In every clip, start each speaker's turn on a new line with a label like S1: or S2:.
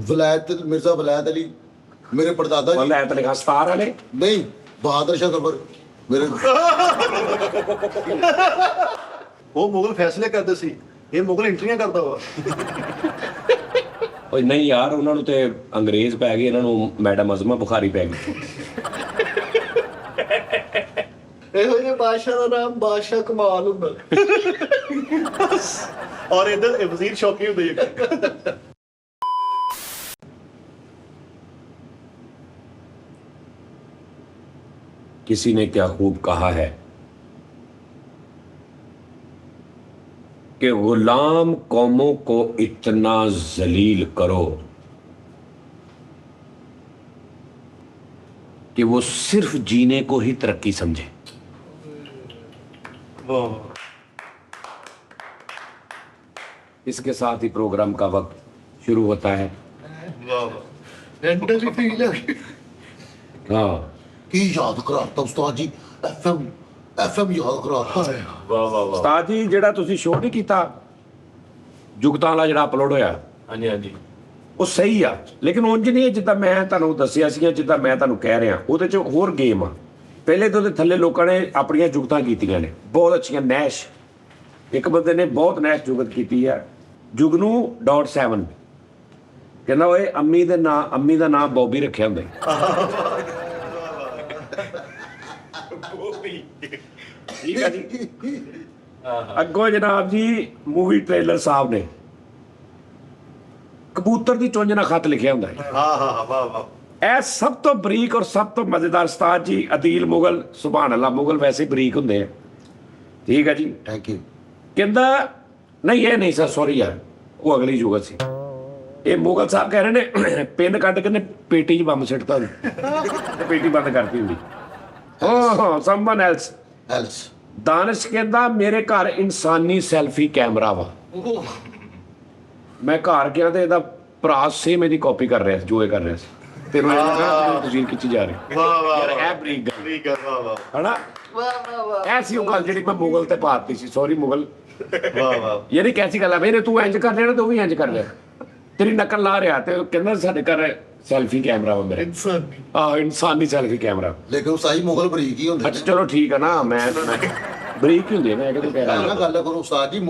S1: वलायत मिर्जा वलायत अली मेरे परदादा जी।
S2: वलायत अली खान सतार वाले
S1: नहीं, बहादुर शाह जफर मेरे।
S3: ਉਹ ਮੁਗਲ ਫੈਸਲੇ ਕਰਦੇ ਸੀ, ਇਹ ਮੁਗਲ ਐਂਟਰੀਆਂ ਕਰਦਾ ਵਾ।
S2: ਓਏ ਨਹੀਂ ਯਾਰ, ਉਹਨਾਂ ਨੂੰ ਤੇ ਅੰਗਰੇਜ਼ ਪੈ ਗਏ, ਇਹਨਾਂ ਨੂੰ ਮੈਡਮ ਅਜ਼ਮਾ ਬੁਖਾਰੀ ਪੈ ਗਈ।
S3: ਇਹੋ ਜਿਹੇ ਬਾਦਸ਼ਾਹ ਦਾ ਨਾਮ ਬਾਦਸ਼ਾਹ ਕਮਾਲ ਹੁੰਦਾ। ਔਰ ਇੱਧਰ ਵਜ਼ੀਰ ਸ਼ੌਕੀ ਹੁੰਦੇ ਆ।
S2: किसी ने क्या खूब कहा है कि गुलाम कौमों को इतना जलील करो कि वो सिर्फ जीने को ही तरक्की समझे। इसके साथ ही प्रोग्राम का वक्त शुरू होता है। हाँ,
S1: की याद कराता उस्ताद जी, एफएम याद कराता।
S3: ਵਾਹ ਵਾਹ ਵਾਹ।
S2: ਉਸਤਾਦ ਜੀ ਜਿਹੜਾ ਤੁਸੀਂ ਸ਼ੋਅ ਨਹੀਂ ਕੀਤਾ ਜੁਗਤਾਂ ਵਾਲਾ ਜਿਹੜਾ ਅਪਲੋਡ ਹੋਇਆ,
S3: ਹਾਂਜੀ ਹਾਂਜੀ।
S2: ਉਹ ਸਹੀ ਆ, ਲੇਕਿਨ ਉਂਝ ਨਹੀਂ ਜਿੱਦਾਂ ਮੈਂ ਤੁਹਾਨੂੰ ਦੱਸਿਆ ਸੀ, ਜਿੱਦਾਂ ਮੈਂ ਤੁਹਾਨੂੰ ਕਹਿ ਰਿਹਾ, ਉਹਦੇ 'ਚ ਹੋਰ ਗੇਮ ਆ। ਪਹਿਲੇ ਤਾਂ ਉਹਦੇ ਥੱਲੇ ਲੋਕਾਂ ਨੇ ਆਪਣੀਆਂ ਜੁਗਤਾਂ ਕੀਤੀਆਂ ਨੇ, ਬਹੁਤ ਅੱਛੀਆਂ ਨੈਸ਼। ਇੱਕ ਬੰਦੇ ਨੇ ਬਹੁਤ ਨੈਸ਼ ਜੁਗਤ ਕੀਤੀ ਆ, ਜੁਗਨੂ .7 ਕਹਿੰਦਾ ਓਏ ਅੰਮੀ ਦਾ ਨਾਂ ਬੌਬੀ ਰੱਖਿਆ ਹੁੰਦਾ ਸੀ। ਠੀਕ ਹੈ ਜੀ। ਅੱਗੋਂ ਜਨਾਬ ਜੀ ਮੂਵੀ ਟ੍ਰੇਲਰ ਸਾਹਿਬ ਨੇ ਕਬੂਤਰ ਦੀ ਚੁੰਝ ਨਾਲ ਖੱਤ ਲਿਖਿਆ ਹੁੰਦਾ ਹੈ।
S3: ਹਾਂ ਹਾਂ ਵਾਹ ਵਾਹ।
S2: ਇਹ ਸਭ ਤੋਂ ਬਰੀਕ ਔਰ ਸਭ ਤੋਂ ਮਜ਼ੇਦਾਰ ਉਸਤਾਦ ਜੀ ਅਦੀਲ ਮੁਗਲ, ਸੁਭਾਨ ਅੱਲਾ, ਮੁਗਲ ਵੈਸੇ ਬਰੀਕ ਹੁੰਦੇ ਆ। ਠੀਕ ਹੈ ਜੀ,
S1: थैंक यू।
S2: ਕਹਿੰਦਾ ਨਹੀਂ ਇਹ ਨਹੀਂ ਸਰ, ਸੌਰੀ ਯਾਰ, ਉਹ ਅਗਲੀ ਜੁਗਤ ਸੀ। ਇਹ ਮੁਗਲ ਸਾਹਿਬ ਕਹਿ ਰਹੇ ਨੇ ਪਿੰਨ ਕੱਢ ਕੇ ਨੇ ਪੇਟੀ 'ਚ ਬੰਬ ਸਿੱਟਤਾ ਤੇ ਪੇਟੀ ਬੰਦ ਕਰਤੀ ਹੁੰਦੀ। ਹਾਂ, ਸਮਵਨ ਐਲਸ। ਦਾਨਿਸ਼ ਕਹਿੰਦਾ ਮੇਰੇ ਘਰ ਇਨਸਾਨੀ ਸੈਲਫੀ ਕੈਮਰਾ ਵਾ। ਮੈਂ ਘਰ ਗਿਆ ਤੇ ਇਹਦਾ ਭਰਾ ਸੇਮ ਇਹਦੀ ਕਾਪੀ ਕਰ ਰਿਹਾ ਸੀ ਜੋ ਇਹ ਕਰ ਰਿਹਾ ਸੀ। ਤੈਨੂੰ ਇਹ ਲੱਗਾ ਤੁਸੀਂ ਖਿੱਚੀ ਜਾ ਰਹੇ।
S3: ਵਾਹ ਵਾਹ
S2: ਯਾਰ ਇਹ ਬਰੀਕ ਗੱਲ
S3: ਠੀਕ ਹੈ। ਵਾਹ ਵਾਹ
S2: ਹਨਾ।
S3: ਵਾਹ ਵਾਹ
S2: ਐਸੀ ਉਹ ਗੱਲ ਜਿਹੜੀ ਮੈਂ ਮੁਗਲ ਤੇ ਪਾਤੀ ਸੀ। ਸੌਰੀ ਮੁਗਲ।
S3: ਵਾਹ ਵਾਹ।
S2: ਯਾਰੀ ਕੈਸੀ ਗੱਲ ਆ ਮੇਰੇ, ਤੂੰ ਇੰਜ ਕਰ ਰਿਹਾ ਤੂੰ ਵੀ ਇੰਜ ਕਰ ਰਿਹਾ, ਤੇਰੀ ਨਕਲ ਲਾ ਰਿਹਾ। ਤੇ ਕਹਿੰਦਾ ਸਾਡੇ ਘਰ ਸੈਲਫੀ ਕੈਮਰਾ ਵਾ ਮੇਰੇ।
S3: ਇਨਸਾਨੀ।
S2: ਆਹ ਇਨਸਾਨੀ ਸੈਲਫੀ ਕੈਮਰਾ।
S1: लेकिन साई मुगल बरीक ही होंगे।
S2: ਅੱਛਾ ਚਲੋ ਠੀਕ ਆ ਨਾ, ਮੈਂ ਬਰੀਕ ਹੀ ਹੁੰਦੇ ਨੇ, ਕਿਹਨੂੰ ਕਹਿ
S1: ना
S2: ਰਿਹਾ।
S1: गल करो उस्ताद जी,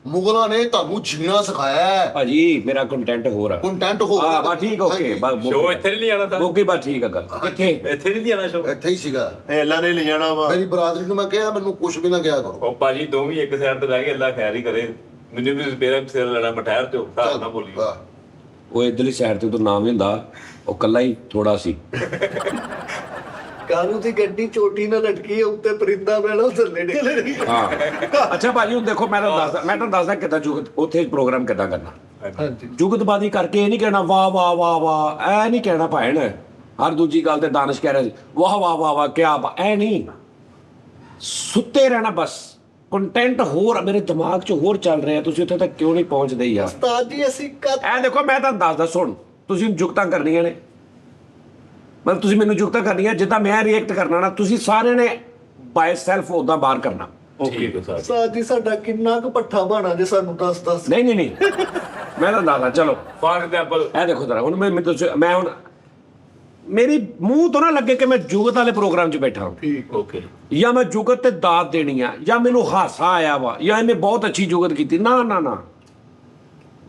S1: मुगलों ने ਤੁਹਾਨੂੰ जीना सिखाया है।
S2: ਭਾਜੀ ਮੇਰਾ ਕੰਟੈਂਟ ਹੋਰ ਆ।
S1: ਕੰਟੈਂਟ ਹੋ
S2: ਹਾਂ ਬਸ ਠੀਕ, ਓਕੇ
S4: ਸ਼ੋ ਇੱਥੇ ਨਹੀਂ ਆਣਾ ਤਾਂ
S2: ਓਕੇ ਬਸ ਠੀਕ ਆ ਗੱਲ। ਕਿੱਥੇ
S4: ਇੱਥੇ ਨਹੀਂ ਆਣਾ ਸ਼ੋ।
S1: ਇੱਥੇ ਹੀ ਸੀਗਾ।
S3: ਇਹ ਅੱਲਾ ਨੇ ਲੈ ਜਾਣਾ ਵਾ।
S1: ਮੇਰੀ ਬਰਾਦਰੀ ਨੂੰ ਮੈਂ ਕਿਹਾ ਮੈਨੂੰ ਕੁਝ ਵੀ ਨਾ ਕਿਹਾ ਕਰੋ।
S4: ਉਹ ਭਾਜੀ ਦੋਵੇਂ ਇੱਕ ਸਾਈਡ ਤੇ ਬਹਿ ਕੇ ਅੱਲਾ ਖੈਰ ਹੀ ਕਰੇ। ਮੈਨੂੰ ਵੀ ਮੇਰਾ ਸਿਰ ਲੈਣਾ ਮਠਹਿਰ ਤੇ ਉੱਠਾ ਨਾ ਬੋਲੀ।
S1: ਵਾਹ।
S2: ਉਹ ਇਧਰਲੀ ਸਾਈਡ ਤੇ ਤਾਂ ਨਾਮ ਹੀ ਹੁੰਦਾ, ਉਹ ਕੱਲਾ ਹੀ ਥੋੜਾ ਸੀ।
S3: ਕਾਨੂੰ ਦੀ ਗੱਡੀ ਚੋਟੀ ਨਾਲ ਲਟਕੀ ਹੈ, ਉੱਤੇ ਪਰਿੰਦਾ ਬੈਠਾ ਥੱਲੇ ਨਿਕਲੇ।
S2: ਹਾਂ ਅੱਛਾ ਭਾਜੀ ਹੁਣ ਦੇਖੋ ਮੈਂ ਤੁਹਾਨੂੰ ਦੱਸਦਾ ਕਿੱਦਾਂ ਜੁਗਤ ਉੱਥੇ ਪ੍ਰੋਗਰਾਮ ਕਿੱਦਾਂ ਕਰਨਾ।
S3: ਹਾਂਜੀ।
S2: ਜੁਗਤਬਾਜ਼ੀ ਕਰਕੇ ਇਹ ਨਹੀਂ ਕਹਿਣਾ ਵਾਹ ਵਾਹ ਵਾਹ ਵਾਹ, ਐ ਨਹੀਂ ਕਹਿਣਾ ਭੈਣ। ਹਰ ਦੂਜੀ ਗੱਲ ਤੇ ਦਾਨਿਸ਼ ਕਹਿ ਰਿਹਾ ਸੀ ਵਾਹ ਵਾਹ ਵਾਹ ਵਾਹ ਕਿਆ ਐ ਨਹੀਂ, ਸੁੱਤੇ ਰਹਿਣਾ ਬਸ। ਕੰਟੈਂਟ ਹੋਰ ਮੇਰੇ ਦਿਮਾਗ 'ਚ ਹੋਰ ਚੱਲ ਰਿਹਾ, ਤੁਸੀਂ ਉੱਥੇ ਤੱਕ ਕਿਉਂ ਨਹੀਂ ਪਹੁੰਚਦੇ ਯਾਰ।
S3: ਉਸਤਾਦ ਜੀ ਅਸੀਂ
S2: ਐ ਦੇਖੋ ਮੈਂ ਤੁਹਾਨੂੰ ਦੱਸਦਾ, ਸੁਣ, ਤੁਸੀਂ ਜੁਗਤਾਂ ਕਰਨੀਆਂ ਨੇ, ਮਤਲਬ ਤੁਸੀਂ ਮੈਨੂੰ ਜੁਗਤਾਂ ਕਰਨੀਆਂ ਜਿੱਦਾਂ ਮੈਂ ਰਿਐਕਟ ਕਰਨਾ ਨਾ, ਤੁਸੀਂ ਸਾਰਿਆਂ ਨੇ ਬਾਈ ਸੈਲਫ ਉਦਾਂ ਬਾਹਰ ਕਰਨਾ।
S4: ਠੀਕ ਹੈ ਸਰ।
S3: ਉਸਤਾਦ ਜੀ ਸਾਡਾ ਕਿੰਨਾ ਕੁ ਪੱਠਾ ਬਾਣਾ ਜੇ ਸਾਨੂੰ ਦੱਸ।
S2: ਨਹੀਂ ਨਹੀਂ ਨਹੀਂ ਮੈਂ ਤੁਹਾਨੂੰ ਦੱਸਦਾ। ਚਲੋ
S4: ਫਾਰ ਐਗਜ਼ਾਮਪਲ
S2: ਇਹ ਦੇਖੋ ਜਰਾ, ਹੁਣ ਮੈਂ ਹੁਣ ਮੇਰੀ ਮੂੰਹ ਤੋਂ ਨਾ ਲੱਗੇ ਕਿ ਮੈਂ ਜੁਗਤ ਵਾਲੇ ਪ੍ਰੋਗਰਾਮ 'ਚ ਬੈਠਾ ਹਾਂ,
S3: ਠੀਕ।
S4: ਓਕੇ।
S2: ਜਾਂ ਮੈਂ ਜੁਗਤ ਤੇ ਦਾਤ ਦੇਣੀ ਆ, ਜਾਂ ਮੈਨੂੰ ਹਾਸਾ ਆਇਆ ਵਾ, ਜਾਂ ਇਹਨੇ ਬਹੁਤ ਅੱਛੀ ਜੁਗਤ ਕੀਤੀ। ਨਾ ਨਾ ਨਾ,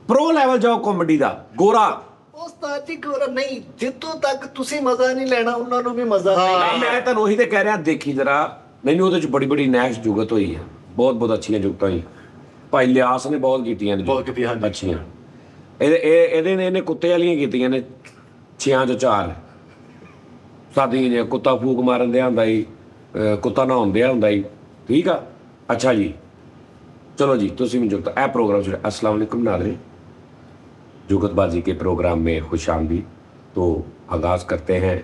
S2: ਪ੍ਰੋ ਲੈਵਲ ਜਾਓ ਕਾਮੇਡੀ ਦਾ। ਗੋਰਾ
S3: ਉਸਤਾਦ ਜੀ ਕੋਲ ਨਹੀਂ, ਜਿੱਥੋਂ ਤੱਕ ਤੁਸੀਂ ਮਜ਼ਾ ਨਹੀਂ ਲੈਣਾ ਉਹਨਾਂ ਨੂੰ ਵੀ ਮਜ਼ਾ ਨਹੀਂ।
S2: ਮੈਂ ਤੁਹਾਨੂੰ ਉਹੀ ਤੇ ਕਹਿ ਰਿਹਾ, ਦੇਖੀ ਜਰਾ ਮੈਨੂੰ ਉਹਦੇ 'ਚ ਬੜੀ ਬੜੀ ਨੈਸ਼ ਜੁਗਤ ਹੋਈ ਹੈ, ਬਹੁਤ ਬਹੁਤ ਅੱਛੀਆਂ ਜੁਗਤਾਂ ਹੋਈ। ਭਾਈ ਲਿਆਸ ਨੇ ਬਹੁਤ ਕੀਤੀਆਂ ਨੇ,
S3: ਬਹੁਤ ਕੀਤੀਆਂ, ਹਾਂਜੀ।
S2: ਅੱਛੀਆਂ। ਇਹਨੇ ਕੁੱਤੇ ਵਾਲੀਆਂ ਕੀਤੀਆਂ ਨੇ, 6 'ਚੋਂ 4 ਸਾਦੀਆਂ ਜਿਹੀਆਂ। ਕੁੱਤਾ ਫੂਕ ਮਾਰਨ ਦਿਆ ਹੁੰਦਾ ਜੀ, ਕੁੱਤਾ ਨਹਾਉਣ ਦਿਆ ਹੁੰਦਾ ਜੀ। ਠੀਕ ਆ, ਅੱਛਾ ਜੀ, चलो जी तुम जुगत ए प्रोग्राम शुरू। अस्सलाम वालेकुम नाज़रीन, जुगतबाजी के प्रोग्राम में खुशामदीद। तो आगाज़ करते हैं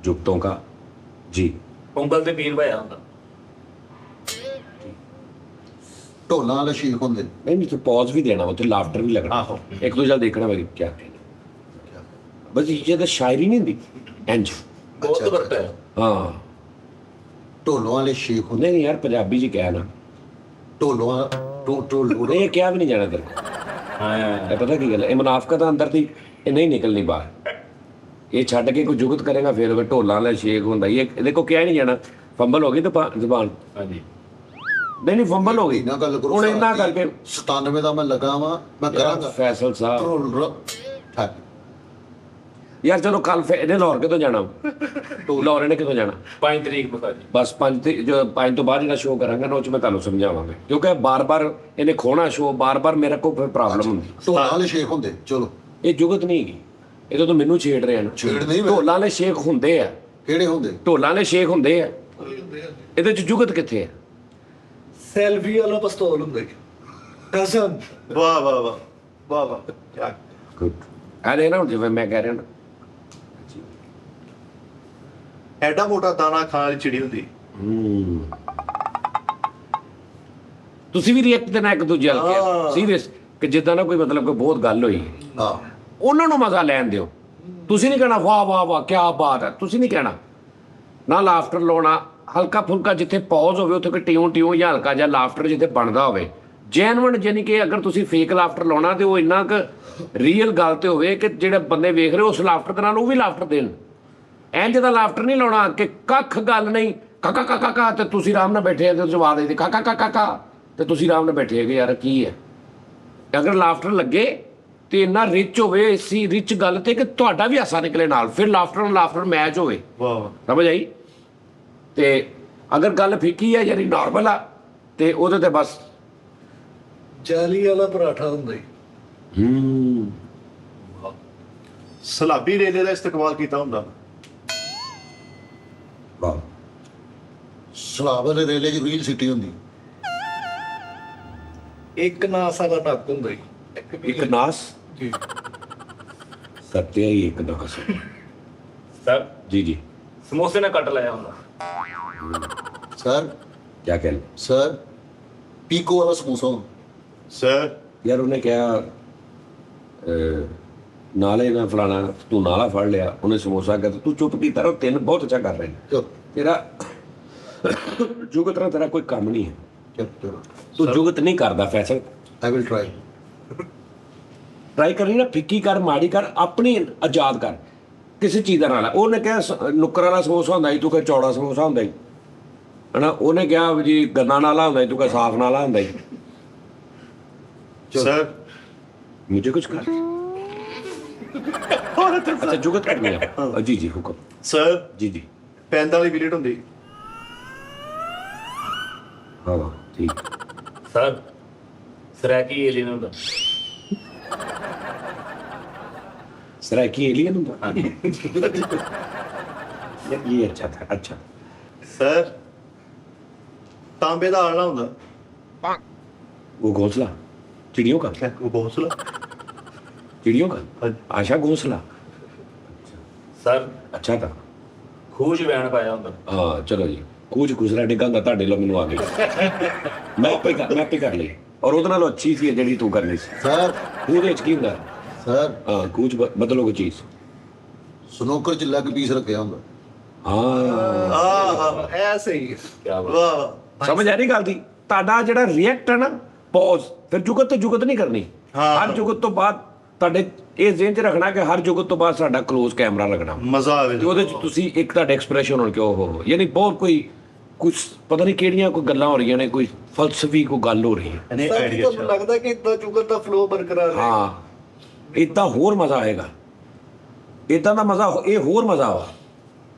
S2: जुगतों का जी।
S4: ਉਂਗਲ ਤੇ ਪੀਰ ਭਾਇਆ ਹੁੰਦਾ।
S1: ਢੋਲਾਂ ਵਾਲੇ ਸ਼ੀਰ ਹੁੰਦੇ ਨੇ।
S2: नहीं तो पॉज भी देना, तो लाफ्टर भी लगना,
S3: आहो।
S2: एक दो जल देखना भाई क्या कहना। बस ये तो शायरी नहीं होती इंज।
S4: ਬਹੁਤ
S1: अच्छा,
S4: ਵਰਤ ਹੈ।
S2: हाँ
S1: ਢੋਲਾਂ ਵਾਲੇ ਸ਼ੀਰ ਹੁੰਦੇ।
S2: नहीं यार पंजाबी जी कहना,
S1: ਢੋਲਾਂ ਢੋਲ
S2: ये क्या भी नहीं जाना तेरे को।
S4: ਹਾਂ
S2: ਇਹ ਪਤਾ ਕੀ ਗੱਲ ਹੈ, ਇਹ ਮੁਨਾਫਕਤ ਅੰਦਰ ਦੀ ਇਹ ਨਹੀਂ ਨਿਕਲਣੀ ਬਾਹਰ। ਇਹ ਛੱਡ ਕੇ ਕੋਈ ਜੁਗਤ ਕਰੇਗਾ ਫਿਰ ਉਹ ਢੋਲਾਂ ਵਾਲਾ ਸ਼ੇਖ ਹੁੰਦਾ ਇਹ ਇਹਦੇ ਕੋ ਕਿਹਾ ਹੀ ਨਹੀਂ ਜਾਣਾ। ਫੰਬਲ ਹੋ ਗਈ ਤਾਂ ਜ਼ਬਾਨ
S4: ਹਾਂਜੀ
S2: ਨਹੀਂ ਫੰਬਲ ਹੋ ਗਈ।
S1: ਨਾ ਗੱਲ ਕਰੋ
S2: ਹੁਣ ਇੰਨਾ ਕਰਕੇ
S1: 97 ਦਾ ਮੈਂ ਲਗਾ ਵਾਂ, ਮੈਂ ਕਰਾਂਗਾ
S2: ਫੈਸਲ ਸਾਹਿਬ
S1: ਠੱਕ
S2: ਯਾਰ ਚਲੋ ਕੱਲ ਇਹਨੇ ਲਾਹੌਰ ਕਿਦੋਂ ਜਾਣਾ? ਲਾਹੌਰ ਨੇ ਕਿਦੋਂ ਜਾਣਾ?
S4: 5 ਤਰੀਕ ਨੂੰ ਭਾਜੀ।
S2: ਬਸ 5 ਤੇ ਜੋ 5 ਤੋਂ ਬਾਅਦ ਜਿਹੜਾ ਸ਼ੋਅ ਕਰਾਂਗਾ ਨਾ ਉਹ 'ਚ ਮੈਂ ਤੁਹਾਨੂੰ ਸਮਝਾਵਾਂਗਾ, ਕਿਉਂਕਿ ਬਾਰ-ਬਾਰ ਇਹਨੇ ਖੋਣਾ ਸ਼ੋਅ, ਬਾਰ-ਬਾਰ ਮੇਰੇ ਕੋਲ ਫਿਰ ਪ੍ਰੋਬਲਮ ਹੁੰਦੀ।
S1: ਢੋਲਾਂ ਵਾਲੇ ਸ਼ੇਖ ਹੁੰਦੇ। ਚਲੋ
S2: ਇਹ ਜੁਗਤ ਨਹੀਂ ਹੈਗੀ, ਇਹ ਤਾਂ ਮੈਨੂੰ ਛੇੜ ਰਿਹਾ ਨਾ।
S1: ਛੇੜ ਨਹੀਂ ਮੈਂ।
S2: ਢੋਲਾਂ ਵਾਲੇ ਸ਼ੇਖ ਹੁੰਦੇ ਆ,
S1: ਕਿਹੜੇ ਹੁੰਦੇ?
S2: ਢੋਲਾਂ ਵਾਲੇ ਸ਼ੇਖ ਹੁੰਦੇ ਆ, ਇਹਦੇ 'ਚ ਜੁਗਤ ਕਿੱਥੇ ਹੈ?
S3: ਸੈਲਫੀ ਵਾਲਾ ਪਿਸਤੌਲ ਹੁੰਦਾ ਕਸਮ।
S5: ਵਾਹ ਵਾਹ ਵਾਹ ਵਾਹ ਵਾਹ ਕਿਆ
S2: ਅਰੇ ਨਾ ਹੁਣ ਜਿਵੇਂ ਮੈਂ ਕਹਿ ਰਿਹਾ ਨਾ,
S5: ਐਡਾ ਮੋਟਾ ਦਾਣਾ ਖਾਣ ਵਾਲੀ ਚਿੜੀ ਹੁੰਦੀ।
S2: ਤੁਸੀਂ ਵੀ ਰਿਐਕਟ ਦੇਣਾ ਇੱਕ ਦੂਜੇ ਨਾਲ ਕਿਹਾ ਸੀਰੀਅਸ ਕਿ ਜਿੱਦਾਂ ਨਾ ਕੋਈ ਮਤਲਬ ਕੋਈ ਬਹੁਤ ਗੱਲ ਹੋਈ
S1: ਹਾਂ
S2: ਉਹਨਾਂ ਨੂੰ ਮਜ਼ਾ ਲੈਣ ਦਿਓ। ਤੁਸੀਂ ਨਹੀਂ ਕਹਿਣਾ ਵਾਹ ਵਾਹ ਵਾਹ ਕੀ ਬਾਤ ਹੈ, ਤੁਸੀਂ ਨਹੀਂ ਕਹਿਣਾ ਨਾ ਲਾਫਟਰ ਲਾਉਣਾ। ਹਲਕਾ ਫੁਲਕਾ ਜਿੱਥੇ ਪੌਜ਼ ਹੋਵੇ ਉੱਥੇ ਕੋਈ ਟਿਉਂ ਜਾਂ ਹਲਕਾ ਜਿਹਾ ਲਾਫਟਰ ਜਿੱਥੇ ਬਣਦਾ ਹੋਵੇ ਜੈਨੂਇਨ, ਯਾਨੀ ਕਿ ਅਗਰ ਤੁਸੀਂ ਫੇਕ ਲਾਫਟਰ ਲਾਉਣਾ ਤੇ ਉਹ ਇੰਨਾ ਕੁ ਰੀਅਲ ਗੱਲ ਤੇ ਹੋਵੇ ਕਿ ਜਿਹੜੇ ਬੰਦੇ ਵੇਖ ਰਹੇ ਉਸ ਲਾਫਟਰ ਦੇ ਨਾਲ ਉਹ ਵੀ ਲਾਫਟਰ ਦੇਣ। ਇੰਝ ਦਾ ਲਾਫਟਰ ਨਹੀਂ ਲਾਉਣਾ ਕਿ ਕੱਖ ਗੱਲ ਨਹੀਂ ਕਾਕਾ ਕਾਕਾ ਕਾ ਤੇ ਤੁਸੀਂ ਆਰਾਮ ਨਾਲ ਬੈਠੇ ਤੇ ਜਵਾਬ ਦੇ ਕਾਕਾ ਕਾਕਾ ਕਾ ਤੇ ਤੁਸੀਂ ਆਰਾਮ ਨਾਲ ਬੈਠੇ ਹੈਗੇ ਯਾਰ ਕੀ ਹੈ। ਅਗਰ ਲਾਫਟਰ ਲੱਗੇ ਤੇ ਇੰਨਾ ਰਿਚ ਹੋਵੇ ਇਸੀ ਰਿਚ ਗੱਲ ਤੇ ਕਿ ਤੁਹਾਡਾ ਵੀ ਹਾਸਾ ਨਿਕਲੇ ਨਾਲ, ਫਿਰ ਲਾਫਟਰ ਮੈਚ ਹੋਵੇ।
S5: ਵਾਹ ਵਾਹ
S2: ਸਮਝ ਆਈ? ਤੇ ਅਗਰ ਗੱਲ ਫਿੱਕੀ ਹੈ ਯਾਨੀ ਨਾਰਮਲ ਆ ਤੇ ਉਹਦੇ ਤੇ ਬਸ
S3: ਜਾਲੀ ਵਾਲਾ ਪਰਾਠਾ ਹੁੰਦਾ
S5: ਸਲਾਬੀ ਰੇਲੇ ਦਾ ਇਸਤੇਮਾਲ ਕੀਤਾ ਹੁੰਦਾ।
S2: ਵਾਹ
S1: ਸਲਾਬ ਵਾਲੇ ਰੇਲੇ 'ਚ ਰੀਲ ਸਿੱਟੀ ਹੁੰਦੀ।
S3: ਇੱਕ ਨਾਸ ਵਾਲਾ ਨੱਕ ਹੁੰਦਾ
S2: ਇੱਕ ਨਾਸ
S3: ਜੀ।
S2: ਸੱਤਿਆ ਹੀ ਇੱਕ ਨਾਸ
S4: ਸਰ
S2: ਜੀ ਜੀ
S4: ਸਮੋਸੇ ਨਾਲ ਕੱਟ ਲਾਇਆ ਹੁੰਦਾ।
S1: ਸਰ
S2: ਕੀ ਕਹਿ
S1: ਸਰ ਪੀਕੋ ਵਾਲਾ ਸਮੋਸਾ ਹੁੰਦਾ।
S5: ਸਰ
S2: ਯਾਰ ਉਹਨੇ ਕਿਹਾ ਨਾਲੇ ਨਾ ਫਲਾਣਾ ਤੂੰ ਨਾਲਾ ਫੜ ਲਿਆ, ਉਹਨੇ ਸਮੋਸਾ ਕਰ ਤੂੰ ਚੁੱਪ ਕੀਤਾ ਰੋ, ਤਿੰਨ ਬਹੁਤ ਅੱਛਾ ਕਰ ਰਹੇ ਨੇ।
S1: ਚਲੋ
S2: ਤੇਰਾ ਜੁਗਤ ਨਾਲ ਤੇਰਾ ਕੋਈ ਕੰਮ ਨਹੀਂ ਹੈ,
S1: ਚਲੋ
S2: ਤੂੰ ਜੁਗਤ ਨਹੀਂ ਕਰਦਾ। Faisal
S1: I will try.
S2: Try ਕਰਨੀ ਨਾ, ਫਿੱਕੀ ਕਰ ਮਾੜੀ ਕਰ, ਆਪਣੀ ਆਜ਼ਾਦ ਕਰ ਕਿਸੇ ਚੀਜ਼ ਦਾ ਨਾਲ। ਉਹਨੇ ਕਿਹਾ ਨੁੱਕਰ ਵਾਲਾ ਸਮੋਸਾ ਹੁੰਦਾ ਜੀ, ਤੂੰ ਕਹੇ ਚੌੜਾ ਸਮੋਸਾ ਹੁੰਦਾ ਜੀ ਹਨਾ। ਉਹਨੇ ਕਿਹਾ ਵੀ ਜੀ ਗੰਨਾ ਨਾਲਾ ਹੁੰਦਾ ਜੀ, ਤੂੰ ਕਹੇ ਸਾਫ ਨਾਲਾ ਹੁੰਦਾ ਜੀ।
S5: ਸਰ
S2: मुझे कुछ कर अच्छा जुगत करनी है जी जी हुक्म
S5: ਸਰ
S2: जी जी
S5: ਪੈਨ ਵਾਲੀ ਬਿਲਟ ਹੁੰਦੀ।
S2: हाँ ठीक
S4: ਸਰ ਸਰੈਕੀ ਏਲੀਅਨ ਹੁੰਦਾ।
S2: सरायकी एलियन होता ये अच्छा था अच्छा
S5: ਸਰ ਤਾਂਬੇ ਦਾ ਆਲਣਾ ਹੁੰਦਾ।
S2: वो घोंसला चिड़ियों का
S5: ਉਹ ਘੋਂਸਲਾ।
S2: चिड़ियों का
S5: हाँ।
S2: आशा घोंसला
S4: ਸਰ
S2: अच्छा था
S4: ਖੂਜ ਵੈਣ ਪਾਇਆ ਹੁੰਦਾ।
S2: हाँ चलो जी कुछ गुजरा डिगांदा ਤੁਹਾਡੇ ਲੋ ਮੈਨੂੰ ਆ ਗਈ ਮੈਂ ਆਪੇ ਕਰ ਲਈ ਔਰ ਉਹਦੇ ਨਾਲੋਂ ਅੱਛੀ ਸੀ ਜਿਹੜੀ ਤੂੰ ਕਰਨੀ ਸੀ।
S1: ਸਰ
S2: ਉਹਦੇ ਵਿੱਚ ਕੀ ਹੁੰਦਾ?
S1: ਸਰ
S2: ਹਾਂ ਕੁਝ ਬਦਲੋ ਕੋਈ ਚੀਜ਼।
S1: ਸਨੋਕਰ 'ਚ ਲੈਗ ਪੀਸ ਰੱਖਿਆ ਹੁੰਦਾ।
S2: ਹਾਂ
S5: ਆਹ
S3: ਐਸੇ ਹੀ
S4: ਕੀ ਬਾਤ।
S5: ਵਾਹ
S2: ਸਮਝ ਆ ਰਹੀ ਗੱਲ ਦੀ? ਤੁਹਾਡਾ ਜਿਹੜਾ ਰਿਐਕਟ ਹੈ ਨਾ ਪੌਜ਼, ਫਿਰ ਜੁਗਤ ਤੇ ਜੁਗਤ ਨਹੀਂ ਕਰਨੀ।
S5: ਹਾਂ।
S2: ਹਰ ਜੁਗਤ ਤੋਂ ਬਾਅਦ ਤੁਹਾਡੇ ਇਹ ਜ਼ਿਹਨ 'ਚ ਰੱਖਣਾ ਕਿ ਹਰ ਜੁਗਤ ਤੋਂ ਬਾਅਦ ਸਾਡਾ ਕਲੋਜ਼ ਕੈਮਰਾ ਲੱਗਣਾ
S5: ਮਜ਼ਾ ਆਵੇ।
S2: ਤੇ ਉਹਦੇ 'ਚ ਤੁਸੀਂ ਇੱਕ ਤੁਹਾਡੇ ਐਕਸਪ੍ਰੈਸ਼ਨ ਹੋਣ ਕਿ ਉਹ ਯਾਨੀ ਬਹੁਤ ਕੋਈ ਕੁਝ ਪਤਾ ਨਹੀਂ ਕਿਹੜੀਆਂ ਕੋਈ ਗੱਲਾਂ ਹੋ ਰਹੀਆਂ ਨੇ, ਕੋਈ ਫਲਸਫੀ ਕੋਈ ਗੱਲ ਹੋ ਰਹੀ ਹੈ।
S5: ਇਹਨੇ
S3: ਸਰ
S5: ਆਈਡੀਆ
S3: ਤੁਹਾਨੂੰ ਲੱਗਦਾ ਕਿ ਇਦਾਂ ਚੁਗਲ ਦਾ ਫਲੋ ਬਰਕਰਾਰ ਹੈ?
S2: ਹਾਂ ਇਦਾਂ ਹੋਰ ਮਜ਼ਾ ਆਏਗਾ, ਇਦਾਂ ਦਾ ਮਜ਼ਾ ਇਹ ਹੋਰ ਮਜ਼ਾ ਵਾ।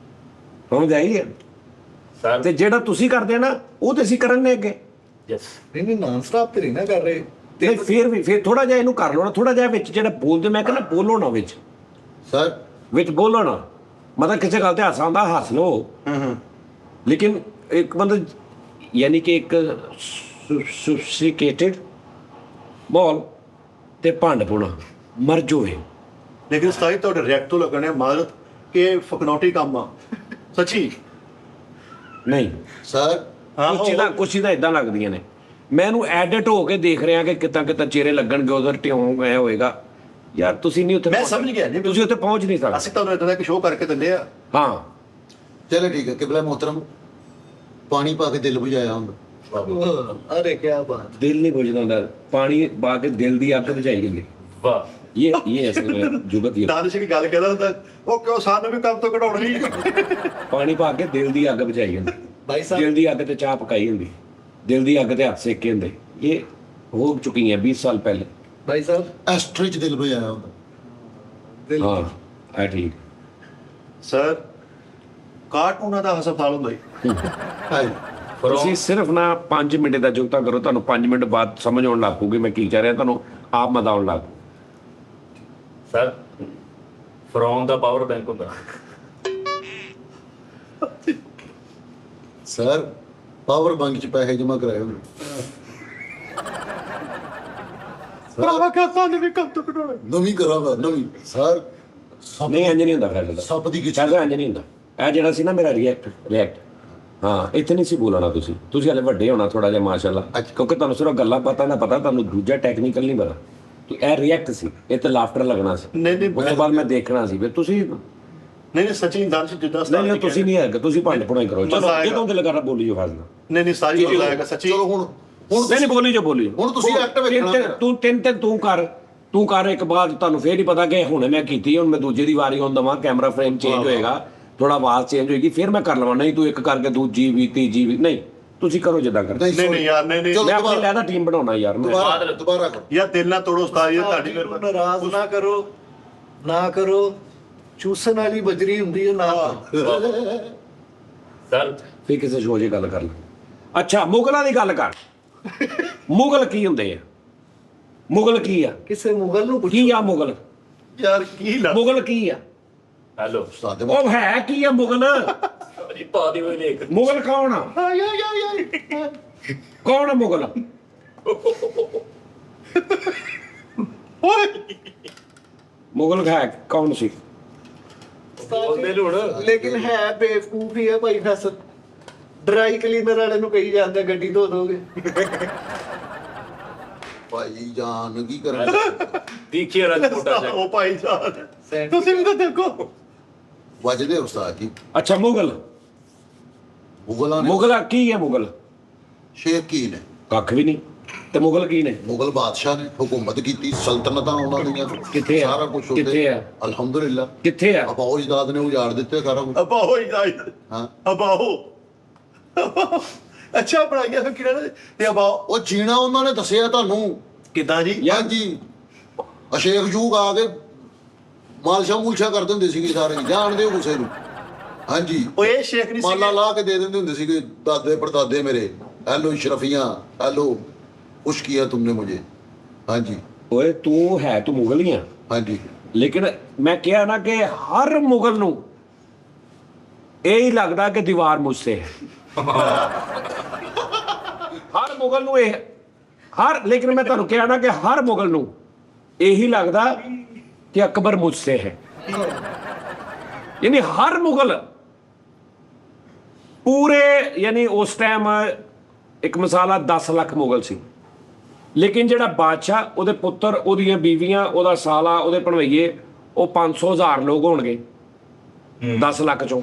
S2: ਸਮਝ ਆਈ ਹੈ?
S4: ਸਰ
S2: ਤੇ ਜਿਹੜਾ ਤੁਸੀਂ ਕਰਦੇ ਨਾ ਉਹ ਤੇ ਅਸੀਂ ਕਰਨਗੇ ਅੱਗੇ।
S4: ਯੈਸ
S3: ਨਹੀਂ ਨਾਨ ਸਟਾਪ ਤੇ ਨਹੀਂ ਨਾ ਕਰ ਰਹੇ।
S2: ਤੇ ਫਿਰ ਥੋੜਾ ਜਿਹਾ ਇਹਨੂੰ ਕਰ ਲਓ ਨਾ, ਥੋੜਾ ਜਿਹਾ ਵਿੱਚ ਜਿਹੜਾ ਬੋਲਦੇ ਮੈਂ ਕਹਿੰਦਾ ਬੋਲੋ ਨਾ
S1: ਸਰ
S2: ਵਿੱਚ ਬੋਲੋ ਨਾ। ਮਤਲਬ ਕਿਸੇ ਗੱਲ ਤੇ ਹਾਸਾ ਆਉਂਦਾ ਹੱਸ ਲਓ, ਲੇਕਿਨ ਇੱਕ ਮਤਲਬ ਯਾਨੀ ਕਿ ਇੱਕ ਸੋਫਿਸਟੀਕੇਟਡ ਮਾਹੌਲ ਤੇ ਭੰਡ ਪੁਣਾ ਮਰ ਜੋਵੇ।
S5: ਲੇਕਿਨ ਸਤਾਈ ਤੁਹਾਡੇ ਰਿਐਕਟ ਤੋਂ ਲੱਗਣੇ ਮਾਰਤ ਕਿ ਫਕਨੌਟੀ ਕੰਮ ਆ ਸੱਚੀ।
S2: ਨਹੀਂ
S1: ਸਰ
S5: ਹਾਂ
S2: ਕੁਛ ਚੀਜ਼ਾਂ ਇਦਾਂ ਲੱਗਦੀਆਂ ਨੇ, ਮੈਂ ਇਹਨੂੰ ਐਡਿਟ ਹੋ ਕੇ ਦੇਖ ਰਿਹਾ ਕਿ ਕਿੱਦਾਂ ਚਿਹਰੇ ਲੱਗਣਗੇ, ਉਧਰ ਟਿਉਂ ਐ ਹੋਏਗਾ। ਯਾਰ ਤੁਸੀਂ ਨਹੀਂ ਉੱਥੇ
S5: ਮੈਂ ਸਮਝ ਗਿਆ ਜੀ।
S2: ਤੁਸੀਂ ਉੱਥੇ ਪਹੁੰਚ ਨਹੀਂ ਸਕਦੇ।
S5: ਅਸੀਂ ਤੁਹਾਨੂੰ ਇਦਾਂ ਦਾ ਇੱਕ ਸ਼ੋਅ ਕਰਕੇ ਦਿੰਦੇ ਆ।
S2: ਹਾਂ
S1: ਚਲੋ ਠੀਕ ਹੈ। ਕਿਬਲਾ ਮੁਹਤਰਮ ਪਾਣੀ ਪਾ ਕੇ ਦਿਲ ਬੁਝਾਇਆ ਹੁੰਦਾ।
S3: अरे क्या बात।
S2: ਦਿਲ ਨਹੀਂ ਬੁਝਦਾ ਹੁੰਦਾ, ਪਾਣੀ ਪਾ ਕੇ ਦਿਲ ਦੀ ਅੱਗ ਬੁਝਾਈ ਜਾਂਦੀ।
S4: ਵਾਹ
S2: ਇਹ ਅਸਲ ਵਿੱਚ ਜੁਗਤ ਹੀ ਹੈ।
S5: ਦਾਨਿਸ਼ ਦੀ ਗੱਲ ਕਹਿੰਦਾ ਹੁੰਦਾ, ਉਹ ਕਿਉਂ ਸਾਨੂੰ ਵੀ ਕੰਮ ਤੋਂ ਕਢਾਉਣਾ ਨਹੀਂ।
S2: ਪਾਣੀ ਪਾ ਕੇ ਦਿਲ ਦੀ ਅੱਗ ਬੁਝਾਈ ਜਾਂਦੀ।
S3: भाई साहब
S2: ਦਿਲ ਦੀ ਅੱਗ ਤੇ ਚਾਹ ਪਕਾਈ ਹੁੰਦੀ, ਦਿਲ ਦੀ ਅੱਗ ਤੇ ਹੱਥ ਸੇਕੇ ਹੁੰਦੇ। ਇਹ ਹੋ ਚੁੱਕੀ ਹੈ 20 ਸਾਲ ਪਹਿਲੇ।
S3: भाई साहब
S1: ਐਸਟ੍ਰਿਚ ਦਿਲ ਭਜਾਇਆ ਹੁੰਦਾ।
S3: दिल
S2: ਹਾਂ ਆ ਠੀਕ।
S5: ਸਰ ਕਾਰਟੂਨਾਂ ਦਾ ਹਸਪਤਾਲ ਹੁੰਦਾ ਜੀ।
S1: ਹੈ
S2: ਤੁਸੀਂ ਸਿਰਫ ਨਾ 5 ਮਿੰਟ ਦਾ ਜੁਗਤਾ ਕਰੋ, ਤੁਹਾਨੂੰ 5 ਮਿੰਟ ਬਾਅਦ ਸਮਝ ਆਉਣ ਲੱਗ ਪਊਗੀ ਮੈਂ ਕੀ ਕਹਿ ਰਿਹਾ, ਤੁਹਾਨੂੰ ਆਪ ਮਜ਼ਾ ਆਉਣ ਲੱਗ ਪਊ।
S4: Sir from the power bank ਹੁੰਦਾ।
S1: ਸਰ ਪਾਵਰ ਬੈਂਕ ਚ ਪੈਸੇ ਜਮ੍ਹਾਂ ਕਰਾਏ ਹੁੰਦੇ।
S5: ਭਰਾਵਾ ਕਿਆ ਸਾਨੂੰ ਵੀ ਕੰਮ ਤੋਂ ਕਢਾਉਣਾ।
S1: ਨਵੀਂ ਕਰਾਂਗਾ ਨਵੀਂ ਸਰ।
S2: ਨਹੀਂ ਇੰਜ ਨਹੀਂ ਹੁੰਦਾ ਫੈਸਲਾ,
S1: ਸੱਪ ਦੀ ਗਿੱਛ
S2: ਫੈਸਲਾ ਇੰਜ ਨਹੀਂ ਹੁੰਦਾ। ਇਹ ਜਿਹੜਾ ਸੀ ਨਾ ਮੇਰਾ ਰਿਐਕਟ ਹਾਂ ਇੱਥੇ ਨਹੀਂ ਸੀ ਬੋਲਣਾ, ਤੁਸੀਂ ਹਲੇ ਵੱਡੇ ਹੋਣਾ ਥੋੜਾ ਜਿਹਾ ਮਾਸ਼ਾਅੱਲਾ,
S1: ਅੱਛਾ।
S2: ਕਿਉਂਕਿ ਤੁਹਾਨੂੰ ਸਿਰਫ ਗੱਲਾਂ ਪਤਾ ਨਾ ਪਤਾ, ਤੁਹਾਨੂੰ ਦੂਜਾ ਟੈਕਨੀਕਲ ਨਹੀਂ ਪਤਾ। ਤੇ ਇਹ ਰਿਐਕਟ ਸੀ, ਇਹ ਤੇ ਲਾਫਟਰ ਲੱਗਣਾ ਸੀ।
S5: ਨਹੀਂ ਨਹੀਂ
S2: ਉਸ ਤੋਂ ਬਾਅਦ ਮੈਂ ਦੇਖਣਾ ਸੀ ਫਿਰ ਤੁਸੀਂ
S5: ਨਹੀਂ ਸੱਚੀ ਦਾਨਿਸ਼ ਜਿੱਦਾਂ
S2: ਨਹੀਂ ਤੁਸੀਂ ਨਹੀਂ ਹੈਗੇ, ਤੁਸੀਂ ਭੰਡ ਪੁਣਾ ਕਰੋ। ਚਲੋ
S5: ਮਜ਼ਾ ਆਏਗਾ।
S2: ਜਦੋਂ ਦਿਲ ਕਰਦਾ ਬੋਲੀ ਜੋ ਫੈਸਲਾ।
S5: ਨਹੀਂ ਸਾਰੀ ਮਜ਼ਾ ਆਏਗਾ ਸੱਚੀ।
S1: ਚਲੋ ਹੁਣ
S2: ਨਹੀਂ ਬੋਲੀ ਜੋ ਬੋਲੀ
S1: ਹੁਣ ਤੁਸੀਂ ਐਕਟ ਵੇਖਣਾ।
S2: ਤੂੰ ਤਿੰਨ ਤੂੰ ਕਰ ਇੱਕ ਬਾਅਦ ਤੁਹਾਨੂੰ ਫੇਰ ਹੀ ਪਤਾ ਕਿ ਹੁਣੇ ਮੈਂ ਕੀਤੀ, ਹੁਣ ਮੈਂ ਦੂਜੇ ਦੀ ਵਾਰੀ ਆਉਣ ਦਵਾਂ, ਕੈਮਰਾ ਫਰੇਮ ਚੇਂਜ ਹੋਏਗਾ, ਥੋੜਾ ਆਵਾਜ਼ ਚੇਂਜ ਹੋਏਗੀ, ਫਿਰ ਮੈਂ ਕਰ ਲਵਾਂ। ਨਹੀਂ ਤੂੰ ਇੱਕ ਕਰਕੇ ਦੂਜੀ ਵੀ ਤੀਜੀ ਵੀ, ਨਹੀਂ ਤੁਸੀਂ ਕਰੋ ਜਿੱਦਾਂ ਕਰ।
S5: ਨਹੀਂ ਯਾਰ ਨਹੀਂ
S1: ਚਲੋ
S2: ਮੈਂ ਆਪਣੀ
S1: ਦੁਬਾਰਾ
S2: ਲੈਦਾ ਟੀਮ ਬਣਾਉਣਾ ਯਾਰ ਮੈਂ।
S1: ਦੁਬਾਰਾ ਕਰੋ।
S5: ਯਾਰ ਦਿਲ ਨਾ ਤੋੜੋ ਉਸਤਾਦ, ਇਹ ਤੁਹਾਡੀ ਮਿਹਰਬਾਨੀ।
S3: नाराज ना करो चूसन वाली बजरी हुंदी है ना।
S4: ਸਰ
S2: ਫਿਰ ਕਿਸੇ ਸ਼ੋਅ 'ਚ ਗੱਲ ਕਰ ਲੈ। ਅੱਛਾ ਮੁਗਲਾਂ ਦੀ ਗੱਲ ਕਰ। ਮੁਗਲ ਕੀ ਹੁੰਦੇ ਆ? ਮੁਗਲ ਕੀ ਆ?
S3: किसे मुगल नु
S2: ਕੀ ਆ ਮੁਗਲ?
S5: ਯਾਰ ਕੀ ਲੱਗ
S2: ਮੁਗਲ ਕੀ ਆ?
S4: ਹੈਲੋ
S1: ਉਸਤਾਦ ਦੇ
S2: ਉਹ ਹੈ ਕੀ ਆ ਮੁਗਲ?
S4: ਜੀ ਪਾ ਦੀ ਹੋਈ ਲੇਖ
S2: ਮੁਗਲ ਕੌਣ ਆ? ਕੌਣ ਆ ਮੁਗਲ?
S5: ਓਏ
S2: ਮੁਗਲ ਹੈ ਕੌਣ ਸੀ?
S4: ਬੋਲਦੇ ਲੋੜ
S3: लेकिन है बेवकूफ ही है भाई फैसल। ड्राई क्लीनर वाले नु कही जांदा गड्डी धो दोगे।
S1: ਭਾਈ ਜਾਨ ਕੀ ਕਰਨ।
S4: ਦੇਖੀਏ ਰਾਜਕੋਟਾ ਜਾ
S5: ਉਹ ਭਾਈ ਸਾਹਿਬ ਤੁਸੀਂ ਵੀ ਤਾਂ ਦੇਖੋ।
S1: ਵੱਜਦੇ ਉਸਤਾਦ ਜੀ
S2: ਅੱਛਾ ਮੁਗਲ
S1: ਮੁਗਲਾਂ ਨੇ
S2: ਮੁਗਲ ਕੀ ਹੈ? ਮੁਗਲ
S1: ਸ਼ੇਖ ਕੀ ਨੇ?
S2: ਕੱਖ ਵੀ ਨਹੀਂ। ਤੇ ਮੁਗਲ ਕੀ ਨੇ?
S1: ਮੁਗਲ ਬਾਦਸ਼ਾਹ ਨੇ ਹਕੂਮਤ ਕੀਤੀ, ਸਲਤਨਤਾਂ ਉਹਨਾਂ ਦੀਆਂ
S2: ਕਿੱਥੇ ਆ?
S1: ਸਾਰਾ ਕੁਝ
S2: ਕਿੱਥੇ ਆ?
S1: ਅਲਹਮਦੁਲਿਲਾ।
S2: ਕਿੱਥੇ ਆ?
S1: ਅਬਾਓ ਇਜਦਾਦ ਨੇ ਉਜਾੜ ਦਿੱਤੇ ਸਾਰਾ ਕੁਝ।
S5: ਅਬਾਹੋ ਹੀ ਜਾਈ
S1: ਹਾਂ
S5: ਅਬਾਹੋ ਅੱਛਾ ਬਣਾਈਆਂ ਫਿਰ ਕਿਹੜਾ ਤੇ ਅਬਾਹੋ
S1: ਉਹ ਜੀਣਾ ਉਹਨਾਂ ਨੇ ਦੱਸਿਆ ਤੁਹਾਨੂੰ।
S5: ਕਿਦਾਂ ਜੀ?
S1: ਹਾਂਜੀ ਅਸ਼ੇਖ ਜੂਗ ਆ ਕੇ ਮਾਲਸ਼ਾ ਮੂਲਸ਼ਾ ਕਰਦੇ ਹੁੰਦੇ ਸੀਗੇ ਸਾਰੇ, ਜਾਣਦੇ ਹੋ ਕਿਸੇ ਨੂੰ? ਹਾਂਜੀ
S5: ਉਹ ਇਹ ਸ਼ੇਖ ਨਹੀਂ
S1: ਮਾਲਾ
S5: ਸੀ।
S1: ਲਾ ਕੇ ਦੇ ਦਿੰਦੇ ਹੁੰਦੇ ਸੀਗੇ ਦਾਦੇ ਪੜਦਾਦੇ ਮੇਰੇ। ਹੈਲੋ ਸ਼ਰਫੀਆਂ, ਹੈਲੋ ਕੁਛ ਕੀਆ ਤੁਮਨੇ ਮੁਝੇ। ਹਾਂਜੀ
S2: ਓਏ ਤੂੰ ਮੁਗਲ ਹੀ ਆ,
S1: ਹਾਂਜੀ
S2: ਲੇਕਿਨ ਮੈਂ ਕਿਹਾ ਨਾ ਕਿ ਹਰ ਮੁਗਲ ਨੂੰ ਇਹ ਹੀ ਲੱਗਦਾ ਕਿ ਦੀਵਾਰ ਮੁਝਸੇ ਹੈ। ਹਰ ਮੁਗਲ ਨੂੰ ਇਹ ਲੇਕਿਨ ਮੈਂ ਤੁਹਾਨੂੰ ਕਿਹਾ ਨਾ ਕਿ ਹਰ ਮੁਗਲ ਨੂੰ ਇਹੀ ਲੱਗਦਾ ਕਿ ਅਕਬਰ ਮੁਝਸੇ ਹੈ। ਯਾਨੀ ਹਰ ਮੁਗਲ ਪੂਰੇ ਯਾਨੀ ਉਸ ਟਾਈਮ ਇੱਕ ਮਿਸਾਲ ਆ 10 ਲੱਖ ਮੁਗਲ ਸੀ, ਲੇਕਿਨ ਜਿਹੜਾ ਬਾਦਸ਼ਾਹ, ਉਹਦੇ ਪੁੱਤਰ, ਉਹਦੀਆਂ ਬੀਵੀਆਂ, ਉਹਦਾ ਸਾਲਾ, ਉਹਦੇ ਭਣਵਈਏ, ਉਹ 500,000 ਲੋਕ ਹੋਣਗੇ 10 ਲੱਖ ਚੋਂ।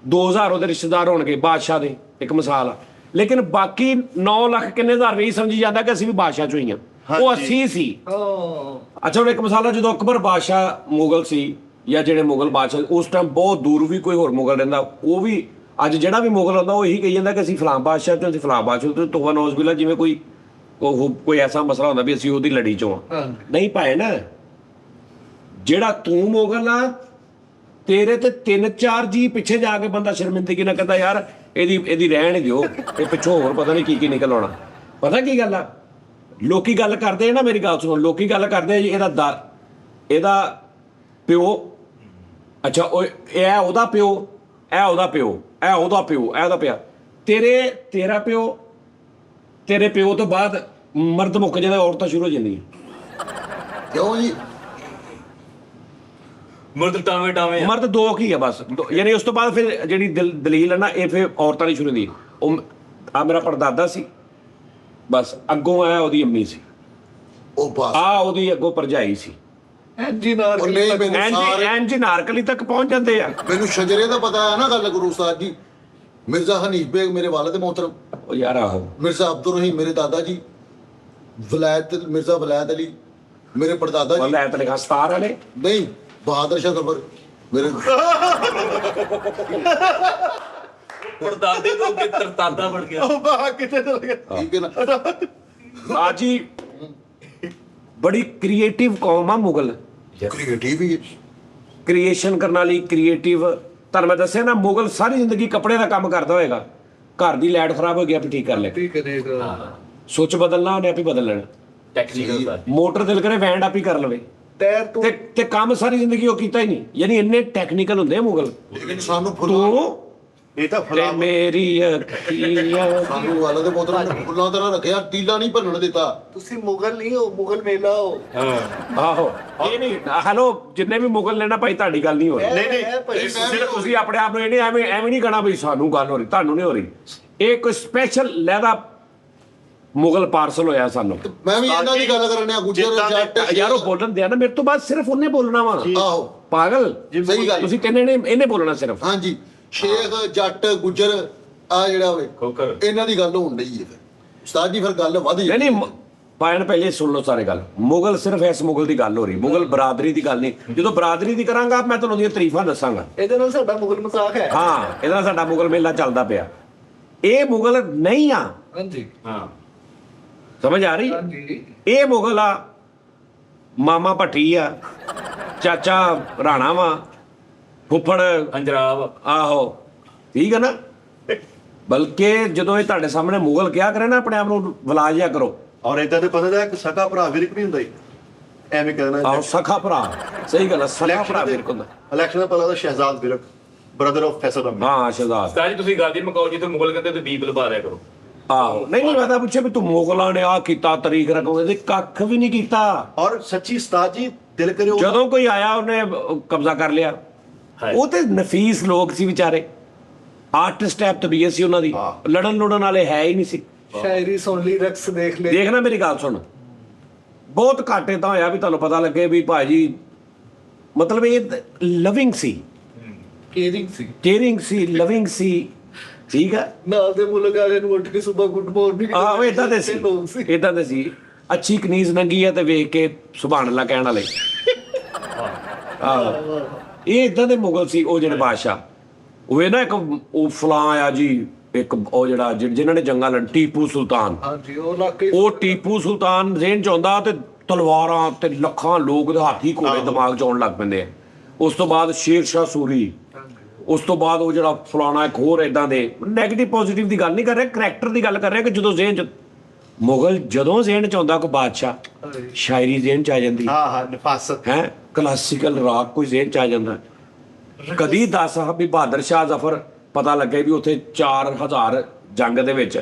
S2: 2,000 ਉਹਦੇ ਰਿਸ਼ਤੇਦਾਰ ਹੋਣਗੇ ਬਾਦਸ਼ਾਹ ਦੇ, ਇੱਕ ਮਿਸਾਲ ਆ। ਲੇਕਿਨ ਬਾਕੀ 9 ਲੱਖ ਕਿੰਨੇ ਹਜ਼ਾਰ ਵੀ ਸਮਝੀ ਜਾਂਦਾ ਕਿ ਅਸੀਂ ਵੀ ਬਾਦਸ਼ਾਹ ਚੋਂ ਹੀ ਆ। ਉਹ 80 ਸੀ। ਅੱਛਾ ਹੁਣ ਇੱਕ ਮਿਸਾਲ ਆ, ਜਦੋਂ ਅਕਬਰ ਬਾਦਸ਼ਾਹ ਮੁਗਲ ਸੀ ਜਾਂ ਜਿਹੜੇ ਮੁਗਲ ਬਾਦਸ਼ਾਹ ਉਸ ਟਾਈਮ ਬਹੁਤ ਦੂਰ ਵੀ ਕੋਈ ਹੋਰ ਮੁਗਲ ਰਹਿੰਦਾ, ਉਹ ਵੀ ਅੱਜ ਜਿਹੜਾ ਵੀ ਮੁਗਲ ਆਉਂਦਾ ਉਹ ਇਹੀ ਕਹੀ ਜਾਂਦਾ ਕਿ ਅਸੀਂ ਫਲਾਂ ਬਾਦਸ਼ਾਹ ਚੋਂ, ਅਸੀਂ ਫਲਾਂ ਬਾਦਸ਼ਾਹ ਤੋਂ। ਤੋਬਾ ਨੌਜ਼ਬਿਲਾ, ਜਿਵੇਂ ਕੋਈ ਐਸਾ ਮਸਲਾ ਹੁੰਦਾ ਵੀ ਅਸੀਂ ਉਹਦੀ ਲੜੀ ਚੋਂ ਆ। ਨਹੀਂ ਭਾਏ ਨਾ, ਜਿਹੜਾ ਤੂੰ ਮੁਗਲ ਆ, ਤੇਰੇ ਤੇ 3-4 ਜੀ ਪਿੱਛੇ ਜਾ ਕੇ ਬੰਦਾ ਸ਼ਰਮਿੰਦਗੀ ਨਾਲ ਕਹਿੰਦਾ ਯਾਰ ਇਹਦੀ ਰਹਿਣ ਹੀ ਦਿਓ, ਇਹ ਪਿੱਛੋਂ ਹੋਰ ਪਤਾ ਨਹੀਂ ਕੀ ਨਿਕਲ ਆਉਣਾ। ਪਤਾ ਕੀ ਗੱਲ ਆ, ਲੋਕੀ ਗੱਲ ਕਰਦੇ ਆ ਨਾ, ਮੇਰੀ ਗੱਲ ਸੁਣੋ, ਲੋਕੀ ਗੱਲ ਕਰਦੇ ਆ ਜੀ ਇਹਦਾ ਪਿਓ, ਅੱਛਾ ਉਹ ਇਹ ਉਹਦਾ ਪਿਓ, ਇਹ ਉਹਦਾ ਪਿਓ, ਇਹ ਉਹਦਾ ਪਿਓ, ਇਹ ਉਹਦਾ ਪਿਆ। ਤੇਰਾ ਪਿਓ, ਤੇਰੇ ਪਿਓ ਤੋਂ ਬਾਅਦ ਮਰਦ ਮੁੱਕ ਜਾਂਦੇ, ਔਰਤਾਂ ਸ਼ੁਰੂ ਹੋ ਜਾਂਦੀਆਂ।
S1: ਕਿਉਂ ਜੀ?
S4: ਮਰਦ ਟਾਵੇਂ
S2: ਮਰਦ ਦੋ ਕੀ ਆ ਬਸ, ਯਾਨੀ ਉਸ ਤੋਂ ਬਾਅਦ ਫਿਰ ਜਿਹੜੀ ਦਲੀਲ ਹੈ ਨਾ, ਇਹ ਫਿਰ ਔਰਤਾਂ ਦੀ ਸ਼ੁਰੂ ਹੁੰਦੀ। ਉਹ ਆ ਮੇਰਾ ਪੜਦਾਦਾ ਸੀ, ਬਸ ਅੱਗੋਂ ਆਇਆ ਉਹਦੀ ਅੰਮੀ ਸੀ,
S1: ਉਹ ਬਸ
S2: ਆ ਉਹਦੀ ਅੱਗੋਂ ਭਰਜਾਈ ਸੀ।
S1: ਉਹ ਨਹੀਂ ਮੈਨੂੰ ਸਾਰੇ
S2: ਐਂਜ ਨਾਰਕਲੀ ਤੱਕ ਪਹੁੰਚ ਜਾਂਦੇ ਆ।
S1: ਮੈਨੂੰ ਸ਼ਜਰੇ ਦਾ ਪਤਾ ਹੈ ਨਾ ਗੱਲ ਗੁਰੂ ਸਾਹਿਬ ਜੀ। ਮਿਰਜ਼ਾ ਹਨੀਫ ਬੇਗ ਮੇਰੇ ਵਾਲਿਦ ਮੋਹਤਰਮ,
S2: ਉਹ ਯਾਰ ਆਹੋ
S1: मिर्जा अब्दुल रहीम मेरे दादा जी, वलायत मिर्जा वलायत अली मेरे परदादा जी,
S2: ਲੈ ਤੇ ਲਿਖਾ ਸਤਾਰ ਵਾਲੇ
S1: नहीं बहादुर शाह जफर मेरे
S4: ਪੜਦਾਦੇ ਤੋਂ ਅੱਗੇ ਤਰਤਾਦਾ ਬਣ ਗਿਆ।
S5: ਉਹ ਬਾਹਰ ਕਿਤੇ ਚਲ ਗਿਆ।
S1: ठीक है ना।
S2: ਆਜੀ ਬੜੀ ਕ੍ਰੀਏਟਿਵ ਕੌਮ ਆ ਮੁਗਲ
S1: क्रिएटिव ही है।
S2: ਕ੍ਰੀਏਸ਼ਨ ਕਰਨ ਵਾਲੀ ਕ੍ਰੀਏਟਿਵ। ਤੁਹਾਨੂੰ ਮੈਂ ਦੱਸਿਆ ਨਾ ਮੁਗਲ ਸਾਰੀ ਜ਼ਿੰਦਗੀ ਕੱਪੜੇ ਦਾ ਕੰਮ ਕਰਦਾ ਹੋਏਗਾ, ਘਰ ਦੀ ਲਾਈਟ ਖਰਾਬ ਹੋ ਗਈ ਆਪੇ ਠੀਕ ਕਰ ਲੈ,
S3: ਠੀਕ ਕਰੇਗਾ।
S2: ਸੁੱਚ ਬਦਲਣਾ ਉਹਨੇ ਆਪੇ ਬਦਲ ਲੈਣਾ,
S4: ਟੈਕਨੀਕਲ ਦਾ
S2: ਮੋਟਰ ਦਿਲ ਕਰੇ ਵੈਂਡ ਆਪ ਹੀ ਕਰ ਲਵੇ,
S3: ਟਾਇਰ ਤੋਂ
S2: ਤੇ ਕੰਮ ਸਾਰੀ ਜ਼ਿੰਦਗੀ ਉਹ ਕੀਤਾ ਹੀ ਨਹੀਂ। ਯਾਨੀ ਇੰਨੇ ਟੈਕਨੀਕਲ ਹੁੰਦੇ ਆ ਮੁਗਲ।
S1: लेकिन सानू फुल्लां
S2: ਤੂੰ
S5: ਇਹ ਤਾਂ
S2: ਤੇ
S5: ਫਲਾ
S2: ਮੇਰੀ ਅੱਖੀਆਂ
S1: सानू वाला दे पुत्र ने फुल्लां तरह रखिया, टीला नहीं भनन दिता।
S3: ਤੁਸੀਂ ਮੁਗਲ ਨਹੀਂ ਹੋ, ਮੁਗਲ ਮੇਲਾ ਹੋ।
S2: ਆਹੋ ਇਹ ਨਹੀਂ ਹੈਲੋ ਜਿੰਨੇ ਵੀ ਮੁਗਲ ਨੇ ਨਾ ਭਾਈ ਤੁਹਾਡੀ ਗੱਲ ਨਹੀਂ ਹੋ ਰਹੀ।
S5: ਨਹੀਂ
S3: ਇਹ ਭਾਈ
S2: ਸਿਰਫ ਤੁਸੀਂ ਆਪਣੇ ਆਪ ਨੂੰ ਇਹ ਨਹੀਂ ਐਵੇਂ ਨਹੀਂ ਕਹਣਾ ਵੀ ਸਾਨੂੰ ਗੱਲ ਹੋ ਰਹੀ, ਤੁਹਾਨੂੰ ਨਹੀਂ ਹੋ ਰਹੀ। ਇਹ ਕੋਈ ਸਪੈਸ਼ਲ ਲਹਿਦਾ ਮੁਗਲ ਪਾਰਸਲ ਹੋਇਆ ਸਾਨੂੰ।
S1: मैं भी इन्हां दी गल करने गुजर
S5: जिद्दां ने-
S1: जट
S2: ਯਾਰ ਉਹ ਬੋਲਣ ਦਿਆ ਨਾ, ਮੇਰੇ ਤੋਂ ਬਾਅਦ ਸਿਰਫ ਉਹਨੇ ਬੋਲਣਾ ਵਾ।
S1: आहो
S2: ਪਾਗਲ
S1: सही गल।
S2: ਤੁਸੀਂ ਕਹਿੰਦੇ ਨੇ ਇਹਨੇ ਬੋਲਣਾ ਸਿਰਫ।
S1: हाँ जी शेख जट गुजर आ जेड़ा होवे
S4: ਖੋਕਰ
S1: इन्हां दी गल होण डई है। फिर उस्ताद जी फिर गल वध
S2: ਨਹੀਂ ਨਹੀਂ ਪਾਇਣ ਪਹਿਲੇ ਸੁਣ ਲਓ ਸਾਰੇ ਗੱਲ। ਮੁਗਲ ਸਿਰਫ ਇਸ ਮੁਗਲ ਦੀ ਗੱਲ ਹੋ ਰਹੀ, ਮੁਗਲ ਬਰਾਦਰੀ ਦੀ ਗੱਲ ਨਹੀਂ। ਜਦੋਂ ਬਰਾਦਰੀ ਦੀ ਕਰਾਂਗਾ ਮੈਂ ਤੁਹਾਨੂੰ ਉਹਦੀਆਂ ਤਾਰੀਫਾਂ ਦੱਸਾਂਗਾ।
S3: ਇਹਦੇ ਨਾਲ ਸਾਡਾ ਮੁਗਲ ਮਜ਼ਾਕ ਹੈ।
S2: ਹਾਂ ਇਹਦਾ ਨਾਲ ਸਾਡਾ ਮੁਗਲ ਮੇਲਾ ਚੱਲਦਾ ਪਿਆ। ਇਹ ਮੁਗਲ ਨਹੀਂ ਆ,
S3: ਹਾਂਜੀ
S4: ਹਾਂ
S2: ਸਮਝ ਆ ਰਹੀ?
S3: ਹਾਂਜੀ
S2: ਇਹ ਮੁਗਲ ਆ, ਮਾਮਾ ਭੱਟੀ ਆ, ਚਾਚਾ ਰਾਣਾ ਵਾ, ਫੁੱਫੜ
S4: ਅੰਜਰਾਬ
S2: ਆਹੋ, ਠੀਕ ਹੈ ਨਾ। ਬਲਕਿ ਜਦੋਂ ਇਹ ਤੁਹਾਡੇ ਸਾਹਮਣੇ ਮੁਗਲ ਕਿਹਾ ਕਰੇ ਨਾ, ਆਪਣੇ ਆਪ ਨੂੰ ਵਲਾਜਿਆ ਕਰੋ।
S5: ਔਰ ਇਦਾਂ ਦੇ ਪਤਾ ਦਾ ਇੱਕ ਸਕਾ ਭਰਾ ਵੀਰ ਨਹੀਂ ਹੁੰਦਾ ਹੀ ਐਵੇਂ ਕਹਿਣਾ
S2: ਆਹੋ ਸਖਾ ਭਰਾ, ਸਹੀ ਗੱਲ ਆ, ਸਖਾ ਭਰਾ ਮੇਰੇ ਕੋਲ।
S5: ਇਲੈਕਸ਼ਨ ਦਾ ਪਤਾ ਦਾ ਸ਼ਹਿਜ਼ਾਦ ਵਿਰਕ ਬ੍ਰਦਰ ਆਫ ਫੈਸਲ ਅਹਿਮਦ।
S2: ਹਾਂ ਸ਼ਹਜ਼ਾਦ।
S4: ਤਾਂ ਜੀ ਤੁਸੀਂ ਗੱਲ ਹੀ ਮਕਾਓ, ਜੀ ਤੇ ਮੁਗਲ ਕਹਿੰਦੇ ਤੇ ਬੀਬ ਲਵਾ ਰਿਆ ਕਰੋ।
S2: ਆਹੋ ਨਹੀਂ ਮੈਂ ਤਾਂ ਪੁੱਛਿਆ ਵੀ ਤੂੰ ਮੁਗਲਾਂ ਨੇ ਆ ਕੀਤਾ ਤਰੀਕ ਰਕਮ, ਇਹਦੇ ਕੱਖ ਵੀ ਨਹੀਂ ਕੀਤਾ।
S5: ਔਰ ਸੱਚੀ ਉਸਤਾਦ ਜੀ ਦਿਲ ਕਰੇ ਉਹ
S2: ਜਦੋਂ ਕੋਈ ਆਇਆ ਉਹਨੇ ਕਬਜ਼ਾ ਕਰ ਲਿਆ।
S4: ਹਾਏ।
S2: ਉਹ ਤੇ ਨਫੀਸ ਲੋਕ ਸੀ ਵਿਚਾਰੇ, ਆਰਟਿਸਟ ਟਾਈਪ ਤਬੀਅਤ ਸੀ ਉਹਨਾਂ ਦੀ, ਲੜਨ ਲੁੜਨ ਵਾਲੇ ਹੈ ਹੀ ਨਹੀਂ ਸੀ।
S3: ਸ਼ਾਇਰੀ ਸੁਣ ਲਈ, ਰਕਸ ਦੇਖ ਲੈ।
S2: ਦੇਖਣਾ ਮੇਰੀ ਗੱਲ ਸੁਣ, ਬਹੁਤ ਘਾਟੇ ਤਾਂ ਹੋਇਆ ਵੀ ਤੁਹਾਨੂੰ ਪਤਾ ਲੱਗੇ ਵੀ ਭਾਜੀ ਮਤਲਬ ਇਹ ਲਵਿੰਗ ਸੀ,
S3: ਕੇਅਰਿੰਗ ਸੀ।
S2: ਕੇਅਰਿੰਗ ਸੀ, ਲਵਿੰਗ ਸੀ, ਠੀਕ ਹੈ।
S3: ਨਾਲ ਦੇ ਮੁਲਕ ਵਾਲੇ ਨੂੰ ਉੱਠ ਕੇ ਸਵੇਰ ਗੁੱਡ ਮਾਰਨਿੰਗ
S2: ਆਹੋ ਇਦਾਂ ਦੇ ਸੀ, ਇਦਾਂ ਦੇ ਸੀ। ਅੱਛੀ ਕਨੀਜ਼ ਨੰਗੀ ਹੈ ਤੇ ਵੇਖ ਕੇ ਸੁਭਾਨ ਅੱਲਾ ਕਹਿਣ ਵਾਲੇ। ਆਹੋ ਇਹ ਇਦਾਂ ਦੇ ਮੁਗਲ ਸੀ ਉਹ ਜਿਹੜੇ ਬਾਦਸ਼ਾਹ। ਉਹ ਇਹ ਨਾ ਇੱਕ ਉਹ ਫਲਾਂ ਆ ਜੀ, ਇੱਕ ਉਹ ਜਿਹੜਾ ਜਿਨ੍ਹਾਂ ਨੇ ਜੰਗਾਂ ਲੜ, ਟੀਪੂ ਸੁਲਤਾਨ।
S3: ਹਾਂਜੀ ਉਹ ਇਲਾਕੇ
S2: ਉਹ ਟੀਪੂ ਸੁਲਤਾਨ ਜ਼ੇਨ ਚ ਆਉਂਦਾ ਤੇ ਤਲਵਾਰਾਂ ਤੇ ਲੱਖਾਂ ਲੋਕ ਦੇ ਹਾਥੀ ਘੋੜੇ ਦਿਮਾਗ ਚ ਆਉਣ ਲੱਗ ਪੈਂਦੇ ਆ। ਉਸ ਤੋਂ ਬਾਅਦ ਸ਼ੇਰ ਸ਼ਾਹ ਸੂਰੀ, ਉਸ ਤੋਂ ਬਾਅਦ ਉਹ ਜਿਹੜਾ ਫਲਾਣਾ ਇੱਕ ਹੋਰ ਇਦਾਂ ਦੇ ਨੈਗੇਟਿਵ ਪੋਜ਼ਿਟਿਵ ਦੀ ਗੱਲ ਨਹੀਂ ਕਰ ਰਿਹਾ, ਕਰੈਕਟਰ ਦੀ ਗੱਲ ਕਰ ਰਿਹਾ ਕਿ ਜਦੋਂ ਜ਼ੇਨ ਚ ਮੁਗਲ ਜਦੋਂ ਜ਼ੇਨ ਚ ਆਉਂਦਾ ਕੋਈ ਬਾਦਸ਼ਾਹ, ਸ਼ਾਇਰੀ ਜ਼ੇਨ ਚ ਆ ਜਾਂਦੀ
S5: ਹਾਂ ਨਫਾਸਤ
S2: ਹੈ, ਕਲਾਸੀਕਲ ਰਾਗ ਕੋਈ ਜ਼ੇਨ ਚ ਆ ਜਾਂਦਾ। ਕਦੀ ਦੱਸ ਵੀ ਬਹਾਦਰ ਸ਼ਾਹ ਜ਼ਫਰ ਪਤਾ ਲੱਗੇ ਵੀ ਉੱਥੇ 4000 ਜੰਗ ਦੇ ਵਿੱਚ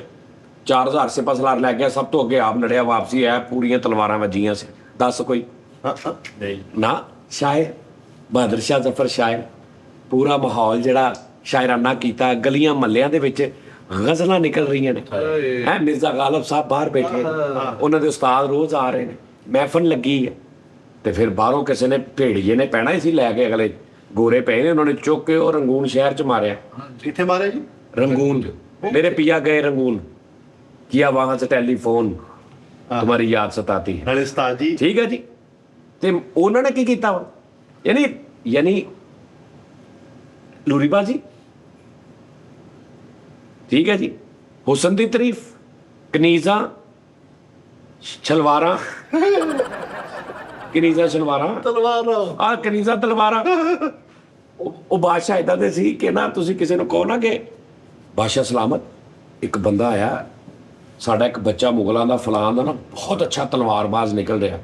S2: 4000 ਸਿਪਾਹ ਸਲਾਰ ਲੈ ਗਿਆ, ਸਭ ਤੋਂ ਅੱਗੇ ਆਪ ਲੜਿਆ, ਵਾਪਸੀ ਆਇਆ, ਪੂਰੀਆਂ ਤਲਵਾਰਾਂ ਵੱਜੀਆਂ ਸੀ। ਦੱਸ ਕੋਈ
S4: ਨਹੀਂ
S2: ਨਾ। ਸ਼ਾਇਰ ਬਹਾਦਰ ਸ਼ਾਹ ਜ਼ਫਰ ਸ਼ਾਇਰ, ਪੂਰਾ ਮਾਹੌਲ ਜਿਹੜਾ ਸ਼ਾਇਰਾਨਾ ਕੀਤਾ, ਗਲੀਆਂ ਮਹੱਲਿਆਂ ਦੇ ਵਿੱਚ ਗਜ਼ਲਾਂ ਨਿਕਲ ਰਹੀਆਂ ਨੇ। ਹੈ ਮਿਰਜ਼ਾ ਗਾਲਬ ਸਾਹਿਬ ਬਾਹਰ ਬੈਠੇ ਨੇ, ਉਹਨਾਂ ਦੇ ਉਸਤਾਦ ਰੋਜ਼ ਆ ਰਹੇ ਨੇ, ਮਹਿਫਲ ਲੱਗੀ ਹੈ। ਤੇ ਫਿਰ ਬਾਹਰੋਂ ਕਿਸੇ ਨੇ ਭੇੜੀਏ ਨੇ ਪੈਣਾ ਹੀ ਸੀ ਲੈ ਕੇ, ਅਗਲੇ ਗੋਰੇ ਪਏ ਨੇ, ਉਹਨਾਂ ਨੇ ਚੁੱਕ ਕੇ ਉਹ ਰੰਗੂਨ ਸ਼ਹਿਰ ਚ ਮਾਰਿਆ।
S5: ਕਿੱਥੇ ਮਾਰੇ ਜੀ
S2: रंगून मेरे पिया गए रंगून, किया वहां से टेलीफोन, तुम्हारी याद सताती है।
S5: ਨਾਲੇ ਉਸਤਾਦ ਜੀ
S2: ਠੀਕ ਹੈ ਜੀ। ਤੇ ਉਹਨਾਂ ਨੇ ਕੀ ਕੀਤਾ ਵਾ? ਯਾਨੀ ਲੂਰੀਬਾਜ਼ੀ, ਠੀਕ ਹੈ ਜੀ, ਹੁਸਨ ਦੀ ਤਾਰੀਫ, ਕਨੀਜ਼ਾਂ ਸ਼ਲਵਾਰਾਂ, ਕਨੀਜ਼ਾਂ ਸ਼ਲਵਾਰਾਂ,
S3: ਤਲਵਾਰ
S2: ਆ ਕਨੀਜ਼ਾਂ ਤਲਵਾਰਾਂ। ਉਹ ਬਾਦਸ਼ਾਹ ਇਦਾਂ ਦੇ ਸੀ ਕਿ ਨਾ ਤੁਸੀਂ ਕਿਸੇ ਨੂੰ ਕਹੋ ਨਾ ਕਿ ਬਾਦਸ਼ਾਹ ਸਲਾਮਤ, ਇੱਕ ਬੰਦਾ ਆਇਆ, ਸਾਡਾ ਇੱਕ ਬੱਚਾ ਮੁਗਲਾਂ ਦਾ ਫਲਾਂ ਦਾ ਨਾ ਬਹੁਤ ਅੱਛਾ ਤਲਵਾਰਬਾਜ਼ ਨਿਕਲ ਰਿਹਾ।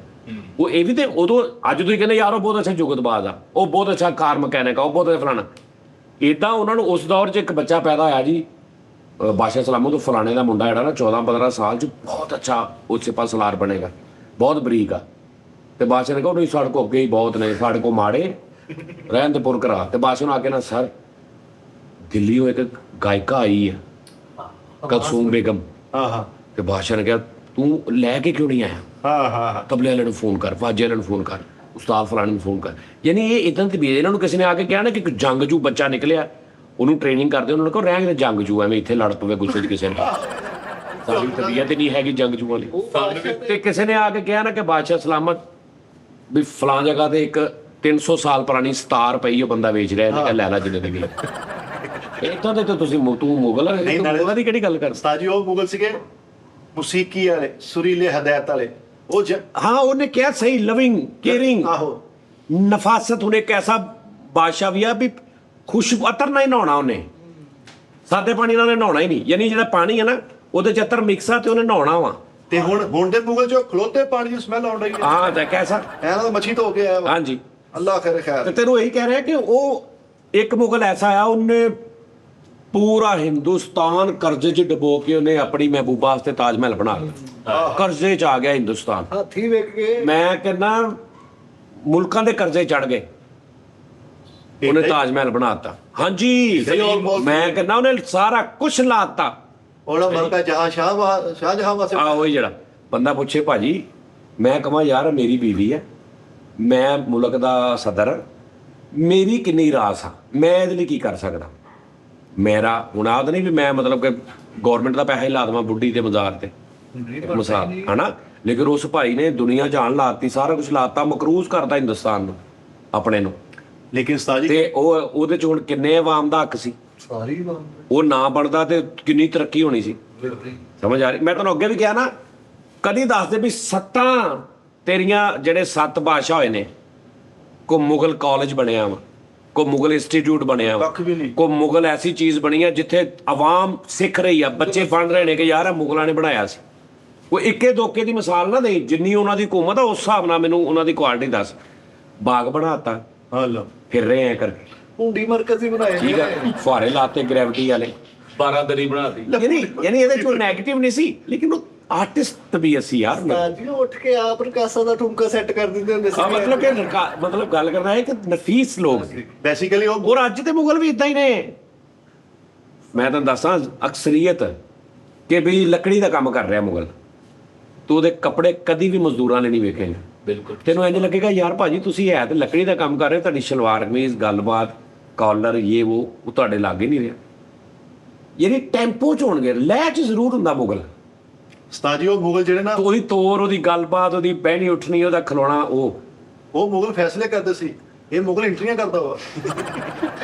S2: ਉਹ ਇਹ ਵੀ ਤੇ ਉਦੋਂ, ਅੱਜ ਤੁਸੀਂ ਕਹਿੰਦੇ ਯਾਰ ਉਹ ਬਹੁਤ ਅੱਛਾ ਜੁਗਤਬਾਜ਼ ਆ, ਉਹ ਬਹੁਤ ਅੱਛਾ ਕਾਰ ਮਕੈਨਿਕ ਆ, ਉਹ ਬਹੁਤ ਅੱਛਾ ਫਲਾਣਾ। ਇਦਾਂ ਉਹਨਾਂ ਨੂੰ ਉਸ ਦੌਰ 'ਚ ਇੱਕ ਬੱਚਾ ਪੈਦਾ ਹੋਇਆ ਜੀ, ਬਾਦਸ਼ਾਹ ਸਲਾਮਤ ਤੋਂ ਫਲਾਣੇ ਦਾ ਮੁੰਡਾ ਜਿਹੜਾ ਨਾ 14-15 ਸਾਲ 'ਚ ਬਹੁਤ ਅੱਛਾ ਉਹ ਸਿਪਾਹ ਸਲਾਰ ਬਣੇਗਾ, ਬਹੁਤ ਬਰੀਕ ਆ। ਤੇ ਬਾਦਸ਼ਾਹ ਨੇ ਕਿਹਾ ਨਹੀਂ, ਸਾਡੇ ਕੋਲ ਅੱਗੇ ਹੀ ਬਹੁਤ ਨੇ, ਸਾਡੇ ਕੋਲ ਮਾੜੇ ਰਹਿਣ ਦੇ ਪੁਰ ਕਰਾ। ਤੇ ਬਾਦਸ਼ਾਹ ਨੂੰ ਆ ਕੇ ਨਾ, ਸਰ ਦਿੱਲੀ ਉਹ ਇੱਕ ਗਾਇਕਾ ਆਈ ਹੈ ਕਲਸੂਮ ਬੇਗਮ।
S5: ਹਾਂ
S2: ਤੇ ਬਾਦਸ਼ਾਹ ਨੇ ਕਿਹਾ ਤੂੰ ਲੈ ਕੇ ਕਿਉਂ ਨਹੀਂ ਆਇਆ?
S5: ਹਾਂ
S2: ਤਬਲੇ ਵਾਲੇ ਨੂੰ ਫੋਨ ਕਰ, ਵਾਜੇ ਵਾਲੇ ਨੂੰ ਫੋਨ ਕਰ, ਉਸਤਾਦ ਫਲਾਣੇ ਨੂੰ ਫੋਨ ਕਰ। ਯਾਨੀ ਇਹ ਇਦਾਂ ਦੀ ਇਹਨਾਂ ਨੂੰ ਕਿਸੇ ਨੇ ਆ ਕੇ ਕਿਹਾ ਨਾ ਕਿ ਇੱਕ ਜੰਗਜੂ ਬੱਚਾ ਨਿਕਲਿਆ, ਉਹਨੂੰ ਟ੍ਰੇਨਿੰਗ ਕਰਦੇ, ਉਹਨਾਂ ਨੂੰ ਕਹੋ ਰਹਿਣ ਦੇ ਜੰਗਜੂ, ਐਵੇਂ ਇੱਥੇ ਲੜ ਪਵੇ ਗੁੱਸੇ 'ਚ ਕਿਸੇ ਨੂੰ। ਸਾਡੀ ਤਬੀਅਤ ਹੀ ਨਹੀਂ ਹੈਗੀ ਜੰਗਜੂਆਂ ਵਾਲੀ
S3: ਉਹ ਬਾਦਸ਼ਾਹ
S2: ਤੇ ਕਿਸੇ ਨੇ ਆ ਕੇ ਕਿਹਾ ਨਾ ਕਿ ਬਾਦਸ਼ਾਹ ਸਲਾਮਤ ਵੀ ਫਲਾਂ ਜਗ੍ਹਾ ਤੇ ਇੱਕ 300 ਸਾਲ ਪੁਰਾਣੀ ਸਤਾਰ ਪਈ ਉਹ ਬੰਦਾ ਵੇਚ ਰਿਹਾ ਇਹਨੇ ਕਿਹਾ ਲੈ ਲਾ ਜਿੰਨੇ ਦੀ ਵੀ ਇੱਥੋਂ ਦੇ ਤਾਂ ਤੁਸੀਂ ਤੂੰ ਮੁਗਲ ਆ
S5: ਨਹੀਂ, ਨਾਲੇ-
S2: ਮੁਗਲਾਂ ਦੀ ਕਿਹੜੀ ਗੱਲ ਕਰ
S5: ਉਸਤਾਦ ਜੀ ਉਹ ਮੁਗਲ ਸੀਗੇ ਮੌਸੀਕੀ ਵਾਲੇ ਸੁਰੀਲੇ ਹਦਾਇਤ ਵਾਲੇ ਉਹ
S2: ਹਾਂ ਉਹਨੇ ਕਿਹਾ ਸਹੀ ਲਵਿੰਗ ਕੇਅਰਿੰਗ
S5: ਆਹੋ
S2: ਨਫਾਸਤ ਉਹਨੇ ਇੱਕ ਐਸਾ ਬਾਦਸ਼ਾਹ ਵੀ ਆ ਵੀ ਖੁਸ਼ਬੂ ਅਤਰ ਨਹੀਂ ਨਹਾਉਣਾ ਉਹਨੇ ਸਾਦੇ ਪਾਣੀ ਨਾਲ ਉਹਨੇ ਨਹਾਉਣਾ ਹੀ ਨਹੀਂ ਯਾਨੀ ਜਿਹੜਾ ਪਾਣੀ ਹੈ ਨਾ ਉਹਦੇ ਚ ਅਤਰ ਮਿਕਸ ਆ ਤੇ ਉਹਨੇ ਨਹਾਉਣਾ ਵਾ
S5: ਤੇ ਹੁਣ ਦੇ ਮੁਗਲ ਜੋ ਖਲੋਤੇ ਪਾਣੀ ਦੀ ਸਮੈਲ ਆਉਣ ਰਹੀ ਹੈ
S2: ਹਾਂ ਤਾਂ ਕੈਸਾ
S5: ਐਨਾ ਤਾਂ ਮੱਛੀ ਧੋ ਕੇ ਆਇਆ ਵਾ
S2: ਹਾਂਜੀ
S5: ਅੱਲਾਹ ਖੈਰ
S2: ਤੇ
S5: ਖੈਰ
S2: ਤੈਨੂੰ ਇਹੀ ਕਹਿ ਰਿਹਾ ਕਿ ਉਹ ਇੱਕ ਮੁਗਲ ਐਸਾ ਆ ਉਹਨੇ ਪੂਰਾ ਹਿੰਦੁਸਤਾਨ ਕਰਜ਼ੇ 'ਚ ਡੁਬੋ ਕੇ ਉਹਨੇ ਆਪਣੀ ਮਹਿਬੂਬਾ ਵਾਸਤੇ ਤਾਜ ਮਹਿਲ ਬਣਾ ਲਿਆ ਕਰਜ਼ੇ 'ਚ ਆ ਗਿਆ ਹਿੰਦੁਸਤਾਨ
S3: ਹਾਥੀ ਵੇਖ ਕੇ
S2: ਮੈਂ ਕਹਿੰਦਾ ਮੁਲਕਾਂ ਦੇ ਕਰਜ਼ੇ ਚੜ ਗਏ ਉਹਨੇ ਤਾਜ ਮਹਿਲ ਬਣਾਤਾ ਹਾਂਜੀ ਮੈਂ ਕਹਿੰਦਾ ਉਹਨੇ ਸਾਰਾ ਕੁਝ ਲਾਤਾ
S5: ਉਹਦਾ ਮਲਕਾ ਸ਼ਾਹਜਹਾਂ ਵਾਸਤੇ
S2: ਆ ਉਹੀ ਜਿਹੜਾ ਬੰਦਾ ਪੁੱਛੇ ਭਾਜੀ ਮੈਂ ਕਹਾਂ ਯਾਰ ਮੇਰੀ ਬੀਵੀ ਹੈ ਮੈਂ ਮੁਲਕ ਦਾ ਸਦਰ ਮੇਰੀ ਕਿੰਨੀ ਰਾਸ ਆ ਮੈਂ ਇਹਦੇ ਲਈ ਕੀ ਕਰ ਸਕਦਾ ਮੇਰਾ ਹੁਣ ਆਦ ਨਹੀਂ ਵੀ ਮੈਂ ਮਤਲਬ ਕਿ ਗਵਰਨਮੈਂਟ ਦਾ ਪੈਸਾ ਹੀ ਲਾ ਦੇਵਾਂ ਬੁੱਢੀ ਦੇ ਮਜ਼ਾਰ ਤੇ ਮਿਸਾਲ ਹਨਾ ਲੇਕਿਨ ਉਸ ਭਾਈ ਨੇ ਦੁਨੀਆ ਜਾਣ ਲਾਤੀ ਸਾਰਾ ਕੁਝ ਲਾਤਾ ਮਕਰੂਜ਼ ਕਰਤਾ ਹਿੰਦੁਸਤਾਨ ਨੂੰ ਆਪਣੇ ਨੂੰ
S5: ਲੇਕਿਨ ਉਸਤਾਦ ਜੀ
S2: ਤੇ ਉਹਦੇ ਚ ਹੁਣ ਕਿੰਨੇ ਆਵਾਮ ਦਾ ਹੱਕ ਸੀ
S3: ਸਾਰੀ ਬਾਤ
S2: ਉਹ ਨਾ ਬਣਦਾ ਤੇ ਕਿੰਨੀ ਤਰੱਕੀ ਹੋਣੀ ਸੀ ਸਮਝ ਆ ਰਹੀ ਮੈਂ ਤੁਹਾਨੂੰ ਅੱਗੇ ਵੀ ਕਿਹਾ ਨਾ ਕਦੀ ਦੱਸ ਦੇ ਵੀ ਸੱਤਾਂ ਤੇਰੀਆਂ ਜਿਹੜੇ 7 ਬਾਦਸ਼ਾਹ ਹੋਏ ਨੇ ਕੋ ਮੁਗਲ ਕਾਲਜ ਬਣਿਆ ਵਾ ਕੋ ਮੁਗਲ ਇੰਸਟੀਚਿਊਟ ਬਣਿਆ ਵਾ
S5: ਕੱਖ ਵੀ ਨਹੀਂ
S2: ਕੋ ਮੁਗਲ ਐਸੀ ਚੀਜ਼ ਬਣੀ ਆ ਜਿੱਥੇ ਆਵਾਮ ਸਿੱਖ ਰਹੀ ਆ ਬੱਚੇ ਬਣ ਰਹੇ ਨੇ ਕਿ ਯਾਰ ਇਹ ਮੁਗਲਾਂ ਨੇ ਬਣਾਇਆ ਸੀ ਕੋਈ ਇੱਕੇ ਦੋਕੇ ਦੀ ਮਿਸਾਲ ਨਾ ਦੇ ਜਿੰਨੀ ਉਹਨਾਂ ਦੀ ਹਕੂਮਤ ਆ ਉਸ ਹਿਸਾਬ ਨਾਲ ਮੈਨੂੰ ਉਹਨਾਂ ਦੀ ਕੁਆਲਿਟੀ ਦੱਸ ਬਾਗ ਬਣਾਤਾ
S5: ਅੱਲਾਹ
S2: ਫਿਰ ਰਹੇ ਐ ਕਰਕੇ
S3: ਹੁੰਡੀ ਮਰਕਜ਼ੀ ਬਣਾਏ
S2: ਠੀਕ ਆ ਫੁਹਾਰੇ ਲਾਤੇ ਗ੍ਰੈਵਿਟੀ ਵਾਲੇ
S4: 12 ਦਰੀ ਬਣਾਤੀ
S2: ਯਾਨੀ ਇਹਦੇ ਚ ਨੈਗੇਟਿਵ ਨਹੀਂ ਸੀ ਲੇਕਿਨ ਉਹ ਆਰਟਿਸਟ ਤਬੀਅਤ ਸੀ ਯਾਰ
S3: ਜੀ ਉੱਠ ਕੇ ਆਪ ਰਕਾਸਾ ਦਾ ਠੁਮਕਾ ਸੈੱਟ ਕਰ ਦਿੰਦੇ ਹੁੰਦੇ ਸੀ
S2: ਹਾਂ ਮਤਲਬ ਕਿ ਮਤਲਬ ਗੱਲ ਕਰਨਾ ਹੈ ਕਿ ਨਫੀਸ ਲੋਕ ਸੀ
S5: ਬੇਸਿਕਲੀ ਉਹ
S2: ਔਰ ਅੱਜ ਦੇ ਮੁਗਲ ਵੀ ਇਦਾਂ ਹੀ ਨੇ ਮੈਂ ਤੁਹਾਨੂੰ ਦੱਸਾਂ ਅਕਸਰੀਅਤ ਕਿ ਵੀ ਲੱਕੜੀ ਦਾ ਕੰਮ ਕਰ ਰਿਹਾ ਮੁਗਲ ਤੂੰ ਉਹਦੇ ਕੱਪੜੇ ਕਦੀ ਵੀ ਮਜ਼ਦੂਰਾਂ ਨੇ ਨਹੀਂ ਵੇਖੇ
S4: ਬਿਲਕੁਲ
S2: ਤੈਨੂੰ ਇੰਜ ਲੱਗੇਗਾ ਯਾਰ ਭਾਜੀ ਤੁਸੀਂ ਹੈ ਤੇ ਲੱਕੜੀ ਦਾ ਕੰਮ ਕਰ ਰਹੇ ਹੋ ਤੁਹਾਡੀ ਸ਼ਲਵਾਰ ਕਮੀਜ਼ ਗੱਲਬਾਤ ਕਾਲਰ ਇਹ ਉਹ ਤੁਹਾਡੇ ਲਾਗੇ ਨਹੀਂ ਰਿਹਾ ਯਾਨੀ ਟੈਂਪੋ ਚ ਹੋਣਗੇ ਲੈਅ ਚ ਜ਼ਰੂਰ ਹੁੰਦਾ ਮੁਗਲ
S5: ਉਸਤਾਦ ਜੀ ਉਹ ਮੁਗਲ ਜਿਹੜੇ ਨਾ
S2: ਉਹਦੀ ਤੋਰ ਉਹਦੀ ਗੱਲਬਾਤ ਉਹਦੀ ਬਹਿਣੀ ਉੱਠਣੀ ਉਹਦਾ ਖਲੋਣਾ
S5: ਉਹ ਮੁਗਲ ਫੈਸਲੇ ਕਰਦੇ ਸੀ ਇਹ ਮੁਗਲ ਇੰਟਰੀਆਂ ਕਰਦਾ ਵਾ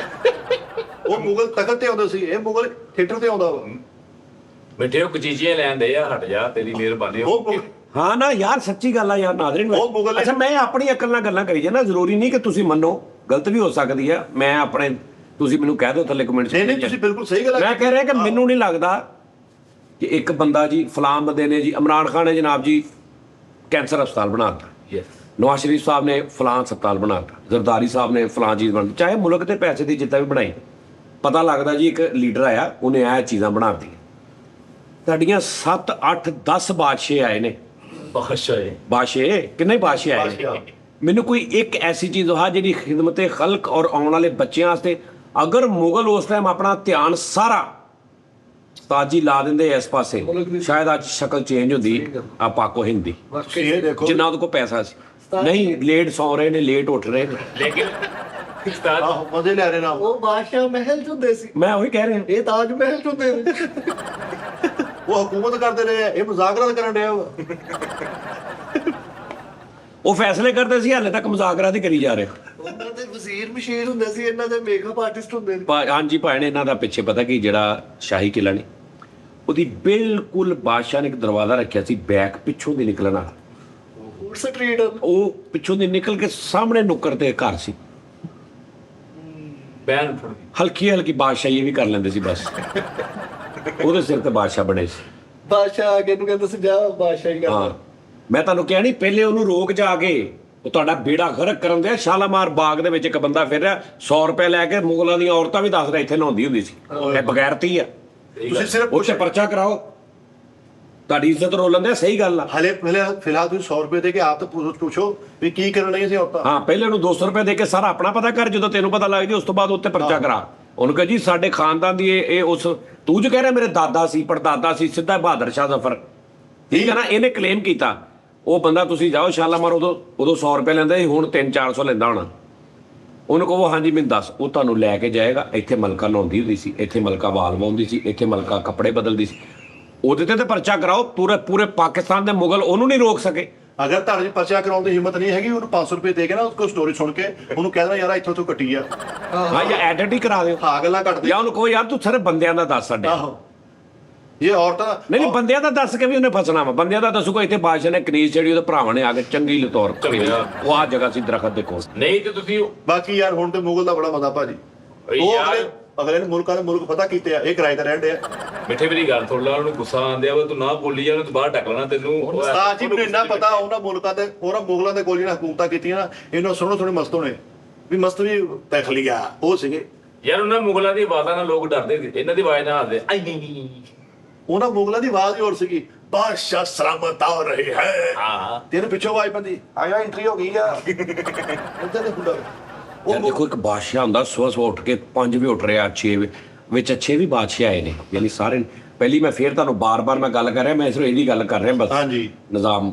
S5: ਉਹ ਮੁਗਲ ਤਖਤ ਤੇ ਆਉਂਦਾ ਸੀ ਇਹ ਮੁਗਲ ਥੀਏਟਰ ਤੇ ਆਉਂਦਾ ਵਾ
S4: ਬੈਠੇ ਉਹ ਕਚੀਚੀਆਂ ਲੈਂਦੇ ਆ ਹਟ ਜਾ ਤੇਰੀ ਮਿਹਰਬਾਨੀ
S5: ਉਹ ਮੁਗਲ-
S2: ਹਾਂ ਨਾ ਯਾਰ ਸੱਚੀ ਗੱਲ ਆ ਯਾਰ ਨਾਜ਼ਰੀਨ
S5: ਉਹ ਮੁਗਲ ਨੇ-
S2: ਅੱਛਾ ਮੈਂ ਆਪਣੀ ਅਕਲ ਨਾਲ ਗੱਲਾਂ ਕਰੀ ਜਾਂਦਾ ਜ਼ਰੂਰੀ ਨਹੀਂ ਕਿ ਤੁਸੀਂ ਮੰਨੋ ਗਲਤ ਵੀ ਹੋ ਸਕਦੀ ਆ ਮੈਂ ਆਪਣੇ ਤੁਸੀਂ ਮੈਨੂੰ ਕਹਿ ਦਿਓ ਥੱਲੇ ਕਮੈਂਟ
S5: ਨਹੀਂ ਤੁਸੀਂ ਬਿਲਕੁਲ ਸਹੀ ਗੱਲ
S2: ਮੈਂ ਕਹਿ ਰਿਹਾ ਕਿ ਮੈਨੂੰ ਨਹੀਂ ਲੱਗਦਾ ਕਿ ਇੱਕ ਬੰਦਾ ਜੀ ਫਲਾਮ ਬੰਦੇ ਨੇ ਜੀ ਇਮਰਾਨ ਖਾਨ ਨੇ ਜਨਾਬ ਜੀ ਕੈਂਸਰ ਹਸਪਤਾਲ ਬਣਾਤਾ
S4: ਯੈਸ
S2: ਨਵਾਜ਼ ਸ਼ਰੀਫ ਸਾਹਿਬ ਨੇ ਫਲਾਂ ਹਸਪਤਾਲ ਬਣਾਤਾ ਜ਼ਰਦਾਰੀ ਸਾਹਿਬ ਨੇ ਫਲਾਂ ਚੀਜ਼ ਬਣਾ ਚਾਹੇ ਮੁਲਕ ਦੇ ਪੈਸੇ ਦੀ ਜਿੱਦਾਂ ਵੀ ਬਣਾਈ ਪਤਾ ਲੱਗਦਾ ਜੀ ਇੱਕ ਲੀਡਰ ਆਇਆ ਉਹਨੇ ਇਹ ਚੀਜ਼ਾਂ ਬਣਾਤੀਆਂ ਸਾਡੀਆਂ 7 8 10 ਬਾਦਸ਼ਾਹ ਆਏ ਨੇ
S4: ਬਾਦਸ਼ਾਹ
S2: ਬਾਦਸ਼ਾਹ ਕਿੰਨੇ ਬਾਦਸ਼ਾਹ ਆਏ ਨੇ
S5: ਬਾਦਸ਼ਾਹ।
S2: ਮੈਨੂੰ ਕੋਈ ਇੱਕ ਐਸੀ ਚੀਜ਼ ਹੋਆ ਜਿਹੜੀ ਖਿਦਮਤ ਖਲਕ ਔਰ ਆਉਣ ਵਾਲੇ ਬੱਚਿਆਂ ਵਾਸਤੇ ਅਗਰ ਮੁਗਲ ਉਸ ਟਾਈਮ ਆਪਣਾ ਧਿਆਨ ਸਾਰਾ ਤਾਜੀ ਲਾ ਦਿੰਦੇ ਇਸ ਪਾਸੇ ਸ਼ਾਇਦ ਅੱਜ ਸ਼ਕਲ ਚੇਂਜ ਹੁੰਦੀ ਆ ਪਾਕੋ ਹਿੰਦੀ
S5: ਤੁਸੀਂ ਇਹ ਦੇਖੋ
S2: ਜਿੰਨਾ ਉਹਦੇ ਕੋਲ ਪੈਸਾ ਸੀ ਨਹੀਂ ਲੇਟ ਸੌ ਰਹੇ ਨੇ ਲੇਟ ਉੱਠ ਰਹੇ ਨੇ
S4: ਲੇਕਿਨ ਉਸਤਾਦ
S5: ਆਹੋ ਮਜ਼ੇ ਲੈ ਰਹੇ ਨਾ
S3: ਉਹ ਬਾਦਸ਼ਾਹ ਮਹਿਲ ਚ ਹੁੰਦੇ ਸੀ
S2: ਮੈਂ ਉਹੀ ਕਹਿ ਰਿਹਾ
S3: ਇਹ ਤਾਜ ਮਹਿਲ ਚ ਹੁੰਦੇ ਨੇ
S5: ਉਹ ਹਕੂਮਤ ਕਰਦੇ ਰਹੇ ਆ, ਇਹ ਮੁਜ਼ਾਕਰਾ ਕਰਨ ਰਿਹਾ ਵਾ
S2: ਉਹ ਫੈਸਲੇ ਕਰਦੇ ਸੀ ਹਾਲੇ ਤੱਕ ਮੁਜ਼ਾਕਰਾ ਹੀ ਕਰੀ ਜਾ ਰਹੇ
S3: ਉਹਨਾਂ ਦੇ ਵਜ਼ੀਰ ਮਸ਼ੀਰ ਹੁੰਦੇ ਸੀ ਇਹਨਾਂ ਦੇ ਮੇਕਅਪ ਆਰਟਿਸਟ ਹੁੰਦੇ ਨੇ
S2: ਹਾਂਜੀ ਭਾਣੇ ਇਹਨਾਂ ਦਾ ਪਿੱਛੇ ਪਤਾ ਕੀ ਜਿਹੜਾ ਸ਼ਾਹੀ ਕਿਲਾ ਨਹੀਂ ਉਹਦੀ ਬਿਲਕੁਲ ਬਾਦਸ਼ਾਹ ਨੇ ਇੱਕ ਦਰਵਾਜ਼ਾ ਰੱਖਿਆ ਸੀ ਬੈਕ ਪਿੱਛੋਂ ਦੀ ਨਿਕਲਣ ਵਾਲਾ
S3: ਫੂਡ ਸਟਰੀਟ
S2: ਉਹ ਪਿੱਛੋਂ ਦੀ ਨਿਕਲ ਕੇ ਸਾਹਮਣੇ ਨੁੱਕਰ ਤੇ ਘਰ ਸੀ
S4: ਬੈਨ ਫੜ
S2: ਹਲਕੀ ਹਲਕੀ ਬਾਦਸ਼ਾਹੀ ਇਹ ਵੀ ਕਰ ਲੈਂਦੇ ਸੀ ਬਸ ਉਹਦੇ ਸਿਰ ਤੇ ਬਾਦਸ਼ਾਹ ਬਣੇ ਸੀ
S3: ਬਾਦਸ਼ਾਹ ਆ ਕੇ ਨੂੰ ਕਹਿੰਦਾ ਸੀ ਜਾ ਬਾਦਸ਼ਾਹੀ
S2: ਹਾਂ
S3: ਕਰ
S2: ਮੈਂ ਤੁਹਾਨੂੰ ਕਿਹਾ ਨਹੀਂ ਪਹਿਲੇ ਉਹਨੂੰ ਰੋਕ ਜਾ ਕੇ ਉਹ ਤੁਹਾਡਾ ਬੇੜਾ ਗਰਕ ਕਰਨ ਦੇ ਸ਼ਾਲਾਮਾਰ ਬਾਗ ਦੇ ਵਿੱਚ ਇੱਕ ਬੰਦਾ ਫਿਰ ਰਿਹਾ 100 ਰੁਪਏ ਲੈ ਕੇ ਮੁਗਲਾਂ ਦੀਆਂ ਔਰਤਾਂ ਵੀ ਦੱਸ ਰਿਹਾ ਇੱਥੇ ਨਹਾਉਂਦੀ ਹੁੰਦੀ ਸੀ ਇਹ ਬਗੈਰਤੀ ਆ
S5: ਤੁਸੀਂ ਸਿਰਫ
S2: ਉੱਥੇ ਪਰਚਾ ਕਰਾਓ ਤੁਹਾਡੀ ਇੱਜ਼ਤ ਰੋਲਣ ਦੇ ਸਹੀ ਗੱਲ ਆ
S5: ਹਲੇ ਫਿਲਹਾਲ ਤੁਸੀਂ 100 ਰੁਪਏ ਦੇ ਕੇ ਆਪ ਤਾਂ ਪੁੱਛੋ ਵੀ ਕੀ ਕਰਨ ਲਈ ਸੀ ਔਰਤਾਂ
S2: ਹਾਂ ਪਹਿਲੇ ਨੂੰ 200 ਰੁਪਏ ਦੇ ਕੇ ਸਾਰਾ ਆਪਣਾ ਪਤਾ ਕਰ ਜਦੋਂ ਤੈਨੂੰ ਪਤਾ ਲੱਗ ਜੇ ਉਸ ਤੋਂ ਬਾਅਦ ਉੱਤੇ ਪਰਚਾ ਕਰਾ ਉਹਨੂੰ ਕਹੇ ਜੀ ਸਾਡੇ ਖਾਨਦਾਨ ਦੀ ਇਹ ਉਸ ਤੂੰ ਜੋ ਕਹਿ ਰਿਹਾ ਮੇਰੇ ਦਾਦਾ ਸੀ ਪੜਦਾਦਾ ਸੀ ਸਿੱਧਾ ਬਹਾਦਰ ਸ਼ਾਹ ਜ਼ਫਰ ਠੀਕ ਹੈ ਨਾ ਇਹਨੇ ਕਲੇਮ ਕੀਤਾ ਉਹ ਬੰਦਾ ਤੁਸੀਂ ਜਾਓ ਸ਼ਾਲਾਮਾਰ ਉਦੋਂ 100 ਰੁਪਏ ਲੈਂਦਾ ਸੀ ਹੁਣ 300-400 ਲੈਂਦਾ ਹੋਣਾ ਉਹਨੂੰ ਕਹੋ ਹਾਂਜੀ ਮੈਨੂੰ ਦੱਸ ਉਹ ਤੁਹਾਨੂੰ ਲੈ ਕੇ ਜਾਏਗਾ ਇੱਥੇ ਮਲਕਾ ਨਹਾਉਂਦੀ ਹੁੰਦੀ ਸੀ ਇੱਥੇ ਮਲਕਾ ਵਾਲ ਵਾਉਂਦੀ ਸੀ ਇੱਥੇ ਮਲਕਾ ਕੱਪੜੇ ਬਦਲਦੀ ਸੀ ਉਹਦੇ ਤੇ ਪਰਚਾ ਕਰਾਓ। ਪੂਰੇ ਪਾਕਿਸਤਾਨ ਦੇ ਮੁਗਲ ਉਹਨੂੰ ਨਹੀਂ ਰੋਕ ਸਕੇ।
S5: ਅਗਰ ਤੁਹਾਡੇ 'ਚ ਪਰਚਾ ਕਰਾਉਣ ਦੀ ਹਿੰਮਤ ਨਹੀਂ ਹੈਗੀ, ਉਹਨੂੰ 500 ਰੁਪਏ ਦੇ ਕੇ ਨਾ ਉਸ ਸਟੋਰੀ ਸੁਣ ਕੇ ਉਹਨੂੰ ਕਹਿ ਦੇਣਾ ਯਾਰ ਇੱਥੋਂ ਤੋਂ ਕੱਟੀ ਆ।
S2: ਹਾਂ, ਜਾਂ ਐਡਿਟ ਹੀ ਕਰਾ ਦਿਓ,
S5: ਹਾਂ ਗੱਲਾਂ ਕੱਟ ਦੇ।
S2: ਜਾਂ ਉਹਨੂੰ ਕਹੋ ਯਾਰ ਤੂੰ ਸਿਰਫ ਬੰਦਿਆਂ ਦਾ ਦੱਸ ਸਾਡੇ।
S5: ਆਹੋ ਇਹ ਔਰਤਾਂ
S2: ਨਹੀਂ ਬੰਦਿਆਂ ਦਾ ਦੱਸ ਕੇ ਵੀ ਉਹਨੇ ਫਸਣਾ ਵਾ। ਬੰਦਿਆਂ ਦਾ ਦੱਸੂਗਾ ਇੱਥੇ ਬਾਦਸ਼ਾਹ ਨੇ ਕਨੀਜ਼ ਜਿਹੜੀ ਉਹਦੇ ਭਰਾਵਾਂ ਨੇ ਆ ਕੇ ਚੰਗੀ ਲਤੌਰ ਕਰੀ, ਉਹ ਆ ਜਗ੍ਹਾ ਸੀ ਦਰਖਤ ਦੇ ਕੋਲ।
S4: ਨਹੀਂ ਤੇ ਤੁਸੀਂ
S5: ਬਾਕੀ ਯਾਰ ਹੁਣ ਤੇ ਮੁਗਲ ਦਾ ਬੜਾ ਮਜ਼ਾ ਭਾਜੀ। ਉਹ ਅਗਲੇ ਨੇ ਮੁਲਕਾਂ ਦੇ ਮੁਲਕ ਪਤਾ ਕੀਤੇ ਆ, ਇਹ ਕਿਰਾਏ ਤੇ ਰਹਿੰਦੇ ਆ।
S4: ਮਿੱਠੇ ਮੇਰੀ ਗੱਲ ਸੁਣ ਲਾ, ਉਹਨੂੰ ਗੁੱਸਾ ਆਂਦਿਆ ਵਾ, ਤੂੰ ਨਾ ਬੋਲੀ ਜਾ, ਤੂੰ ਬਾਹਰ ਟੱਕ ਲੈਣਾ ਤੈਨੂੰ।
S5: ਉਸਤਾਦ ਜੀ ਮੈਨੂੰ ਇੰਨਾ ਪਤਾ ਉਹਨਾਂ ਮੁਲਕਾਂ ਦੇ, ਉਹਨਾਂ ਮੁਗਲਾਂ ਦੇ ਕੋਲ ਜਿਹੜੀਆਂ ਹਕੂਮਤਾਂ ਕੀਤੀਆਂ ਨਾ, ਇਹਨਾਂ ਸੋਹਣੇ ਮਸਤ ਹੋਣੇ ਵੀ ਮਸਤ ਵੀ ਦੇਖ ਲਿਆ ਉਹ ਸੀਗੇ
S4: ਯਾਰ। ਉਹਨਾਂ ਮੁਗਲਾਂ ਦੀ ਆਵਾਜ਼ਾਂ ਨਾਲ ਲੋਕ ਡਰਦੇ ਸੀ, ਇਹਨਾਂ ਦੀ ਆਵਾਜ਼ ਨਾਲ ਹੱਸਦੇ। ਆਈ ਨਹੀਂ
S5: ਉਹਨਾਂ ਮੁਗਲਾਂ ਦੀ ਆਵਾਜ਼ ਹੀ ਹੋਰ ਸੀਗੀ, ਬਾਦਸ਼ਾਹ ਸਲਾਮਤ ਆ ਰਹੇ ਹੈ।
S4: ਹਾਂ
S5: ਤੇਰੇ ਪਿੱਛੋਂ ਆਵਾਜ਼ ਪੈਂਦੀ ਆਇਆ ਐਂਟਰੀ ਹੋ ਗਈ ਆ। ਇੱਦਾਂ ਦੇ ਹੁੰਦਾ
S2: ਯਾਰ ਦੇਖੋ ਇੱਕ ਬਾਦਸ਼ਾਹ ਹੁੰਦਾ, ਸਵੇਰ ਉੱਠ ਕੇ 5 ਵਜੇ ਉੱਠ ਰਿਹਾ, 6 ਵਿੱਚ ਅੱਛੇ ਵੀ ਬਾਦਸ਼ਾਹ ਆਏ ਨੇ, ਯਾਨੀ ਸਾਰੇ। ਪਹਿਲੀ ਮੈਂ ਫੇਰ ਤੁਹਾਨੂੰ ਬਾਰ-ਬਾਰ ਮੈਂ ਗੱਲ ਕਰ ਰਿਹਾ, ਮੈਂ ਸਿਰਫ ਇਹਦੀ ਗੱਲ ਕਰ ਰਿਹਾ ਬਸ।
S5: ਹਾਂਜੀ
S2: ਨਿਜ਼ਾਮ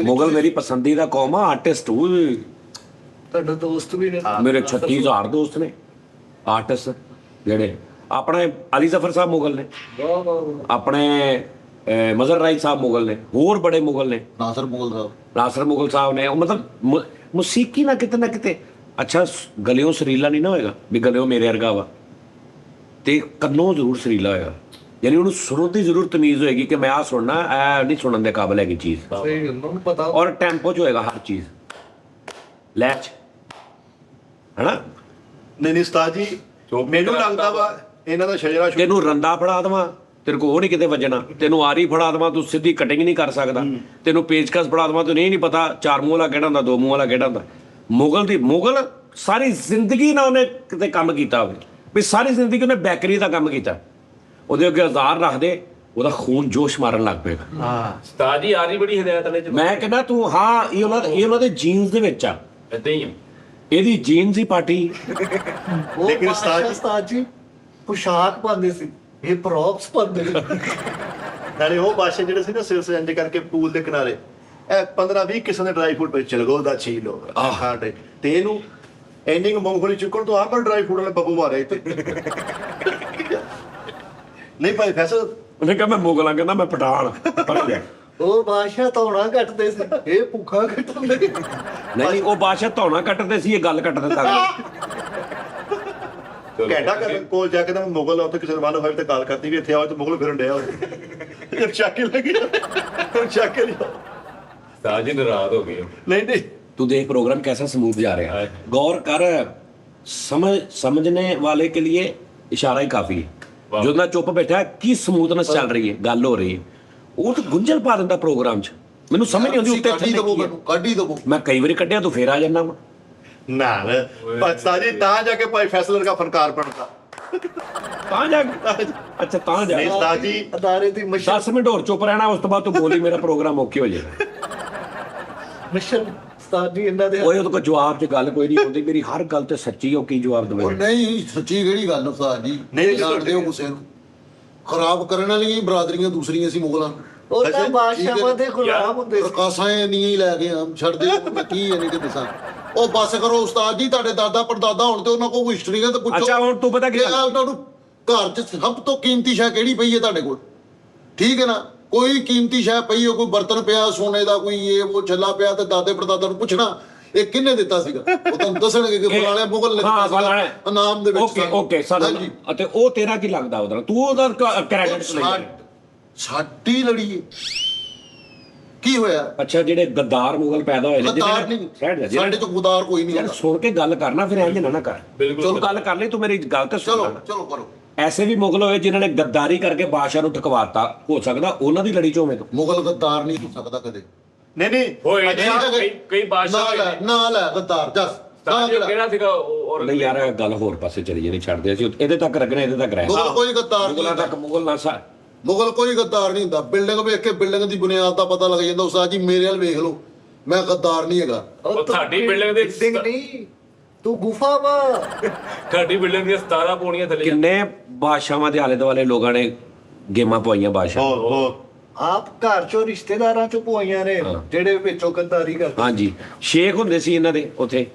S2: ਮੁਗਲ ਮੇਰੀ ਪਸੰਦੀਦਾ ਕੌਮ ਆ। ਆਰਟਿਸਟ
S3: ਤੁਹਾਡਾ ਦੋਸਤ ਵੀ ਨੇ।
S2: ਮੇਰੇ 36000 ਦੋਸਤ ਨੇ ਆਰਟਿਸਟ ਜਿਹੜੇ। ਆਪਣੇ ਅਲੀ ਜ਼ਫਰ ਸਾਹਿਬ ਮੁਗਲ ਨੇ,
S3: ਵਾਹ ਵਾਹ।
S2: ਆਪਣੇ ਮਜ਼ਹਰ ਰਾਈ ਸਾਹਿਬ ਮੁਗਲ ਨੇ, ਹੋਰ ਬੜੇ ਮੁਗਲ ਨੇ,
S1: ਨਾਸਰ ਮੁਗਲ ਸਾਹਿਬ,
S2: ਨਾਸਰ ਮੁਗਲ ਸਾਹਿਬ ਨੇ। ਉਹ ਮਤਲਬ ਮੌਸੀਕੀ ਨਾ ਕਿਤੇ ਅੱਛਾ ਗਲਿਓਂ ਸਰੀਲਾ ਨਹੀਂ ਨਾ ਹੋਏਗਾ ਵੀ ਗਲਿਓਂ ਮੇਰੇ ਵਰਗਾ ਵਾ, ਤੇ ਕੰਨੋਂ ਜ਼ਰੂਰ ਸਰੀਲਾ ਹੋਏਗਾ। ਯਾਨੀ ਉਹਨੂੰ ਸੁਣਨ ਦੀ ਜ਼ਰੂਰ ਤਮੀਜ਼ ਹੋਏਗੀ ਕਿ ਮੈਂ ਆਹ ਸੁਣਨਾ, ਇਹ ਨਹੀਂ ਸੁਣਨ ਦੇ ਕਾਬਲ ਹੈਗੀ ਚੀਜ਼।
S3: ਸਹੀ ਗੱਲ, ਉਹਨੂੰ ਪਤਾ।
S2: ਔਰ ਟੈਂਪੋ 'ਚ ਹੋਏਗਾ ਹਰ ਚੀਜ਼, ਲੈਚ ਹੈਨਾ।
S5: ਨਹੀਂ ਉਸਤਾਦ ਜੀ ਮੈਨੂੰ ਲੱਗਦਾ ਵਾ ਇਹਨਾਂ ਦਾ ਸ਼ਜਰਾ
S2: ਤੈਨੂੰ ਰੰਦਾ ਫੜਾ ਦੇਵਾਂ, ਤੇਰੇ ਕੋਲ ਉਹ ਨਹੀਂ ਕਿਤੇ ਵੱਜਣਾ। ਤੈਨੂੰ ਆਰੀ ਫੜਾ ਦੇਵਾਂ, ਤੂੰ ਸਿੱਧੀ ਕਟਿੰਗ ਨਹੀਂ ਕਰ ਸਕਦਾ। ਤੈਨੂੰ ਪੇਚਕਸ ਫੜਾ ਦੇਵਾਂ, ਤੈਨੂੰ ਇਹ ਨਹੀਂ ਪਤਾ 4 ਮੂੰਹ ਵਾਲਾ ਕਿਹੜਾ ਹੁੰਦਾ, 2 ਮੂੰਹ ਵਾਲਾ ਕਿਹੜਾ ਹੁੰਦਾ। ਮੁਗਲ ਸਾਰੀ ਜ਼ਿੰਦਗੀ ਨਾਲ ਉਹਨੇ ਕਿਤੇ ਕੰਮ ਕੀਤਾ ਹੋਵੇ, ਵੀ ਸਾਰੀ ਜ਼ਿੰਦਗੀ ਉਹਨੇ ਬੈਕਰੀ ਦਾ ਕੰਮ ਕੀਤਾ। ਉਹਦੇ ਅੱਗੇ ਹਜ਼ਾਰ ਰੱਖ ਦੇ, ਉਹਦਾ ਖੂਨ ਜੋਸ਼ ਮਾਰਨ ਲੱਗ ਪਏਗਾ।
S5: ਹਾਂ
S4: ਉਸਤਾਦ ਜੀ ਆ ਰਹੀ ਬੜੀ ਹਦਾਇਤ ਵਾਲੇ ਚ।
S2: ਮੈਂ ਕਹਿੰਦਾ ਤੂੰ ਹਾਂ, ਇਹ ਉਹਨਾਂ ਦੇ ਜੀਨਸ ਦੇ ਵਿੱਚ ਆ,
S4: ਏਦਾਂ ਹੀ ਆ।
S2: ਇਹਦੀ ਜੀਨਸ ਹੀ ਪਾਟੀ।
S3: ਉਹ
S5: ਲੇਕਿਨ
S3: ਉਸਤਾਦ ਜੀ ਪੁਸ਼ਾਕ ਪਾਉਂਦੇ ਸੀ, ਇਹ ਪ੍ਰੌਪਸ ਪਾਉਂਦੇ ਨੇ।
S5: ਨਾਲੇ ਉਹ ਬਾਦਸ਼ਾਹ ਜਿਹੜੇ ਸੀ ਨਾ ਸਿਲਸਿਲੇ ਇੰਜ ਕਰਕੇ ਪੂਲ ਦੇ ਕਿਨਾਰੇ ਇਹ 15-20 ਕਿਸਮ ਦੇ ਡਰਾਈ ਫਰੂਟ ਪੇ ਚਲਗੋ ਦਾ ਛੀ ਲੋ ਖਾਟੇ ਤੇ ਇਹਨੂੰ ਐਂਡਿੰਗ ਮੂੰਗਫਲੀ ਚੁੱਕਣ ਤੋਂ ਆਪ ਡਰਾਈ ਫਰੂਟ ਵਾਲੇ ਬੱਬੂ ਮਾਰੇ ਇੱਥੇ। ਨਹੀਂ ਭਾਈ ਫੈਸਲ
S2: ਉਹਨੇ ਕਿਹਾ ਮੈਂ ਮੁਗਲਾਂ, ਕਹਿੰਦਾ ਮੈਂ ਪਠਾਨ।
S3: ਉਹ ਬਾਦਸ਼ਾਹ ਧੌਣਾ ਕੱਟਦੇ ਸੀ, ਇਹ ਭੁੱਖਾ ਕੱਟਦੇ।
S2: ਨਹੀਂ ਉਹ ਬਾਦਸ਼ਾਹ ਧੌਣਾ ਕੱਟਦੇ ਸੀ, ਇਹ ਗੱਲ ਕੱਟ ਦਿੰਦਾ।
S5: ਘੰਟਾ ਕਰ ਕੋਲ ਜਾ ਕੇ ਤਾਂ ਮੁਗਲ ਉੱਥੇ ਕਿਸੇ 105 ਤੇ ਕਾਲ ਕਰਦੀ ਵੀ ਇੱਥੇ ਆਓ ਤੇ ਮੁਗਲ ਫਿਰਨ ਡਿਆ ਹੋਵੇ। ਚੱਕ ਕੇ ਲੱਗੀ ਚੱਕ ਕੇ ਲਿਆ।
S4: ਉਸਤਾਦ ਜੀ ਨਾਰਾਜ਼ ਹੋ ਗਏ।
S5: ਨਹੀਂ
S2: तू देख प्रोग्राम कैसा स्मूथ जा रहा है, गौर कर। समझने वाले के लिए इशारा ही काफी है। जो ना चुप बैठा है की स्मूथनेस चल रही है, गल हो रही है, वो तो गुंजल पा दिंदा प्रोग्राम च। ਮੈਨੂੰ ਸਮਝ ਨਹੀਂ ਆਉਂਦੀ ਉੱਤੇ
S1: ਕੱਢੀ ਦਵੋ ਮੈਨੂੰ, ਕੱਢੀ ਦਵੋ।
S2: ਮੈਂ ਕਈ ਵਾਰੀ ਕੱਢਿਆ, ਤੂੰ ਫੇਰ ਆ ਜਾਂਦਾ ਵਾ
S5: ਨਾ ਪਾਕਿਸਤਾਨੀ ਤਾਂ ਜਾ ਕੇ ਭਾਈ ਫੈਸਲ ਵਰਗਾ ਫਨਕਾਰ ਬਣਦਾ
S2: ਤਾਂ ਜਾ ਕੇ। ਅੱਛਾ ਤਾਂ ਜਾ
S5: ਨਹੀਂ ਉਸਤਾਦ ਜੀ
S3: ਅਦਾਰੇ ਦੀ
S2: 10 ਮਿੰਟ ਹੋਰ ਚੁੱਪ ਰਹਿਣਾ, ਉਸ ਤੋਂ ਬਾਅਦ ਤੂੰ ਬੋਲੀ, ਮੇਰਾ ਪ੍ਰੋਗਰਾਮ ਓਕੇ ਹੋ ਜਾਏਗਾ।
S3: ਮਿਸ਼ਨ। ਉਸਤਾਦ ਜੀ ਇਹਨਾਂ ਦੇ
S2: ਓਏ ਉਹਦੇ ਕੋਲ ਜਵਾਬ 'ਚ ਗੱਲ ਕੋਈ ਨਹੀਂ ਹੁੰਦੀ, ਮੇਰੀ ਹਰ ਗੱਲ ਤੇ ਸੱਚੀ ਹੋ, ਕੀ ਜਵਾਬ
S1: ਉਹ
S2: ਦੇਵੇ।
S1: ਨਹੀਂ ਸੱਚੀ ਕਿਹੜੀ ਗੱਲ ਉਸਤਾਦ ਜੀ,
S5: ਨਹੀਂ
S1: ਜਾਣਦੇ ਹੋ ਗੁੱਸੇ ਨੂੰ ਖਰਾਬ ਕਰਨ ਵਾਲੀਆਂ ਬਰਾਦਰੀਆਂ ਦੂਸਰੀਆਂ ਸੀ ਮੁਗਲਾਂ।
S3: ਉਹ ਤਾਂ ਬਾਦਸ਼ਾਹਾਂ ਦੇ ਗੁਲਾਮ ਹੁੰਦੇ ਸੀ।
S1: ਕਾਸਾਂ ਨਹੀਂ ਹੀ ਲੈ ਗਏ ਹਮ ਛੱਡ ਦੇ, ਮੈਂ ਕੀ ਹੈ ਨਹੀਂ ਕਿ ਦੱਸਾਂ। ਉਹ ਬਸ ਕਰੋ ਉਸਤਾਦ ਜੀ, ਤੁਹਾਡੇ ਦਾਦਾ ਪੜਦਾਦਾ ਹੁਣ ਤੇ ਉਹਨਾਂ ਕੋਲ ਹਿਸਟਰੀ ਹੈ ਤੇ ਪੁੱਛੋ।
S2: ਅੱਛਾ ਹੁਣ ਤੂੰ ਪਤਾ ਕੀ ਗੱਲ-
S1: ਤੁਹਾਨੂੰ ਘਰ 'ਚ ਸਭ ਤੋਂ ਕੀਮਤੀ ਸ਼ੈ ਕਿਹੜੀ ਪਈ ਹੈ ਤੁਹਾਡੇ ਕੋਲ? ਠੀਕ ਹੈ ਨਾ, ਕੋਈ ਕੀਮਤੀ ਸ਼ੈ ਪਈ ਹੋ, ਕੋਈ ਬਰਤਨ ਪਿਆ ਸੋਨੇ ਦਾ, ਕੋਈ ਇਹ ਉਹ ਛੱਲਾ ਪਿਆ, ਤੇ ਦਾਦੇ ਪੜਦਾਦਾ ਨੂੰ ਪੁੱਛਣਾ ਇਹ ਕਿਹਨੇ ਦਿੱਤਾ ਸੀਗਾ, ਉਹ ਤੁਹਾਨੂੰ ਦੱਸਣਗੇ ਕਿ ਫਲਾਣੇ ਮੁਗਲ ਨੇ
S2: ਹਾਂ
S1: ਦਿੱਤਾ
S2: ਫਲਾਣੇ
S1: ਸੀਗਾ ਇਨਾਮ ਦੇ ਵਿੱਚ।
S2: ਓਕੇ ਓਕੇ
S1: ਹਾਂਜੀ।
S2: ਅਤੇ ਉਹ ਤੇਰਾ ਕੀ ਲੱਗਦਾ ਉਹਦਾ, ਤੂੰ ਉਹਦਾ ਕ੍ਰੈਡਿਟ ਲੈ।
S1: ਸਾਡੀ ਲੜੀ ਹੈ। ਕੀ ਹੋਇਆ?
S2: ਅੱਛਾ ਜਿਹੜੇ ਗੱਦਾਰ ਮੁਗਲ ਪੈਦਾ ਹੋਏ ਨੇ,
S1: ਗੱਦਾਰ ਨਹੀਂ, ਸਾਡੇ ਚ ਗੁਦਾਰ ਕੋਈ ਨਹੀਂ
S2: ਯਾਰ
S1: ਹੁੰਦਾ।
S2: ਸੁਣ ਕੇ ਗੱਲ ਕਰਨਾ, ਫਿਰ ਇੰਜ ਨਾ ਕਰ।
S4: ਬਿਲਕੁਲ।
S2: ਚਲੋ ਗੱਲ ਕਰ ਲਈ, ਤੂੰ ਮੇਰੀ ਗੱਲ ਤੇ ਸੁਣ
S1: ਚਲੋ
S2: ਲੈ।
S1: ਚਲੋ ਕਰੋ।
S2: ਐਸੇ ਵੀ ਮੁਗਲ ਹੋਏ ਜਿਨ੍ਹਾਂ ਨੇ ਗੱਦਾਰੀ ਕਰਕੇ ਬਾਦਸ਼ਾਹ ਨੂੰ ਠਕਵਾਤਾ, ਹੋ ਸਕਦਾ ਉਹਨਾਂ ਦੀ ਲੜੀ ਚ ਹੋਵੇ ਤੂੰ।
S1: ਮੁਗਲ ਗੱਦਾਰ ਨਹੀਂ ਹੋ ਸਕਦਾ ਕਦੇ।
S5: ਨਹੀਂ
S4: ਹੋਏ ਨੇ
S1: ਅੱਛਾ,
S4: ਕਈ ਬਾਦਸ਼ਾਹ
S1: ਨਾ ਲੈ, ਨਾ ਲੈ ਗੱਦਾਰ ਜਸ ਨਾ
S4: ਉਸਤਾਦ ਜੀ ਕਿਹੜਾ ਸੀਗਾ ਔਰ
S2: ਨਹੀਂ ਯਾਰ ਇਹ ਗੱਲ ਹੋਰ ਪਾਸੇ ਚਲੀ ਜਾਣੀ, ਛੱਡਦੇ ਅਸੀਂ ਇਹਦੇ ਤੱਕ ਰੱਖਣੇ, ਇਹਦੇ ਤੱਕ ਰਹਿ।
S1: ਮੁਗਲ ਕੋਈ ਗੱਦਾਰ ਨਹੀਂ
S2: ਮੁਗਲਾਂ
S1: ਹੁੰਦਾ।
S2: ਤੱਕ ਮੁਗਲ ਨਾ ਸਾ
S1: ਮੁਗਲ ਕੋਈ ਗੱਦਾਰ ਨਹੀਂ ਹੁੰਦਾ। ਬਿਲਡਿੰਗ ਵੇਖ ਕੇ ਬਿਲਡਿੰਗ ਦੀ ਬੁਨਿਆਦ ਦਾ ਪਤਾ ਲੱਗ ਜਾਂਦਾ। ਉਸਤਾਦ ਜੀ ਮੇਰੇ ਵੱਲ ਵੇਖ ਲਓ, ਮੈਂ ਗੱਦਾਰ ਨਹੀਂ ਹੈਗਾ।
S4: ਉਹ ਤੁਹਾਡੀ ਬਿਲਡਿੰਗ ਦੇ
S3: ਬਿਲਡਿੰਗ ਨਹੀਂ, ਤੂੰ ਗੁਫਾ ਵਾ।
S4: ਤੁਹਾਡੀ ਬਿਲਡਿੰਗ ਦੀਆਂ 17 ਪੌੜੀਆਂ ਥੱਲੇ
S2: ਕਿੰਨੇ ਬਾਦਸ਼ਾਹਾਂ ਦੇ ਆਲੇ ਦੁਆਲੇ ਲੋਕਾਂ ਨੇ ਗੇਮਾਂ ਪਵਾਈਆਂ ਬਾਦਸ਼ਾਹ।
S5: ਬਹੁਤ
S3: ਆਪ ਘਰ ਚੋਂ ਰਿਸ਼ਤੇਦਾਰਾਂ ਚੋਂ ਪਵਾਈਆਂ ਨੇ, ਜਿਹੜੇ ਵਿੱਚੋਂ ਗੱਦਾਰੀ ਕਰਦੇ।
S2: ਹਾਂਜੀ ਸ਼ੇਖ ਹੁੰਦੇ ਸੀ ਇਹਨਾਂ ਦੇ, ਉੱਥੇ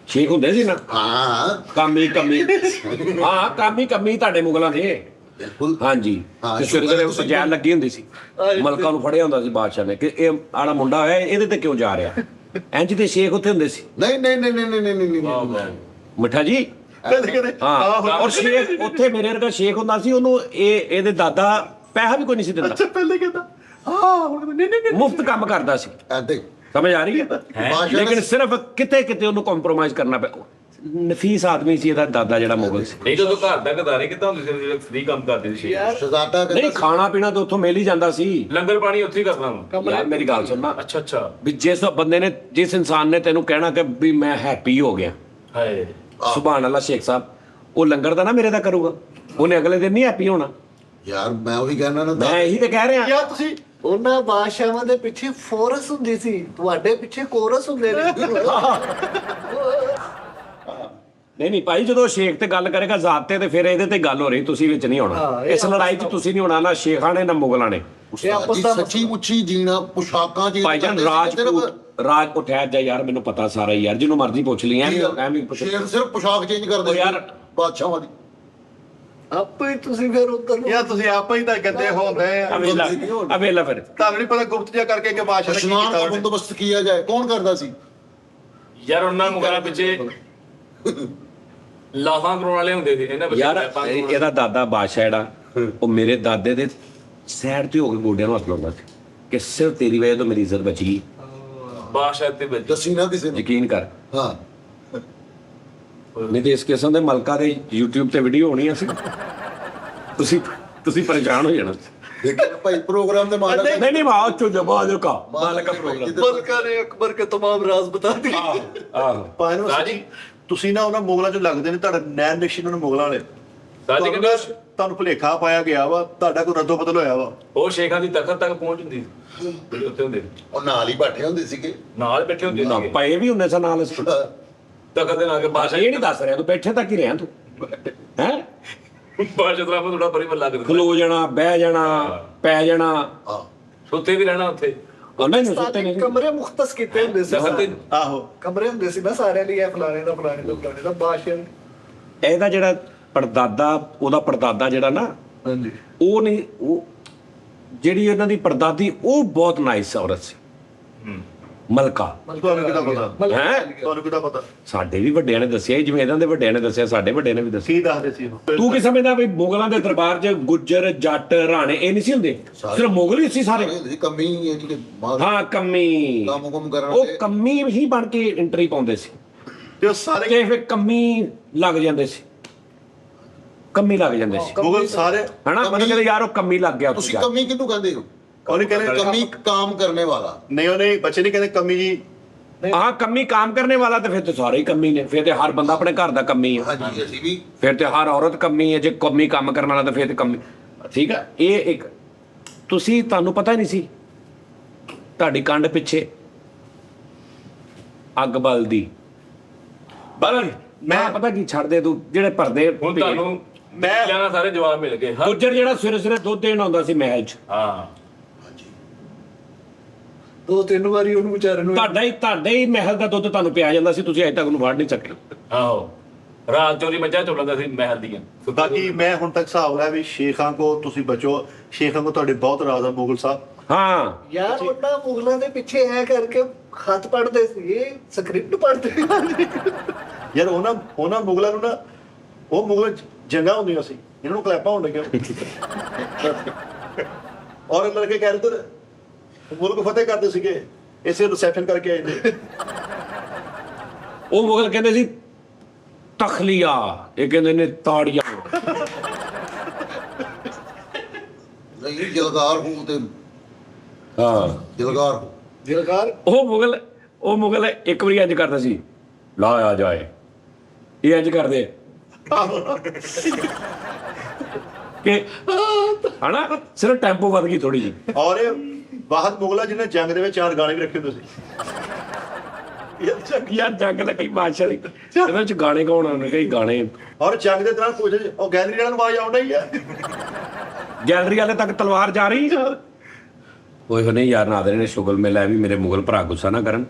S2: ਸ਼ੇਖ ਹੁੰਦੇ ਸੀ ਨਾ।
S1: ਹਾਂ
S2: ਕਾਮੀ ਹਾਂ ਕਾਮੀ ਤੁਹਾਡੇ ਮੁਗਲਾਂ ਦੇ।
S1: ਬਿਲਕੁਲ
S2: ਹਾਂਜੀ
S1: ਹਾਂ,
S2: ਤੇ ਸਵੇਰੇ
S1: ਸ਼ੁਕਰ ਹੈ
S2: ਸਵੇਰੇ
S1: ਤੁਸੀਂ
S2: ਪੰਚਾਇਤ ਲੱਗੀ ਹੁੰਦੀ ਸੀ ਮਲਕਾਂ ਨੂੰ ਫੜਿਆ ਹੁੰਦਾ ਸੀ ਬਾਦਸ਼ਾਹ ਨੇ ਕਿ ਇਹ ਆੜਾ ਮੁੰਡਾ ਹੋਇਆ ਇਹਦੇ ਤੇ ਕਿਉਂ ਜਾ ਰਿਹਾ ਇੰਜ ਦੇ ਸ਼ੇਖ ਉੱਥੇ ਹੁੰਦੇ ਸੀ
S1: ਨਹੀਂ ਨਹੀਂ ਨਹੀਂ ਨਹੀਂ ਨਹੀਂ ਨਹੀਂ ਨਹੀਂ
S4: ਵਾਹ
S1: ਨਹੀਂ
S4: ਵਾਹ
S2: ਮਿੱਠਾ ਜੀ
S5: ਕਦੇ ਕਦੇ
S2: ਹਾਂ ਔਰ ਸ਼ੇਖ ਉੱਥੇ ਮੇਰੇ ਵਰਗਾ ਸ਼ੇਖ ਹੁੰਦਾ ਸੀ ਉਹਨੂੰ ਇਹਦੇ ਦਾਦਾ ਪੈਸਾ ਵੀ ਕੋਈ ਨਹੀਂ ਸੀ ਦਿੰਦਾ
S5: ਅੱਛਾ ਪਹਿਲੇ ਕਹਿੰਦਾ ਹੁਣ ਨਹੀਂ ਨਹੀਂ
S2: ਮੁਫਤ ਕੰਮ ਕਰਦਾ ਸੀ
S1: ਐਦੇ
S2: ਸਮਝ ਆ ਰਹੀ ਹੈ
S1: ਬਾਦਸ਼ਾਹ
S2: ਲੇਕਿਨ
S1: ਨੇ
S2: ਸਿਰਫ ਕਿਤੇ ਕਿਤੇ ਉਹਨੂੰ ਕੰਪਰੋਮਾਈਜ਼ ਕਰਨਾ ਪਿਆ ਨਫੀਸ ਆਦਮੀ ਸੀ ਇਹਦਾ ਦਾਦਾ ਜਿਹੜਾ ਮੁਗਲ ਸੀ
S4: ਨਹੀਂ ਜਦੋਂ ਘਰ ਦਾ ਗਦਾਰੇ ਕਿੱਦਾਂ ਹੁੰਦੇ ਸੀ ਜਿਹੜੇ ਫ੍ਰੀ ਕੰਮ ਕਰਦੇ ਸੀ
S1: ਸ਼ਹਜ਼ਾਦਾ
S2: ਨਹੀਂ
S1: ਕਹਿੰਦਾ
S2: ਖਾਣਾ ਪੀਣਾ ਤਾਂ ਉੱਥੋਂ ਮਿਲ ਹੀ ਜਾਂਦਾ ਸੀ
S4: ਲੰਗਰ ਪਾਣੀ ਉੱਥੇ ਹੀ ਕਰਨਾ ਵਾ।
S2: ਯਾਰ ਮੇਰੀ ਗੱਲ ਸੁਣਨਾ
S4: ਅੱਛਾ ਅੱਛਾ
S2: ਵੀ ਜਿਸ ਬੰਦੇ ਨੇ ਜਿਸ ਇਨਸਾਨ ਨੇ ਤੈਨੂੰ ਕਹਿਣਾ ਕਿ ਵੀ ਮੈਂ ਹੈਪੀ ਹੋ ਗਿਆ
S4: ਹਾਏ
S2: ਸੁਭਾਨ ਅੱਲਾਹ ਸ਼ੇਖ ਸਾਹਿਬ ਉਹ ਲੰਗਰ ਦਾ ਨਾ ਮੇਰੇ ਦਾ ਕਰੂਗਾ ਉਹਨੇ ਅਗਲੇ ਦਿਨ ਨਹੀਂ ਹੈਪੀ ਹੋਣਾ
S1: ਯਾਰ ਮੈਂ ਉਹੀ ਕਹਿਣਾ ਨਾ
S2: ਮੈਂ ਇਹੀ ਤੇ ਕਹਿ ਰਿਹਾ
S5: ਯਾਰ ਤੁਸੀਂ
S3: ਉਹਨਾਂ ਬਾਦਸ਼ਾਹਾਂ ਦੇ ਪਿੱਛੇ ਫੋਰਸ ਹੁੰਦੀ ਸੀ, ਤੁਹਾਡੇ ਪਿੱਛੇ ਕੋਰਸ ਹੁੰਦੇ ਨੇ।
S2: ਨਹੀਂ ਨਹੀਂ ਭਾਈ ਜਦੋਂ ਸ਼ੇਖ ਤੇ ਗੱਲ ਕਰੇਗਾ ਜ਼ਾਤ ਤੇ ਫਿਰ ਇਹਦੇ ਤੇ ਗੱਲ ਹੋ ਰਹੀ ਤੁਸੀਂ ਵਿੱਚ ਨਹੀਂ
S3: ਹਾਂ,
S2: ਹੋਣਾ
S3: ਇਹ
S2: ਇਸ ਲੜਾਈ 'ਚ ਤੁਸੀਂ ਨਹੀਂ ਹੋਣਾ ਨਾ ਸ਼ੇਖਾਂ ਨੇ ਨਾ ਮੁਗਲਾਂ ਨੇ
S3: ਇਹ ਆਪਸ
S1: ਜੀ
S3: ਦਾ
S1: ਸੱਚੀ ਮੁੱਚੀ ਜੀਣਾ ਪੁਸ਼ਾਕਾਂ ਜੀ
S2: ਭਾਈਜਾਨ ਰਾਜਪੂਤ ਰਾਜ ਉਠਿਆ ਜਾ ਯਾਰ ਮੈਨੂੰ ਪਤਾ ਸਾਰਾ ਹੀ ਯਾਰ ਜਿਹਨੂੰ ਮਰਜ਼ੀ ਪੁੱਛ ਲਈ ਐਵੇਂ ਪੁੱਛ
S1: ਸ਼ੇਰ ਸਿਰਫ ਪੁਸ਼ਾਕ ਚੇਂਜ ਕਰਦੇ
S2: ਉਹ ਯਾਰ
S1: ਬਾਦਸ਼ਾਹਾਂ ਦੀ
S3: ਆਪੇ ਹੀ ਤੁਸੀਂ ਫਿਰ ਉੱਧਰ ਨੂੰ
S5: ਯਾਰ ਤੁਸੀਂ ਆਪਾਂ ਹੀ ਤਾਂ ਗੰਦੇ ਹੋ ਰਹੇ ਆ
S2: ਅਵੇਲਾ ਫਿਰ
S5: ਤੁਹਾਨੂੰ ਨਹੀਂ ਪਤਾ ਗੁਪਤ ਜਿਹਾ ਕਰਕੇ ਕਿ ਬਾਦਸ਼ਾਹ ਨੇ ਕੀ
S1: ਇਸ਼ਨਾਨ
S5: ਕੀਤਾ
S1: ਦਾ
S5: ਉਹਨੇ।
S1: ਬੰਦੋਬਸਤ ਕੀਤਾ ਜਾਏ ਕੌਣ ਕਰਦਾ ਸੀ
S4: ਯਾਰ ਉਹਨਾਂ ਮੁਗਲਾਂ ਪਿੱਛੇ ਲਾਫਾਂ ਕਰਾਉਣ ਵਾਲੇ ਹੁੰਦੇ ਸੀ ਇਹਨਾਂ ਪਿੱਛੇ
S2: ਯਾਰ
S4: ਪੈਪਾਂ ਕਰਾਉਣ ਵਾਲੇ।
S2: ਇਹਦਾ ਦਾਦਾ ਬਾਦਸ਼ਾਹ ਜਿਹੜਾ ਉਹ ਮੇਰੇ ਦਾਦੇ ਦੇ ਸਾਈਡ ਤੇ ਹੋ ਕੇ ਗੋਡਿਆਂ ਨੂੰ ਹੱਥ ਲਾਉਂਦਾ ਸੀ ਕਿ ਸਿਰਫ ਤੇਰੀ ਵਜ੍ਹਾ ਤੋਂ ਮੇਰੀ ਇੱਜ਼ਤ ਬਚੀ
S4: ਬਾਦਸ਼ਾਹ ਤੇ ਬੱਜੀ
S1: ਦੱਸੀ ਨਾ ਕਿਸੇ ਨੂੰ
S2: ਯਕੀਨ ਕਰ
S1: ਹਾਂ
S2: ਨਹੀਂ ਤੇ ਇਸ ਕਿਸਮ ਦੇ ਮਲਕਾ ਦੇ YouTube ਤੇ ਵੀਡੀਓ ਹੋਣੀ ਸੀ ਤੁਸੀਂ ਪਰੇਸ਼ਾਨ ਹੋ ਜਾਣਾ
S1: ਦੇਖਿਆ ਨਾ ਭਾਈ ਪ੍ਰੋਗਰਾਮ ਦੇ ਮਾਲਕ
S2: नहीं नहीं माओ चो जमाने का मालिक का प्रोग्राम
S3: ਮਲਕਾ ਨੇ ਅਕਬਰ ਕੇ तमाम ਰਾਜ਼ ਬਤਾ ਦਿਏ।
S2: ਆਹੋ
S5: ਭਾਈ ਨੂੰ
S4: ਰਾਜੀ।
S5: ਤੁਸੀਂ ਨਾ ਉਹਨਾਂ ਮੁਗਲਾਂ ਚੋਂ ਲੱਗਦੇ ਨੇ ਤੁਹਾਡਾ ਨੈਣ ਨਿਸ਼ਚਿਤ ਉਹਨਾਂ ਮੁਗਲਾਂ ਵਾਲੇ
S4: ਸਾਡੀ ਕਹਿੰਦੇ
S5: ਤੁਹਾਨੂੰ ਭੁਲੇਖਾ ਪਾਇਆ ਗਿਆ ਵਾ ਤੁਹਾਡਾ ਕੋਈ ਰੱਦੋ ਬਦਲ ਹੋਇਆ ਵਾ
S4: ਉਹ ਸ਼ੇਖਾਂ ਦੀ ਤਖਤ ਤੱਕ ਪਹੁੰਚ ਹੁੰਦੀ ਸੀ ਜਿਹੜੇ ਉੱਥੇ ਹੁੰਦੇ ਸੀ।
S1: ਉਹ ਨਾਲ ਹੀ ਬੈਠੇ ਹੁੰਦੇ ਸੀਗੇ
S4: ਨਾਲ ਬੈਠੇ ਹੁੰਦੇ
S2: ਨਾ
S4: ਸੀ
S2: ਪਏ ਵੀ ਹੁੰਦੇ ਸਨ ਨਾਲ ਅਸੀਂ
S4: ਤਖਤ ਦੇ ਨਾਲ ਕੇ ਬਾਦਸ਼ਾਹ
S2: ਇਹ ਨਹੀਂ ਦੱਸ ਰਿਹਾ ਤੂੰ ਬੈਠੇ ਤੱਕ ਹੀ ਰਿਹਾ ਤੂੰ ਹੈ
S4: ਬਾਦਸ਼ਾਹ ਦਾ ਥੋੜਾ ਪਰੀ ਮੱਲਾ ਕਰ
S2: ਖਲੋ ਜਾਣਾ ਬਹਿ ਜਾਣਾ ਪੈ ਜਾਣਾ
S1: ਹਾਂ
S4: ਸੁੱਤੇ ਵੀ ਰਹਿਣਾ ਉੱਥੇ
S2: ਉਹਨਾਂ ਨੂੰ ਸੁੱਤੇ
S3: ਸਾਰੇ
S2: ਨਹੀਂ
S3: ਕਮਰੇ ਮੁਖਤਸ ਕੀਤੇ ਹੁੰਦੇ ਸੀ
S4: ਤਖਤ ਤੇ
S5: ਆਹੋ
S3: ਕਮਰੇ ਹੁੰਦੇ ਸੀ ਨਾ ਸਾਰਿਆਂ ਲਈ, ਇਹ ਫਲਾਣੇ ਦਾ ਫਲਾਣੇ ਦਾ ਫਲਾਣੇ ਦਾ ਬਾਦਸ਼ਾਹ ਨੇ।
S2: ਇਹਦਾ ਜਿਹੜਾ ਪੜਦਾਦਾ ਉਹਦਾ ਪੜਦਾਦਾ ਜਿਹੜਾ ਨਾ
S3: ਹਾਂਜੀ
S2: ਉਹ ਨਹੀਂ ਉਹ ਜਿਹੜੀ ਇਹਨਾਂ ਦੀ ਪੜਦਾਦੀ ਉਹ ਬਹੁਤ ਨਾਈਸ ਔਰਤ ਸੀ ਮਲਕਾ
S5: ਤੁਹਾਨੂੰ ਕਿਹਦਾ ਪਤਾ
S2: ਹੈ
S5: ਤੁਹਾਨੂੰ ਕਿਹਦਾ ਪਤਾ
S2: ਸਾਡੇ ਵੀ ਵੱਡਿਆਂ ਨੇ ਦੱਸਿਆ ਜਿਵੇਂ ਇਹਨਾਂ ਦੇ ਵੱਡਿਆਂ ਨੇ ਦੱਸਿਆ ਸਾਡੇ ਵੱਡਿਆਂ ਨੇ ਵੀ ਦੱਸਿਆ
S5: ਕੀ ਦੱਸਦੇ ਸੀ ਉਹ
S2: ਤੂੰ ਕੀ ਸਮਝਦਾ ਵੀ ਮੁਗਲਾਂ ਦੇ ਦਰਬਾਰ 'ਚ ਗੁੱਜਰ ਜੱਟ ਰਾਣੇ ਇਹ ਨਹੀਂ ਸੀ ਹੁੰਦੇ ਸਿਰਫ ਮੁਗਲ ਹੀ ਸੀ ਸਾਰੇ
S1: ਹੁੰਦੇ ਸੀ ਕੰਮੀ ਇਹ ਜਿਹੜੇ ਮਾਰ
S2: ਹਾਂ ਕੰਮੀ
S1: ਕੰਮ ਕੁਮ ਕਰਨ
S2: ਉਹ
S1: ਵਾਲੇ।
S2: ਕੰਮੀ ਹੀ ਬਣ ਕੇ ਐਂਟਰੀ ਪਾਉਂਦੇ ਸੀ
S5: ਤੇ ਉਹ ਸਾਰੇ
S2: ਤੇ ਫਿਰ ਕੰਮੀ ਲੱਗ ਜਾਂਦੇ ਸੀ ਕੰਮੀ ਲੱਗ ਜਾਂਦੇ ਸੀ
S5: ਮੁਗਲ ਸਾਰੇ
S2: ਹਨਾ ਮੈਨੂੰ ਕਹਿੰਦੇ ਯਾਰ ਉਹ ਕੰਮੀ ਲੱਗ ਗਿਆ
S1: ਤੁਸੀਂ ਕੰਮੀ ਕਿਹਨੂੰ ਕਹਿੰਦੇ ਹੋ
S5: ਉਹਨੇ ਕਹਿੰਦੇ
S1: ਕੰਮੀ ਕੰਮ ਕਰਨੇ ਵਾਲਾ
S5: ਨਹੀਂ ਉਹਨੇ ਬੱਚੇ ਨਹੀਂ ਕਹਿੰਦੇ ਕਮੀ ਜੀ
S2: ਹਾਂ ਕੰਮੀ ਕੰਮ ਕਰਨੇ ਵਾਲਾ ਤੇ ਫਿਰ ਤੇ ਸਾਰੇ ਹੀ ਕੰਮੀ ਨੇ ਫਿਰ ਤੇ ਹਰ ਬੰਦਾ ਆਪਣੇ ਘਰ ਦਾ ਕੰਮੀ ਹੈ
S1: ਹਾਂਜੀ ਅਸੀਂ ਵੀ
S2: ਫਿਰ ਤੇ ਹਰ ਔਰਤ ਕੰਮੀ ਹੈ ਜੇ ਕੰਮੀ ਕੰਮ ਕਰਨ ਵਾਲਾ ਤਾਂ ਫਿਰ ਤੇ ਕੰਮੀ ਠੀਕ ਆ ਇਹ ਇੱਕ ਤੁਸੀਂ ਤੁਹਾਨੂੰ ਪਤਾ ਨਹੀਂ ਸੀ ਤੁਹਾਡੀ ਕੰਡ ਪਿੱਛੇ ਅੱਗ ਬਲਦੀ ਬਲਨ ਮੈਂ ਪਤਾ ਕੀ ਛੱਡ ਦੇ ਤੂੰ ਜਿਹੜੇ ਪਰਦੇ
S4: ਹੁਣ ਤੁਹਾਨੂੰ ਮੈਂ ਲੈਣਾ ਸਾਰੇ ਜਵਾਬ ਮਿਲ ਗਏ ਹਾਂ
S2: ਗੁੱਜਰ ਜਿਹੜਾ ਸਵੇਰੇ ਸਵੇਰੇ ਦੁੱਧ ਦੇਣ ਆਉਂਦਾ ਸੀ ਮਹਿਲ 'ਚ
S4: ਹਾਂ
S3: ਦੋ ਤਿੰਨ ਵਾਰੀ ਉਹਨੂੰ ਵਿਚਾਰੇ ਨੂੰ
S2: ਤੁਹਾਡੇ ਹੀ ਮਹਿਲ ਦਾ ਦੁੱਧ ਤੁਹਾਨੂੰ ਪਿਆ ਜਾਂਦਾ ਸੀ ਤੁਸੀਂ ਅਜੇ ਤੱਕ ਉਹਨੂੰ ਫੜ ਨਹੀਂ ਸਕੇ
S4: ਆਹੋ ਰਾਤ ਚੋਰੀ ਮੱਝਾਂ ਚੋਲਦਾ ਸੀ ਮਹਿਲ ਦੀਆਂ
S5: ਬਾਕੀ ਮੈਂ ਹੁਣ ਤੱਕ ਹਿਸਾਬ ਲਾਇਆ ਵੀ ਸ਼ੇਖਾਂ ਕੋ ਤੁਸੀਂ ਬਚੋ ਸ਼ੇਖਾਂ ਕੋ ਤੁਹਾਡੇ ਬਹੁਤ ਰਾਜ਼ ਆ ਮੁਗਲ ਸਾਹਿਬ
S2: ਹਾਂ
S3: ਯਾਰ ਉਹਨਾਂ ਮੁਗਲਾਂ ਦੇ ਪਿੱਛੇ ਐ ਕਰਕੇ ਖਤ ਪੜਦੇ ਸੀ, ਇਹ ਸਕ੍ਰਿਪਟ ਪੜਦੇ।
S5: ਯਾਰ ਉਹਨਾਂ ਮੁਗਲਾਂ ਨੂੰ ਨਾ ਉਹ ਮੁਗਲ ਜੰਗਾਂ ਹੁੰਦੀਆਂ ਸੀ ਇਹਨਾਂ ਨੂੰ ਕਲੈਪਾਂ ਹੋਣ ਲੱਗੀਆਂ ਔਰ ਇਹ ਲੜਕੇ ਕਹਿ ਰਹੇ ਤੇ ਮੁਲਕ ਫਤਿਹ ਕਰਦੇ ਸੀਗੇ ਇਸੇ ਰਿਸੈਪਸ਼ਨ ਕਰਕੇ ਆਏ ਨੇ
S2: ਉਹ ਮੁਗਲ ਕਹਿੰਦੇ ਸੀ ਤਖਲੀਆ ਇਹ ਕਹਿੰਦੇ ਨੇ ਤਾੜੀਆਂ
S1: ਨਹੀਂ ਜਲਗਾਰ ਹੂੰ ਤੇ
S2: ਹਾਂ
S1: ਜਲਗਾਰ ਹੂੰ
S3: ਦਿਲਕਾਰ
S2: ਉਹ ਮੁਗਲ ਇੱਕ ਵਾਰੀ ਇੰਜ ਕਰਦਾ ਸੀ ਲਾਇਆ ਜਾਏ ਇਹ ਇੰਜ ਕਰਦੇ ਕਿ ਹਨਾ ਸਿਰਫ ਟੈਂਪੋ ਵੱਧ ਗਈ ਥੋੜੀ ਜੀ
S5: ਔਰ ਇਹ ਬਾਹਰ ਮੁਗਲਾਂ ਜਿਹਨੇ ਜੰਗ ਦੇ ਵਿੱਚ 4 ਗਾਣੇ ਵੀ ਰੱਖੇ ਹੁੰਦੇ ਸੀ
S2: ਯਾਰ ਜੰਗ ਲੱਗੀ ਬਾਦਸ਼ਾਹ ਦੀ ਇਹਨਾਂ ਚ ਗਾਣੇ ਕੌਣ ਆਉਣੇ ਕਈ ਗਾਣੇ
S5: ਔਰ ਜੰਗ ਦੇ ਦੌਰਾਨ ਪੁੱਛ ਉਹ ਗੈਲਰੀ ਵਾਲਿਆਂ ਨੂੰ ਆਵਾਜ਼ ਆਉਂਦਾ ਹੀ ਆ
S2: ਗੈਲਰੀ ਵਾਲੇ ਤੱਕ ਤਲਵਾਰ ਜਾ ਰਹੀ ਓਏ ਹੋ ਨਹੀਂ ਯਾਰ ਨਾਦਰੇ ਨੇ ਸ਼ੁਗਲ ਮੇਲਾ ਵੀ ਮੇਰੇ ਮੁਗਲ ਭਰਾ ਗੁੱਸਾ ਨਾ ਕਰਨ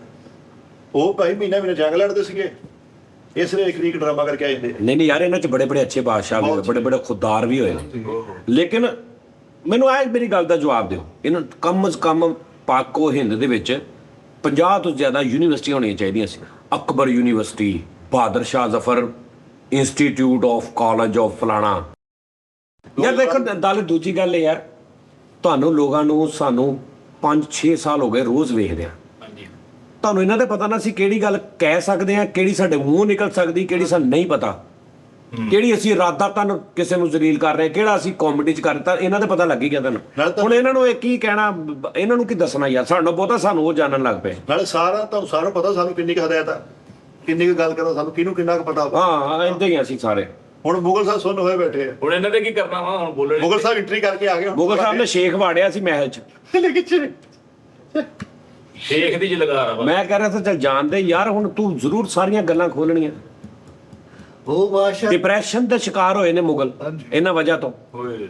S5: ਉਹ ਭਾਈ ਮਹੀਨਾ ਜੰਗ ਲੜਦੇ ਸੀਗੇ ਇਸ ਲਈ ਇੱਕ ਡਰਾਮਾ ਕਰਕੇ ਆ ਜਾਂਦੇ
S2: ਨਹੀਂ ਯਾਰ, ਇਹਨਾਂ 'ਚ ਬੜੇ ਬੜੇ ਅੱਛੇ ਬਾਦਸ਼ਾਹ ਵੀ ਹੋਏ, ਬੜੇ ਬੜੇ ਖੁੱਦਾਰ ਵੀ ਹੋਏ ਨੇ। ਲੇਕਿਨ ਮੈਨੂੰ ਆਹ ਮੇਰੀ ਗੱਲ ਦਾ ਜਵਾਬ ਦਿਓ, ਇਹਨਾਂ ਕਮ ਸੇ ਕਮ ਪਾਕੋ ਹਿੰਦ ਦੇ ਵਿੱਚ 50 ਤੋਂ ਜ਼ਿਆਦਾ ਯੂਨੀਵਰਸਿਟੀਆਂ ਹੋਣੀਆਂ ਚਾਹੀਦੀਆਂ ਸੀ। Akbar university, Bahadur Shah Zafar institute of college of ਫਲਾਣਾ। ਯਾਰ ਦੇਖੋ ਨਾਲ ਦੂਜੀ ਗੱਲ ਇਹ ਯਾਰ, ਤੁਹਾਨੂੰ ਲੋਕਾਂ ਨੂੰ ਸਾਨੂੰ 5-6 ਸਾਲ ਹੋ ਗਏ ਰੋਜ਼ ਵੇਖਦੇ ਆ, ਤੁਹਾਨੂੰ ਇਹਨਾਂ ਦਾ ਪਤਾ ਨਾ ਸੀ ਕਿਹੜੀ ਗੱਲ ਕਹਿ ਸਕਦੇ ਆ, ਕਿਹੜੀ ਸਾਡੇ ਮੂੰਹੋਂ ਨਿਕਲ ਸਕਦੀ, ਕਿਹੜੀ ਸਾਨੂੰ ਨਹੀਂ ਪਤਾ, ਕਿਹੜੀ ਅਸੀਂ ਇਰਾਦਾ ਤੁਹਾਨੂੰ ਕਿਸੇ ਨੂੰ ਜ਼ਲੀਲ ਕਰ ਰਹੇ, ਕਿਹੜਾ ਅਸੀਂ ਕਾਮੇਡੀ ਚ ਕਰ ਰਹੇ, ਤਾਂ ਇਹਨਾਂ ਦਾ ਪਤਾ ਲੱਗ ਹੀ ਗਿਆ ਤੁਹਾਨੂੰ। ਹੁਣ ਇਹਨਾਂ ਨੂੰ ਇਹ ਕੀ ਕਹਿਣਾ, ਇਹਨਾਂ ਨੂੰ ਕੀ ਦੱਸਣਾ ਯਾਰ, ਸਾਨੂੰ ਬਹੁਤਾ ਸਾਨੂੰ ਉਹ ਜਾਣਨ ਲੱਗ ਪਏ।
S5: ਨਾਲੇ ਤੁਹਾਨੂੰ ਸਾਰਾ ਪਤਾ ਸਾਨੂੰ ਕਿੰਨੀ ਕੁ ਹਦਾਇਤ ਆ, ਕਿੰਨੀ ਕੁ ਗੱਲ ਕਰੋ, ਸਾਨੂੰ ਕਿਹਨੂੰ ਕਿੰਨਾ ਕੁ ਪਤਾ।
S2: ਹਾਂ ਏਦਾਂ ਹੀ ਅਸੀਂ ਸਾਰੇ।
S5: ਹੁਣ ਮੁਗਲ ਸਾਹਿਬ ਸੁਣ ਹੋਏ ਬੈਠੇ ਆ,
S4: ਹੁਣ ਇਹਨਾਂ ਦੇ ਕੀ ਕਰਨਾ ਵਾ, ਹੁਣ ਬੋਲਣ
S5: ਮੁਗਲ ਸਾਹਿਬ ਐਂਟਰੀ ਕਰਕੇ ਆ ਗਏ।
S2: ਮੁਗਲ ਸਾਹਿਬ ਨੇ ਸ਼ੇਖ ਵਾੜਿਆ ਸੀ ਮਹਿਲ ਚ,
S4: ਸ਼ੇਖ ਦੀ ਜਲਗਾ ਵਾ।
S2: ਮੈਂ ਕਹਿ ਰਿਹਾ ਸੀ ਚੱਲ ਜਾਣਦੇ ਯਾਰ, ਹੁਣ ਤੂੰ ਜ਼ਰੂਰ ਸਾਰੀਆਂ ਗੱਲਾਂ ਖੋਲਣੀਆਂ।
S3: ਉਹ ਬਾਦਸ਼ਾਹ
S2: ਡਿਪਰੈਸ਼ਨ ਦੇ ਸ਼ਿਕਾਰ ਹੋਏ ਨੇ ਮੁਗਲ ਇਹਨਾਂ ਵਜ੍ਹਾ ਤੋਂ,
S4: ਓਏ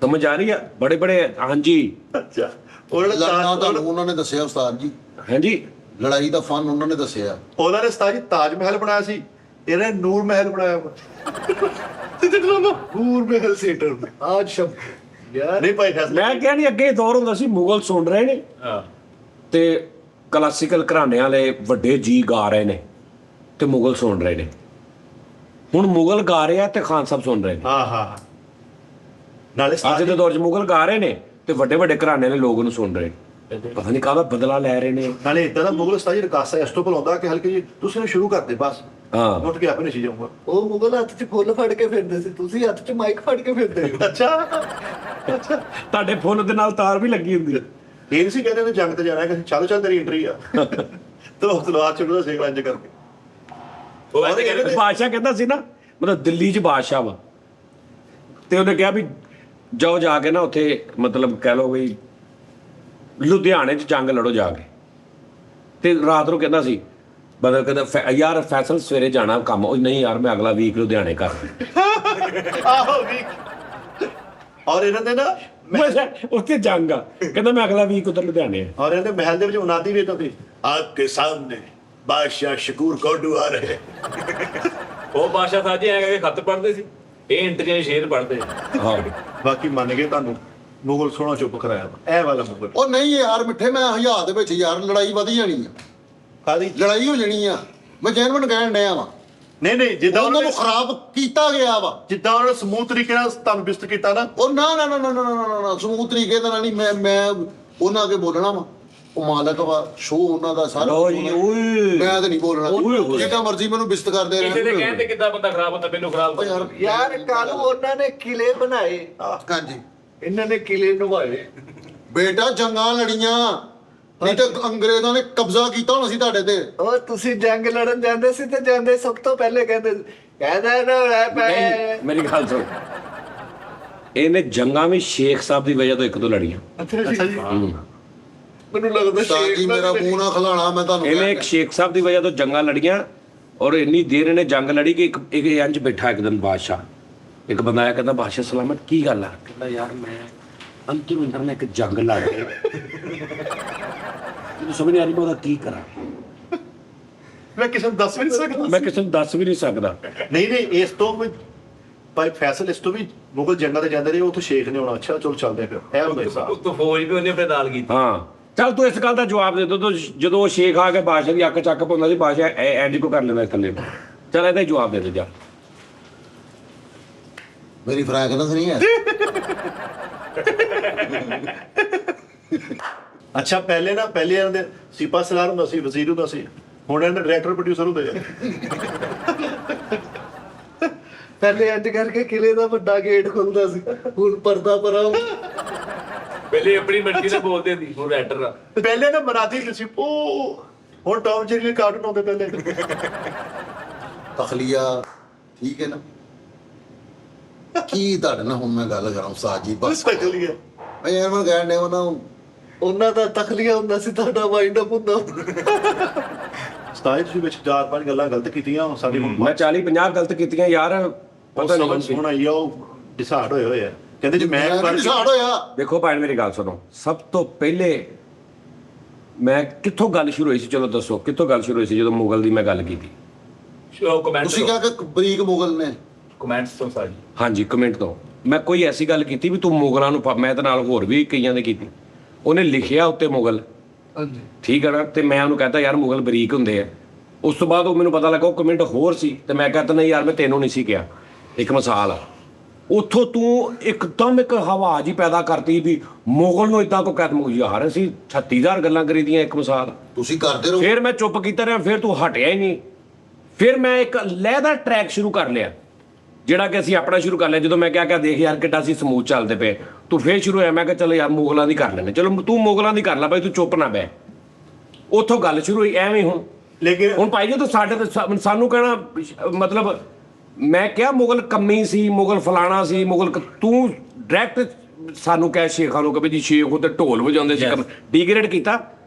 S2: ਸਮਝ ਆ ਰਹੀ ਆ? ਬੜੇ ਬੜੇ ਹਾਂਜੀ
S5: ਅੱਛਾ, ਉਹਨਾਂ
S1: ਲੜਨਾ
S5: ਨੇ
S1: ਤੁਹਾਨੂੰ ਉਹਨਾਂ ਨੇ ਦੱਸਿਆ ਉਸਤਾਦ ਜੀ,
S2: ਹਾਂਜੀ
S1: ਲੜਾਈ ਦਾ ਫਨ ਉਹਨਾਂ ਨੇ ਦੱਸਿਆ।
S5: ਉਸਤਾਦ ਜੀ ਤਾਜ ਮਹਿਲ ਬਣਾਇਆ ਸੀ, ਇਹਨੇ ਨੂਰ ਮਹਿਲ ਬਣਾਇਆ ਵਾ।
S3: ਨੂਰ ਮਹਿਲ ਸੇਟਰ ਆਜ ਸ਼ਬ ਯਾਰ।
S5: ਨਹੀਂ ਭਾਈ ਫੈਸਲਾ
S2: ਮੈਂ ਕਿਹਾ ਨਹੀਂ, ਅੱਗੇ ਦੌਰ ਹੁੰਦਾ ਸੀ ਮੁਗਲ ਸੁਣ ਰਹੇ ਨੇ
S4: ਹਾਂ
S2: ਤੇ ਕਲਾਸੀਕਲ ਘਰਾਣਿਆਂ ਵਾਲੇ ਵੱਡੇ ਜੀ ਗਾ ਰਹੇ ਨੇ ਤੇ ਮੁਗਲ ਸੁਣ ਰਹੇ ਨੇ। ਹੁਣ ਮੁਗਲ ਗਾ ਰਹੇ ਆ ਤੇ ਖਾਨ ਸਾਹਿਬ ਸੁਣ ਰਹੇ ਨੇ।
S5: ਹਾਂ ਨਾਲੇ
S2: ਅੱਜ ਦੇ ਦੌਰ 'ਚ ਮੁਗਲ ਗਾ ਰਹੇ ਨੇ ਤੇ ਵੱਡੇ ਵੱਡੇ ਘਰਾਣੇ ਦੇ ਲੋਕ ਉਹਨੂੰ ਸੁਣ ਰਹੇ ਨੇ। ਪਤਾ ਨਹੀਂ ਕਾਹਦਾ ਬਦਲਾ ਲੈ ਰਹੇ ਨੇ।
S5: ਨਾਲੇ ਇਦਾਂ ਦਾ ਮੁਗਲ ਉਸਤਾਦ ਜੀ ਰਕਾਸਾ ਇਸ ਤੋਂ ਭਲਾਉਂਦਾ ਕਿ ਹਲਕੇ ਜੀ ਤੁਸੀਂ ਸ਼ੁਰੂ ਕਰਦੇ ਬਸ,
S2: ਹਾਂ
S5: ਉੱਠ ਕੇ ਆਪੇ ਨਹੀਂ ਜਾਊਗਾ।
S3: ਉਹ ਮੁਗਲ ਹੱਥ 'ਚ ਫੁੱਲ ਫੜ ਕੇ ਫਿਰਦੇ ਸੀ, ਤੁਸੀਂ ਹੱਥ 'ਚ ਮਾਈਕ ਫੜ ਕੇ ਫਿਰਦੇ ਹੋ।
S5: ਅੱਛਾ
S2: ਤੁਹਾਡੇ ਫੁੱਲ ਦੇ ਨਾਲ ਤਾਰ ਵੀ ਲੱਗੀ ਹੁੰਦੀ ਹੈ।
S5: ਇਹ ਨਹੀਂ ਸੀ ਕਹਿੰਦੇ ਨੇ ਜੰਗ ਤੇ ਜਾਣਾ, ਕਿ ਚੱਲ ਤੇਰੀ ਐਂਟਰੀ ਆ ਤਲਵਾਰ ਚੁੱਕਦਾ ਸੇਕ ਲੰਜ ਕਰਕੇ।
S4: ਉਹ ਵੈਸੇ ਕਹਿੰਦੇ
S2: ਬਾਦਸ਼ਾਹ ਕਹਿੰਦਾ ਸੀ ਨਾ, ਮਤਲਬ ਦਿੱਲੀ 'ਚ ਬਾਦਸ਼ਾਹ ਵਾ, ਤੇ ਉਹਨੇ ਕਿਹਾ ਵੀ ਜਾਓ ਜਾ ਕੇ ਨਾ ਉੱਥੇ, ਮਤਲਬ ਕਹਿ ਲਓ ਵੀ ਲੁਧਿਆਣੇ 'ਚ ਜੰਗ ਲੜੋ ਜਾ ਕੇ। ਤੇ ਰਾਤ ਨੂੰ ਕਹਿੰਦਾ ਸੀ, ਮਤਲਬ ਕਹਿੰਦਾ ਯਾਰ ਫੈਸਲ ਸਵੇਰੇ ਜਾਣਾ ਕੰਮ, ਉਹ ਨਹੀਂ ਯਾਰ ਮੈਂ ਅਗਲਾ ਵੀਕ ਲੁਧਿਆਣੇ ਕਰ।
S5: ਆਹੋ ਵੀ ਔਰ ਇਹਨਾਂ ਦੇ ਨਾ
S2: ਉੱਥੇ ਜੰਗ ਆ, ਕਹਿੰਦਾ ਮੈਂ ਅਗਲਾ ਵੀਕ ਉਧਰ ਲੁਧਿਆਣੇ ਆ।
S5: ਔਰ ਇਹਦੇ ਮਹਿਲ ਦੇ ਵਿੱਚ ਉਨਾਦੀ ਵੀ ਤਾਂ ਸੀ, ਆਪਕੇ ਸਾਹਮਣੇ ਬਾਦਸ਼ਾਹ ਸ਼ਕੂਰ ਕੋਡੂ ਆ ਰਹੇ।
S4: ਉਹ ਬਾਦਸ਼ਾਹ ਸਾਹਿਬ ਜੀ ਐਂ ਕਰਕੇ ਖੱਤ ਪੜ੍ਹਦੇ ਸੀ, ਇਹ ਇੰਟਰੀਆਂ ਸ਼ੇਰ ਪੜ੍ਹਦੇ।
S2: ਹਾਂ
S5: ਬਾਕੀ ਮੰਨ ਗਏ ਤੁਹਾਨੂੰ ਮੁਗਲ ਸੋਹਣਾ ਚੁੱਪ ਕਰਾਇਆ ਵਾ। ਇਹ ਵਾਲਾ ਮੁਗਲ
S1: ਉਹ ਨਹੀਂ ਯਾਰ ਮਿੱਠੇ, ਮੈਂ ਹਜ਼ਾਰ ਦੇ ਵਿੱਚ ਯਾਰ ਲੜਾਈ ਵਧੀ ਜਾਣੀ ਆ,
S5: ਕਾਦੀ
S1: ਲੜਾਈ ਹੋ ਜਾਣੀ ਆ। ਮੈਂ ਜੈਨਵਨ ਕਹਿਣ ਡਿਆ ਵਾ,
S5: ਨਹੀਂ ਜਿੱਦਾਂ
S1: ਉਹਨਾਂ ਨੂੰ ਖਰਾਬ ਕੀਤਾ ਗਿਆ ਵਾ।
S5: ਜਿੱਦਾਂ ਉਹਨਾਂ ਨੇ ਸਮੂਹ ਤਰੀਕੇ ਨਾਲ ਤੁਹਾਨੂੰ ਬਿਸਤ ਕੀਤਾ ਨਾ,
S1: ਉਹ ਨਾ ਨਾ ਨਾ ਨਾ ਨਾ ਨਾ ਨਾ ਸਮੂਹ ਤਰੀਕੇ ਦਾ ਨਹੀਂ। ਮੈਂ ਉਹਨਾਂ ਅੱਗੇ ਬੋਲਣਾ ਵਾ, ਉਹ ਮਾਲਕ ਵਾ, ਸ਼ੋਅ ਉਹਨਾਂ ਦਾ ਸਾਰਾ।
S2: ਲਓ ਜੀ, ਓਏ
S1: ਮੈਂ ਤਾਂ ਨਹੀਂ ਬੋਲਣਾ, ਜਿੱਦਾਂ ਮਰਜ਼ੀ ਮੈਨੂੰ ਬਿਸਤ ਕਰਦੇ
S4: ਕਿਸੇ ਦੇ
S1: ਰਹਿਣ।
S4: ਕਹਿੰਦੇ ਕਿੱਦਾਂ ਬੰਦਾ ਖਰਾਬ ਹੁੰਦਾ, ਮੈਨੂੰ ਖਰਾਬ
S1: ਯਾਰ
S3: ਯਾਰ ਕੱਲ ਉਹਨਾਂ ਨੇ ਕਿਲੇ ਬਣਾਏ,
S1: ਹਾਂਜੀ
S3: ਇਹਨਾਂ ਨੇ ਕਿਲੇ ਨਿਭਾਏ।
S1: ਬੇਟਾ ਜੰਗਾਂ ਲੜੀਆਂ, ਨਹੀਂ ਤਾਂ ਅੰਗਰੇਜ਼ਾਂ ਨੇ ਕਬਜ਼ਾ ਕੀਤਾ ਹੋਣਾ ਸੀ ਤੁਹਾਡੇ ਤੇ।
S3: ਉਹ ਤੁਸੀਂ ਜੰਗ ਲੜਨ ਜਾਂਦੇ ਸੀ ਤੇ ਜਾਂਦੇ ਸਭ ਤੋਂ ਪਹਿਲੇ ਕਹਿੰਦੇ ਨਾ ਰਹਿ ਪਏ।
S2: ਨਹੀਂ, ਮੇਰੀ ਗੱਲ ਸੁਣ, ਇਹਨੇ ਜੰਗਾਂ ਵੀ ਸ਼ੇਖ ਸਾਹਿਬ ਦੀ ਵਜ੍ਹਾ ਤੋਂ ਇੱਕ ਤੋਂ ਲੜੀਆਂ।
S5: ਅੱਛਾ ਜੀ
S3: ਮੈਨੂੰ ਲੱਗਦਾ
S1: ਉਸਤਾਦ ਜੀ ਮੇਰਾ ਮੂੰਹ ਨਾ ਖਲਾਣਾ, ਮੈਂ ਤੁਹਾਨੂੰ
S2: ਇਹਨੇ ਇੱਕ ਸ਼ੇਖ ਸਾਹਿਬ ਦੀ ਵਜ੍ਹਾ ਤੋਂ ਜੰਗਾਂ ਲੜੀਆਂ, ਔਰ ਇੰਨੀ ਦੇਰ ਇਹਨੇ ਜੰਗ ਲੜੀ ਕਿ ਇੱਕ ਇੰਜ ਬੈਠਾ ਇੱਕ ਦਿਨ ਬਾਦਸ਼ਾਹ, ਇੱਕ ਬੰਦਾ ਆਇਆ ਕਹਿੰਦਾ ਬਾਦਸ਼ਾਹ ਸਲਾਮਤ, ਕੀ ਗੱਲ ਆ? ਕਹਿੰਦਾ ਯਾਰ ਮੈਂ ਅੰਤਰ ਅੰਦਰ ਨੇ ਇੱਕ ਜੰਗ ਲੜ ਰਹੀ, ਮੈਨੂੰ ਸਮਝ ਨਹੀਂ ਆ ਰਹੀ ਮੈਂ ਉਹਦਾ ਕੀ ਕਰਾਂ।
S5: ਮੈਂ ਕਿਸੇ ਨੂੰ ਦੱਸ ਵੀ ਨਹੀਂ ਸਕਦਾ।
S2: ਮੈਂ ਕਿਸੇ ਨੂੰ ਦੱਸ ਵੀ ਨਹੀਂ ਸਕਦਾ।
S5: ਨਹੀਂ ਇਸ ਤੋਂ ਕੋਈ ਭਾਈ ਫੈਸਲ ਇਸ ਤੋਂ ਵੀ ਮੁਗਲ ਜੰਗਾਂ ਤੇ ਜਾਂਦੇ ਰਹੇ, ਉੱਥੋਂ ਸ਼ੇਖ ਨੇ ਆਉਣਾ। ਅੱਛਾ ਚਲੋ ਚੱਲਦੇ ਫਿਰ ਇਹ ਹੁੰਦਾ ਹਿਸਾਬ।
S4: ਤੂੰ ਫੌਜ ਵੀ ਉਹਨੇ ਆਪਣੇ ਨਾਲ ਕੀਤੀ।
S2: ਹਾਂ ਚੱਲ ਤੂੰ ਇਸ ਗੱਲ ਦਾ ਜਵਾਬ ਦੇ ਦੋ, ਜਦੋਂ ਉਹ ਸ਼ੇਖ ਆ ਕੇ ਬਾਦਸ਼ਾਹ ਦੀ ਅੱਖ ਚੱਕ ਪਾਉਂਦਾ ਸੀ, ਬਾਦਸ਼ਾਹ ਇੰਜ ਕੋ ਕਰ ਲੈਂਦਾ ਥੱਲੇ। ਚੱਲ ਇਹਦਾ ਹੀ ਜਵਾਬ ਦੇ ਦੇ ਜਾ।
S1: ਮੇਰੀ ਫਰੈਂਕਨੈਸ ਨਹੀਂ ਹੈ।
S5: ਅੱਛਾ ਪਹਿਲੇ ਇਹਨਾਂ ਦੇ ਸਿਪਾ ਸਲਾਰ ਹੁੰਦਾ ਸੀ, ਵਜ਼ੀਰ ਹੁੰਦਾ ਸੀ, ਹੁਣ ਇਹਨਾਂ ਡਾਇਰੈਕਟਰ ਪ੍ਰੋਡਿਊਸਰ ਹੁੰਦੇ ਆ।
S3: ਪਹਿਲੇ ਇੰਜ ਕਰਕੇ ਕਿਲੇ ਦਾ ਵੱਡਾ ਗੇਟ ਖੁੱਲਦਾ ਸੀ, ਹੁਣ ਪਰਦਾ ਪਰਾ।
S4: ਪਹਿਲੇ ਆਪਣੀ ਮਰਜ਼ੀ ਨਾਲ ਬੋਲਦੇ ਸੀ, ਹੁਣ ਰੈਟਰ ਆ।
S5: ਪਹਿਲੇ ਨਾ ਮਰਾਠੀ ਸੀ, ਉਹ ਹੁਣ ਟੌਮ ਜੈਰੀ ਕਾਰਟੂਨ ਆਉਂਦੇ ਪਹਿਲੇ।
S1: ਤਖਲੀਆ ਠੀਕ ਹੈ ਨਾ। ਕੀ ਤੁਹਾਡੇ ਨਾਲ ਹੁਣ ਮੈਂ ਗੱਲ ਕਰਾਂ ਉਸਤਾਦ ਜੀ, ਬਸ
S5: ਚੱਲ ਗਿਆ।
S1: ਮੈਂ ਯਾਰ ਮੈਂ ਕਹਿਣ ਡਿਆ ਨਾ,
S3: ਉਹਨਾਂ ਦਾ ਤਖਲੀਆ ਹੁੰਦਾ ਸੀ, ਤੁਹਾਡਾ ਵਾਈਂਡ ਅਪ ਹੁੰਦਾ।
S5: ਸਤਾਈ ਤੁਸੀਂ ਵਿੱਚ 4-5 ਗੱਲਾਂ ਗਲਤ ਕੀਤੀਆਂ ਸਾਡੀ।
S2: ਮੈਂ 40-50 ਗਲਤ ਕੀਤੀਆਂ ਯਾਰ, ਪਤਾ ਨਹੀਂ
S5: ਸਮਝ ਹੁਣ ਆਈ ਆ, ਉਹ ਡਿਸਾਈਡ ਹੋਏ ਆ। ਕਹਿੰਦੇ ਜੀ ਮੈਂ
S1: ਡਿਸਾਈਡ ਹੋਇਆ।
S2: ਦੇਖੋ ਭਾਈ ਮੇਰੀ ਗੱਲ ਸੁਣੋ, ਸਭ ਤੋਂ ਪਹਿਲੇ ਮੈਂ ਕਿੱਥੋਂ ਗੱਲ ਸ਼ੁਰੂ ਹੋਈ ਸੀ? ਚਲੋ ਦੱਸੋ ਕਿੱਥੋਂ ਗੱਲ ਸ਼ੁਰੂ ਹੋਈ ਸੀ ਜਦੋਂ ਮੁਗਲ ਦੀ ਮੈਂ ਗੱਲ ਕੀਤੀ?
S4: ਕਮੈਂਟ
S1: ਤੁਸੀਂ ਕਿਹਾ ਕਿ ਬਰੀਕ ਮੁਗਲ ਨੇ।
S4: ਕਮੈਂਟਸ ਤੋਂ ਸਾਜੀ
S2: ਹਾਂਜੀ ਕਮੈਂਟ ਤੋਂ ਮੈਂ ਕੋਈ ਐਸੀ ਗੱਲ ਕੀਤੀ ਵੀ ਤੂੰ ਮੁਗਲਾਂ ਨੂੰ ਮੈਂ ਇਹਦੇ ਨਾਲ ਹੋਰ ਵੀ ਕਈਆਂ ਨੇ ਕੀਤੀ। ਉਹਨੇ ਲਿਖਿਆ ਉੱਤੇ ਮੁਗਲ,
S3: ਹਾਂਜੀ
S2: ਠੀਕ ਹੈ ਨਾ, ਤੇ ਮੈਂ ਉਹਨੂੰ ਕਹਤਾ ਯਾਰ ਮੁਗਲ ਬਰੀਕ ਹੁੰਦੇ ਆ। ਉਸ ਤੋਂ ਬਾਅਦ ਉਹ ਮੈਨੂੰ ਪਤਾ ਲੱਗਾ ਉਹ ਕਮੈਂਟ ਹੋਰ ਸੀ, ਤੇ ਮੈਂ ਕਹਤਾ ਨਹੀਂ ਯਾਰ ਮੈਂ ਤੈਨੂੰ ਨਹੀਂ ਸੀ ਕਿਹਾ। ਇੱਕ ਮਿਸਾਲ ਆ, ਉੱਥੋਂ ਤੂੰ ਇੱਕਦਮ ਇੱਕ ਹਵਾ ਜੀ ਪੈਦਾ ਕਰਤੀ ਵੀ ਮੁਗਲ ਨੂੰ ਇਦਾਂ ਕੋ ਕਹਿ ਯਾਰ ਅਸੀਂ 36000 ਗੱਲਾਂ ਕਰੀ ਦੀਆਂ। ਇੱਕ ਮਿਸਾਲ
S1: ਤੁਸੀਂ ਕਰਦੇ ਰਹੋ।
S2: ਫਿਰ ਮੈਂ ਚੁੱਪ ਕੀਤਾ ਰਿਹਾ, ਫਿਰ ਤੂੰ ਹਟਿਆ ਹੀ ਨਹੀਂ। ਫਿਰ ਮੈਂ ਇੱਕ ਲਹਿਦਾ ਟਰੈਕ ਸ਼ੁਰੂ ਕਰ ਲਿਆ, ਜਿਹੜਾ ਕਿ ਅਸੀਂ ਆਪਣਾ ਸ਼ੁਰੂ ਕਰ ਲਿਆ। ਜਦੋਂ ਮੈਂ ਕਿਹਾ ਦੇਖ ਯਾਰ ਕਿੱਡਾ ਅਸੀਂ ਸਮੂਥ ਚੱਲਦੇ ਪਏ, ਤੂੰ ਫੇਰ ਸ਼ੁਰੂ ਹੋਇਆ। ਮੈਂ ਕਿਹਾ ਚਲੋ ਯਾਰ ਮੁਗਲਾਂ ਦੀ ਕਰ ਲੈਣੇ, ਚਲੋ ਤੂੰ ਮੁਗਲਾਂ ਦੀ ਕਰ ਲੈ ਭਾਈ, ਤੂੰ ਚੁੱਪ ਨਾ ਬਹਿ। ਉੱਥੋਂ ਗੱਲ ਸ਼ੁਰੂ ਹੋਈ ਐਵੇਂ। ਹੁਣ ਭਾਈ ਜੀ ਤੂੰ ਸਾਡੇ ਤੇ ਸਾਨੂੰ ਕਹਿਣਾ ਮਤਲਬ ਮੈਂ ਕਿਹਾ ਮੁਗਲ ਕੰਮੀ ਸੀ, ਮੁਗਲ ਫਲਾਣਾ ਸੀ, ਮੁਗਲ ਤੂੰ ਡਾਇਰੈਕਟ ਸਾਨੂੰ ਕਹਿ ਸ਼ੇਖਾਂ ਨੂੰ ਕਿ ਵੀ ਜੀ ਸ਼ੇਖ ਉਹ ਤੇ ਢੋਲ ਵਜਾਉਂਦੇ ਸੀ, ਡੀਗ੍ਰੇਡ ਕੀਤਾ।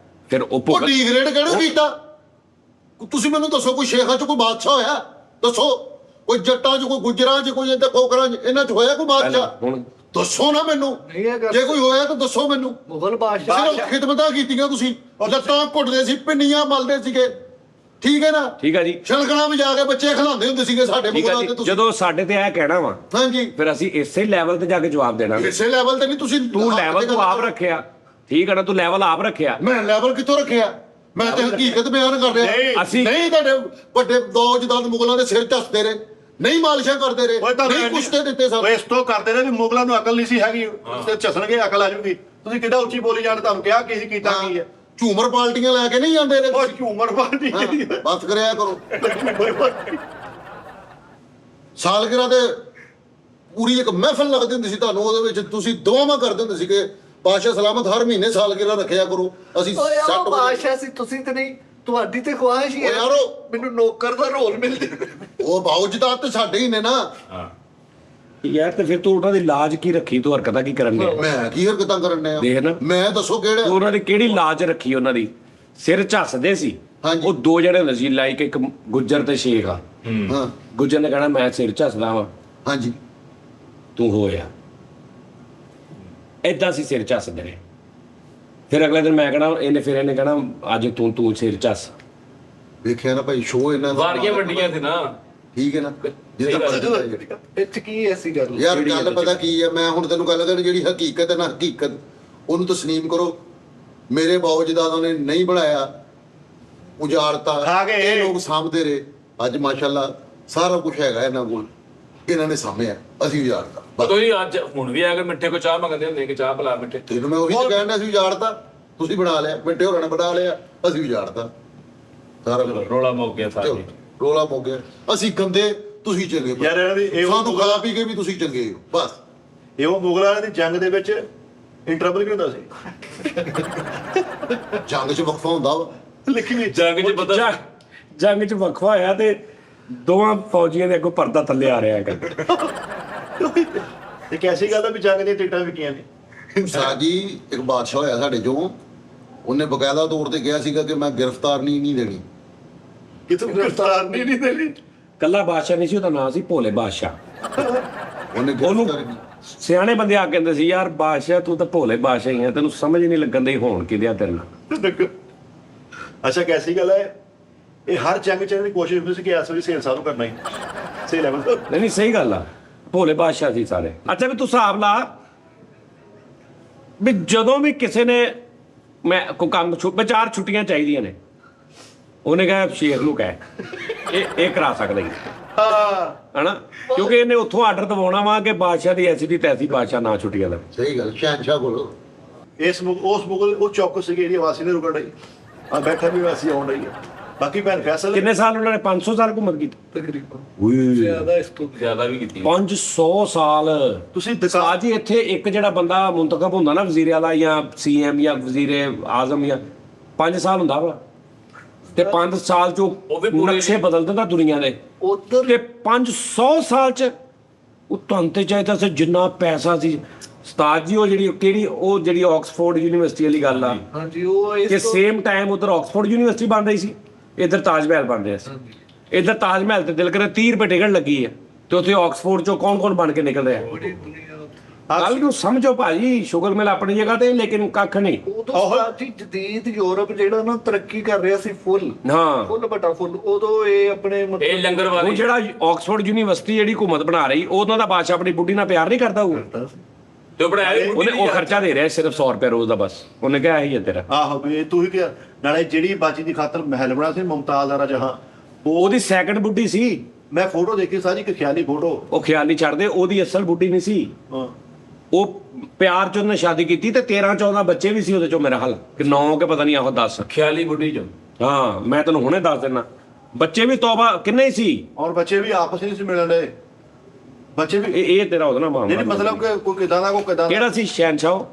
S2: ਫਿਰ ਉਹ
S1: ਉਹ ਡੀਗ੍ਰੇਡ ਕਿਹੜਾ ਕੀਤਾ? ਤੁਸੀਂ ਮੈਨੂੰ ਦੱਸੋ, ਕੋਈ ਸ਼ੇਖਾਂ ਚ ਕੋਈ ਬਾਦਸ਼ਾਹ ਹੋਇਆ? ਦੱਸੋ, ਕੋਈ ਜੱਟਾਂ ਚ, ਕੋਈ ਗੁੱਜਰਾਂ ਚ, ਕੋਈ ਇੱਥੇ ਖੋਖਰਾਂ ਚ, ਇਹਨਾਂ ਚ ਹੋਇਆ ਕੋਈ ਬਾਦਸ਼ਾਹ?
S2: ਹੁਣ
S1: ਦੱਸੋ ਨਾ ਮੈਨੂੰ,
S3: ਨਹੀਂ ਇਹ ਗੱਲ
S1: ਜੇ ਕੋਈ ਹੋਇਆ ਤਾਂ ਦੱਸੋ ਮੈਨੂੰ।
S3: ਮੁਗਲ ਬਾਦਸ਼ਾਹ
S1: ਸਿਰਫ ਖਿਦਮਤਾਂ ਕੀਤੀਆਂ ਤੁਸੀਂ, ਲੱਤਾਂ ਘੁੱਟਦੇ ਸੀ, ਪਿੰਨੀਆਂ ਮਲਦੇ ਸੀਗੇ, ਠੀਕ ਹੈ ਨਾ?
S2: ਠੀਕ ਹੈ ਜੀ,
S1: ਛਲਕਣਾ ਵਿੱਚ ਜਾ ਕੇ ਬੱਚੇ ਖਿਲਾਉਂਦੇ ਹੁੰਦੇ ਸੀਗੇ ਸਾਡੇ
S2: ਠੀਕ ਹੈ
S1: ਮੁਗਲਾਂ
S2: ਜੀ।
S1: ਤੇ। ਤੁਸੀਂ
S2: ਜਦੋਂ ਸਾਡੇ ਤੇ ਇਹ ਕਹਿਣਾ ਵਾ,
S1: ਹਾਂਜੀ,
S2: ਫਿਰ ਅਸੀਂ ਇਸੇ ਲੈਵਲ ਤੇ ਜਾ ਕੇ ਜਵਾਬ ਦੇਣਾ।
S1: ਇਸੇ ਲੈਵਲ ਤੇ ਨਹੀਂ ਤੁਸੀਂ।
S2: ਤੂੰ ਲੈਵਲ ਤੂੰ ਆਪ ਰੱਖਿਆ, ਠੀਕ ਹੈ ਨਾ, ਤੂੰ ਲੈਵਲ ਆਪ ਰੱਖਿਆ।
S1: ਮੈਂ ਲੈਵਲ ਕਿੱਥੋਂ ਰੱਖਿਆ? ਮੈਂ ਤੇ ਹਕੀਕਤ ਬਿਆਨ ਕਰ ਰਿਹਾ।
S2: ਅਸੀਂ
S1: ਨਹੀਂ ਤੁਹਾਡੇ ਵੱਡੇ ਦੌਜਦਾਦ ਮੁਗਲਾਂ ਦੇ ਸਿਰ ਝੱਸਦੇ ਰਹੇ, ਨਹੀਂ ਮਾਲਿਸ਼ਾਂ ਕਰਦੇ ਰਹੇ, ਨਹੀਂ ਕੁਸ਼ਤੇ ਦਿੱਤੇ
S5: ਉਹ
S1: ਸਨ।
S5: ਇਸ ਤੋਂ ਕਰਦੇ ਨੇ ਵੀ ਮੁਗਲਾਂ ਨੂੰ ਅਕਲ ਨਹੀਂ ਸੀ ਹੈਗੀ, ਤੇ ਝਸਣਗੇ ਅਕਲ ਆ ਜੂਗੀ। ਤੁਸੀਂ ਕਿੱਡਾ ਉੱਚੀ ਬੋਲੀ ਜਾਣ, ਤੁਹਾਨੂੰ ਕਿਹਾ ਕੀ ਕੀਤਾ ਕੀ ਹੈ?
S1: ਝੂਮਰ ਪਾਲਟੀਆਂ ਲੈ ਕੇ ਨਹੀਂ ਜਾਂਦੇ ਰਹੇ
S5: ਉਹ
S1: ਤੁਸੀਂ।
S5: ਝੂਮਰ ਪਾਰਟੀ
S1: ਹਾਂ, ਬਸ ਕਰਿਆ ਕਰੋ। ਸਾਲਗਿਰਾ ਤੇ ਪੂਰੀ ਇੱਕ ਮਹਿਫਲ ਲੱਗਦੀ ਹੁੰਦੀ ਸੀ ਤੁਹਾਨੂੰ, ਉਹਦੇ ਵਿੱਚ ਤੁਸੀਂ ਦੁਆਵਾਂ ਕਰਦੇ ਹੁੰਦੇ ਸੀ ਕਿ ਬਾਦਸ਼ਾਹ ਸਲਾਮਤ ਹਰ ਮਹੀਨੇ ਸਾਲਗਿਰਾ ਰੱਖਿਆ ਕਰੋ। ਅਸੀਂ
S3: ਓਏ ਉਹ
S1: ਸੈੱਟ
S3: ਬਾਦਸ਼ਾਹ ਸੀ, ਤੁਸੀਂ ਤੇ ਨਹੀਂ, ਤੁਹਾਡੀ ਤੇ ਖੁਆਇਸ਼ ਹੀ
S1: ਓ ਯਾਰੋ,
S3: ਮੈਨੂੰ ਨੌਕਰ ਦਾ ਰੋਲ ਮਿਲ ਜੇ।
S1: ਉਹ ਬਾਉਜਦਾਦ ਤੇ ਸਾਡੇ ਹੀ ਨੇ ਨਾ।
S4: ਹਾਂ
S2: ਯਾਰ ਤੇ ਫਿਰ ਤੂੰ ਉਹਨਾਂ ਦੀ ਲਾਜ ਕੀ ਰੱਖੀ? ਤੂੰ ਹਰਕਤਾਂ ਕੀ ਕਰਨ ਡਿਆ?
S1: ਮੈਂ ਕੀ ਹਰਕਤਾਂ ਕਰਨ ਡਿਆ?
S2: ਦੇਖ ਨਾ।
S1: ਮੈਂ ਦੱਸੋ ਕਿਹੜਾ?
S2: ਤੂੰ ਉਹਨਾਂ ਦੀ ਕਿਹੜੀ ਲਾਜ ਰੱਖੀ? ਉਹਨਾਂ ਦੀ ਸਿਰ ਝੱਸਦੇ ਸੀ।
S1: ਹਾਂਜੀ।
S2: ਉਹ ਦੋ ਜਣੇ ਹੁੰਦੇ ਸੀ, ਲਾਈਕ ਇੱਕ ਗੁੱਜਰ ਤੇ ਸ਼ੇਖ ਆ।
S1: ਹਾਂ
S2: ਗੁੱਜਰ ਨੇ ਕਹਿਣਾ ਮੈਂ ਸਿਰ ਝੱਸਦਾ ਵਾਂ,
S1: ਹਾਂਜੀ,
S2: ਤੂੰ ਹੋਇਆ। ਏਦਾਂ ਸੀ ਸਿਰ ਝੱਸਦੇ ਨੇ। ਫਿਰ ਅਗਲੇ ਦਿਨ ਮੈਂ ਕਹਿਣਾ ਇਹਨੇ ਕਹਿਣਾ ਅੱਜ ਤੂੰ ਸਿਰ ਝੱਸ।
S1: ਵੇਖਿਆ ਨਾ ਭਾਈ, ਸ਼ੋਅ ਇਹਨਾਂ ਦਾ
S4: ਵਾਰੀਆਂ ਵੱਡੀਆਂ ਸੀ ਨਾ।
S1: ਠੀਕ ਹੈ ਨਾ?
S4: ਸਹੀ ਗੱਲ
S1: ਜਿਹਦਾ
S3: ਇੱਥੇ ਕੀ ਐਸੀ ਗੱਲ?
S1: ਯਾਰ ਗੱਲ ਪਤਾ ਕੀ ਹੈ, ਮੈਂ ਹੁਣ ਤੈਨੂੰ ਗੱਲ ਕਰਨੀ, ਜਿਹੜੀ ਹਕੀਕਤ ਹੈ ਨਾ, ਹਕੀਕਤ ਉਹਨੂੰ ਤਸਲੀਮ ਕਰੋ। ਮੇਰੇ ਬਾਉਜਦਾਦਾਂ ਨੇ ਨਹੀਂ ਬਣਾਇਆ, ਉਜਾੜਤਾ,
S5: ਖਾ ਗਏ।
S1: ਇਹ ਲੋਕ ਸਾਂਭਦੇ ਰਹੇ। ਅੱਜ ਮਾਸ਼ਾਅੱਲਾ ਸਾਰਾ ਕੁਝ ਹੈਗਾ ਇਹਨਾਂ ਕੋਲ, ਇਹਨਾਂ ਨੇ ਸਾਂਭਿਆ, ਅਸੀਂ ਉਜਾੜਤਾ। ਬਸ
S4: ਤੁਸੀਂ ਅੱਜ ਹੁਣ ਵੀ ਆ ਕੇ ਮਿੱਠੇ ਕੋ ਚਾਹ ਮੰਗਦੇ ਹੁੰਦੇ ਕਿ ਚਾਹ ਪਿਲਾ ਮਿੱਠੇ।
S1: ਤੈਨੂੰ ਮੈਂ ਉਹੀ ਤਾਂ ਕਹਿਣ ਡਿਆ, ਅਸੀਂ ਉਜਾੜਤਾ, ਤੁਸੀਂ ਬਣਾ ਲਿਆ, ਮਿੱਟੇ ਹੋਰਾਂ ਨੇ ਬਣਾ ਲਿਆ, ਅਸੀਂ ਉਜਾੜਤਾ ਸਾਰਾ ਕੁਝ।
S4: ਰੋਲਾ ਮੁੱਕ ਗਿਆ ਸਾਰੀ।
S1: ਰੋਲਾ ਮੁੱਕ ਗਿਆ। ਅਸੀਂ ਗੰਦੇ, ਤੁਸੀਂ ਚੰਗੇ।
S5: ਯਾਰ ਇਹਨਾਂ ਦੀ ਇਹੋ
S1: ਸਾਨੂੰ ਖਾ ਪੀ ਕੇ ਵੀ ਤੁਸੀਂ ਚੰਗੇ ਹੋ, ਬਸ।
S5: ਇਹੋ ਮੁਗਲਾਂ ਦੀ ਜੰਗ ਦੇ ਵਿੱਚ ਇੰਟਰਵਲ ਕੀ ਹੁੰਦਾ ਸੀ?
S1: ਜੰਗ 'ਚ ਵਕਫਾ ਹੁੰਦਾ ਵਾ।
S5: ਲਿਖੀ ਨਹੀਂ
S4: ਜੰਗ 'ਚ ਪਤਾ
S2: ਜੰਗ 'ਚ ਵਕਫਾ ਹੋਇਆ ਤੇ ਦੋਵਾਂ ਫੌਜੀਆਂ ਦੇ ਅੱਗੋਂ ਪਰਦਾ ਥੱਲੇ ਆ ਰਿਹਾ ਹੈਗਾ।
S5: ਇੱਕ ਐਸੀ ਗੱਲ ਆ ਵੀ ਜੰਗ ਦੀਆਂ ਟਿਕਟਾਂ ਵਿਕੀਆਂ ਨੇ।
S1: ਸਾਜੀ ਇੱਕ ਬਾਦਸ਼ਾਹ ਹੋਇਆ ਸਾਡੇ ਚੋਂ, ਉਹਨੇ ਬਕਾਇਦਾ ਤੌਰ ਤੇ ਕਿਹਾ ਸੀਗਾ ਕਿ ਮੈਂ ਗ੍ਰਿਫਤਾਰੀ ਨਹੀਂ ਦੇਣੀ।
S5: ਕਿਤੋਂ ਗ੍ਰਿਫਤਾਰ ਨਹੀਂ ਦੇਣੀ।
S2: ਕੱਲਾ ਬਾਦਸ਼ਾਹ ਨਹੀਂ ਸੀ, ਉਹਦਾ ਨਾਂ ਸੀ ਭੋਲੇ ਬਾਦਸ਼ਾਹ।
S1: ਉਹਨੇ ਗ੍ਰਿਫਤਾਰੀ ਨਹੀਂ।
S2: ਸਿਆਣੇ ਬੰਦੇ ਆ ਕਹਿੰਦੇ ਸੀ ਯਾਰ ਬਾਦਸ਼ਾਹ ਤੂੰ ਤਾਂ ਭੋਲੇ ਬਾਦਸ਼ਾਹ ਹੀ ਆ, ਤੈਨੂੰ ਸਮਝ ਨਹੀਂ ਲੱਗਣ ਦੀ ਹੋਣ ਕੀ ਦਿਆ ਤੇਰੇ ਨਾਲ।
S5: ਅੱਛਾ ਕੈਸੀ ਗੱਲ ਹੈ, ਇਹ ਹਰ ਜੰਗ ਚ ਇਹਨਾਂ ਦੀ ਕੋਸ਼ਿਸ਼ ਹੁੰਦੀ ਸੀ ਕਿ ਇਸ ਵਾਰੀ ਸੇਲ ਸਾਨੂੰ ਕਰਨਾ ਹੀ ਸਹੀ ਲੈਵਲ।
S2: ਨਹੀਂ ਸਹੀ ਗੱਲ ਆ, ਭੋਲੇ ਬਾਦਸ਼ਾਹ ਸੀ ਸਾਰੇ। ਅੱਛਾ ਵੀ ਤੂੰ ਹਿਸਾਬ ਲਾ ਵੀ ਜਦੋਂ ਵੀ ਕਿਸੇ ਨੇ ਮੈਂ ਕੋਈ ਕੰਮ ਚਾਰ ਛੁੱਟੀਆਂ ਚਾਹੀਦੀਆਂ ਨੇ, ਉਹਨੇ ਕਿਹਾ ਸ਼ੇਖ ਨੂੰ ਕਹਿ ਇਹ ਕਰਾ ਸਕਦਾ ਹੀ
S5: ਹਾਂ
S2: ਹਨਾ, ਕਿਉਂਕਿ ਇਹਨੇ ਉੱਥੋਂ ਆਰਡਰ ਦਵਾਉਣਾ ਵਾ ਕਿ ਬਾਦਸ਼ਾਹ ਦੀ ਐਸੀ ਦੀ ਤੈਸੀ ਬਾਦਸ਼ਾਹ ਨਾ ਛੁੱਟੀਆਂ ਲਵੇ।
S1: ਸਹੀ ਗੱਲ, ਸ਼ਹਿਨਸ਼ਾਹ ਕੋਲ।
S5: ਉਸ ਮੁਗਲ ਉਹ ਚੌਕਸ ਸੀਗੇ ਜਿਹੜੀ ਵਾਸੀ ਨੇ ਰੁਕਣ ਰਹੀ ਆ, ਬੈਠਾ ਵੀ ਵਾਸੀ ਆਉਣ ਰਹੀ ਹੈ। ਬਾਕੀ ਭੈਣ ਫੈਸਲ
S2: ਕਿੰਨੇ ਸਾਲ ਉਹਨਾਂ ਨੇ 500 ਸਾਲ ਘੁੰਮਤ ਕੀਤੀ?
S3: ਤਕਰੀਬਨ ਜ਼ਿਆਦਾ ਇਸ ਤੋਂ
S4: ਜ਼ਿਆਦਾ ਵੀ ਕੀਤੀ
S2: 500 ਸਾਲ।
S5: ਤੁਸੀਂ
S2: ਸਾਹ ਜੀ ਇੱਥੇ ਇੱਕ ਜਿਹੜਾ ਬੰਦਾ ਮੁੰਤਖਬ ਹੁੰਦਾ ਨਾ ਵਜ਼ੀਰ ਆਲਾ ਜਾਂ ਸੀਐਮ ਜਾਂ ਵਜ਼ੀਰ ਆਜ਼ਮ ਜਾਂ 5 ਸਾਲ ਹੁੰਦਾ ਵਾ, ਤੇ 5 ਸਾਲ ਚੋਂ
S4: ਉਹ ਵੀ ਪੂਰੇ
S2: ਨਕਸ਼ੇ ਬਦਲ ਦਿੰਦਾ ਦੁਨੀਆ ਦੇ।
S3: ਉਧਰ
S2: ਤੇ 500 ਸਾਲ ਚ ਉਹ ਤੁਹਾਨੂੰ ਤੇ ਚਾਹੀਦਾ ਸੀ ਜਿੰਨਾ ਪੈਸਾ ਸੀ। ਉਸਤਾਦ ਜੀ ਉਹ ਜਿਹੜੀ ਆਕਸਫੋਰਡ ਯੂਨੀਵਰਸਿਟੀ ਵਾਲੀ ਗੱਲ ਆ
S3: ਹਾਂਜੀ ਉਹ
S2: ਕਿ
S3: ਇਸ ਤੋਂ
S2: ਸੇਮ ਟਾਈਮ ਉਧਰ ਆਕਸਫੋਰਡ ਯੂਨੀਵਰਸਿਟੀ ਬਣ ਰਹੀ ਸੀ, ਇੱਧਰ ਤਾਜ ਮਹਿਲ ਬਣ ਰਿਹਾ ਸੀ। ਇੱਧਰ ਤਾਜ ਮਹਿਲ ਤੇ ਦਿਲ ਕਰੇ 30 ਰੁਪਏ ਟਿਕਟ ਲੱਗੀ ਹੈ, ਤੇ ਉੱਥੇ ਆਕਸਫੋਰਡ ਚੋਂ ਕੌਣ ਬਣ ਕੇ ਨਿਕਲ ਰਿਹਾ।
S3: ਬੜੀ ਦੁਨੀਆ
S2: ਗੱਲ ਨੂੰ ਸਮਝੋ ਭਾਜੀ, ਸ਼ੁਗਰ ਮਿਲ ਆਪਣੀ ਜਗ੍ਹਾ ਤੇ, ਲੇਕਿਨ ਕੱਖ ਨਹੀਂ।
S3: ਉਦੋਂ ਸਾਡੀ ਜਦੀਦ ਯੂਰਪ ਜਿਹੜਾ ਨਾ ਤਰੱਕੀ ਕਰ ਰਿਹਾ ਸੀ ਫੁੱਲ
S2: ਹਾਂ,
S3: ਫੁੱਲ ਬਟਾ ਫੁੱਲ, ਉਦੋਂ ਇਹ ਆਪਣੇ
S4: ਇਹ
S3: ਮਤਲਬ
S4: ਲੰਗਰ
S2: ਉਹ
S4: ਵਾਲੀ
S2: ਜਿਹੜਾ ਆਕਸਫੋਰਡ ਯੂਨੀਵਰਸਿਟੀ ਜਿਹੜੀ ਹਕੂਮਤ ਬਣਾ ਰਹੀ, ਉਹਨਾਂ ਦਾ ਬਾਦਸ਼ਾਹ ਆਪਣੀ ਬੁੱਢੀ ਨਾਲ ਪਿਆਰ ਨਹੀਂ ਕਰਦਾ ਉਹ।
S4: ਤੇ ਬਣਾਇਆ ਵੀ
S2: ਉਹਨੇ ਉਹ ਖਰਚਾ ਦੇ ਰਿਹਾ ਸਿਰਫ 100 ਰੁਪਏ ਰੋਜ਼ ਦਾ ਬਸ। ਉਹਨੇ ਕਿਹਾ ਇਹੀ ਹੈ ਤੇਰਾ।
S5: ਆਹੋ ਵੀ ਇਹ ਤੂੰ ਹੀ ਕਿਹਾ। ਨਾਲੇ ਜਿਹੜੀ ਬਾਜੀ ਦੀ ਖਾਤਰ ਮਹਿਲ ਬਣਾ ਸੀ ਮੁਮਤਾਜ਼ ਦਾ ਜਹਾਂ,
S2: ਉਹਦੀ ਸੈਕੰਡ ਬੁੱਢੀ ਸੀ।
S5: ਮੈਂ ਫੋਟੋ ਦੇਖੀ ਸਾਰੀ ਇੱਕ ਖਿਆਲੀ ਫੋਟੋ।
S2: ਉਹ ਖਿਆਲ ਨਹੀਂ ਛੱਡਦੇ, ਉਹਦੀ ਅਸਲ ਬੁੱਢੀ ਨਹੀਂ ਸੀ।
S5: ਹਾਂ
S2: ਉਹ ਪਿਆਰ ਚ ਉਹਨੇ ਸ਼ਾਦੀ ਕੀਤੀ ਤੇ 13-14 ਬੱਚੇ ਵੀ ਸੀ ਉਹਦੇ ਚੋਂ, ਮੇਰਾ ਹਾਲ ਕਿ 9 ਕੇ ਪਤਾ ਨਹੀਂ ਆਹੋ 10।
S4: ਖਿਆਲੀ ਬੁੱਢੀ ਜੋ
S2: ਹਾਂ, ਮੈਂ ਤੈਨੂੰ ਹੁਣੇ ਦੱਸ ਦਿੰਦਾ। ਬੱਚੇ ਵੀ ਤੋਬਾ ਕਿੰਨੇ ਹੀ ਸੀ।
S5: ਔਰ ਬੱਚੇ ਵੀ ਆਪਸ ਵਿੱਚ ਮਿਲਣ ਦੇ ਬੱਚੇ ਵੀ।
S2: ਇਹ ਤੇਰਾ ਉਹਦਾ ਨਾ
S5: ਨਹੀਂ
S2: ਮਾਮਲਾ।
S5: ਮਤਲਬ ਕਿ ਕੋਈ ਕਿਦਾਂ ਦਾ ਕੋਈ ਕਿਦਾਂ
S2: ਕਿਹੜਾ ਸੀ ਸ਼ਹਿਨशाह?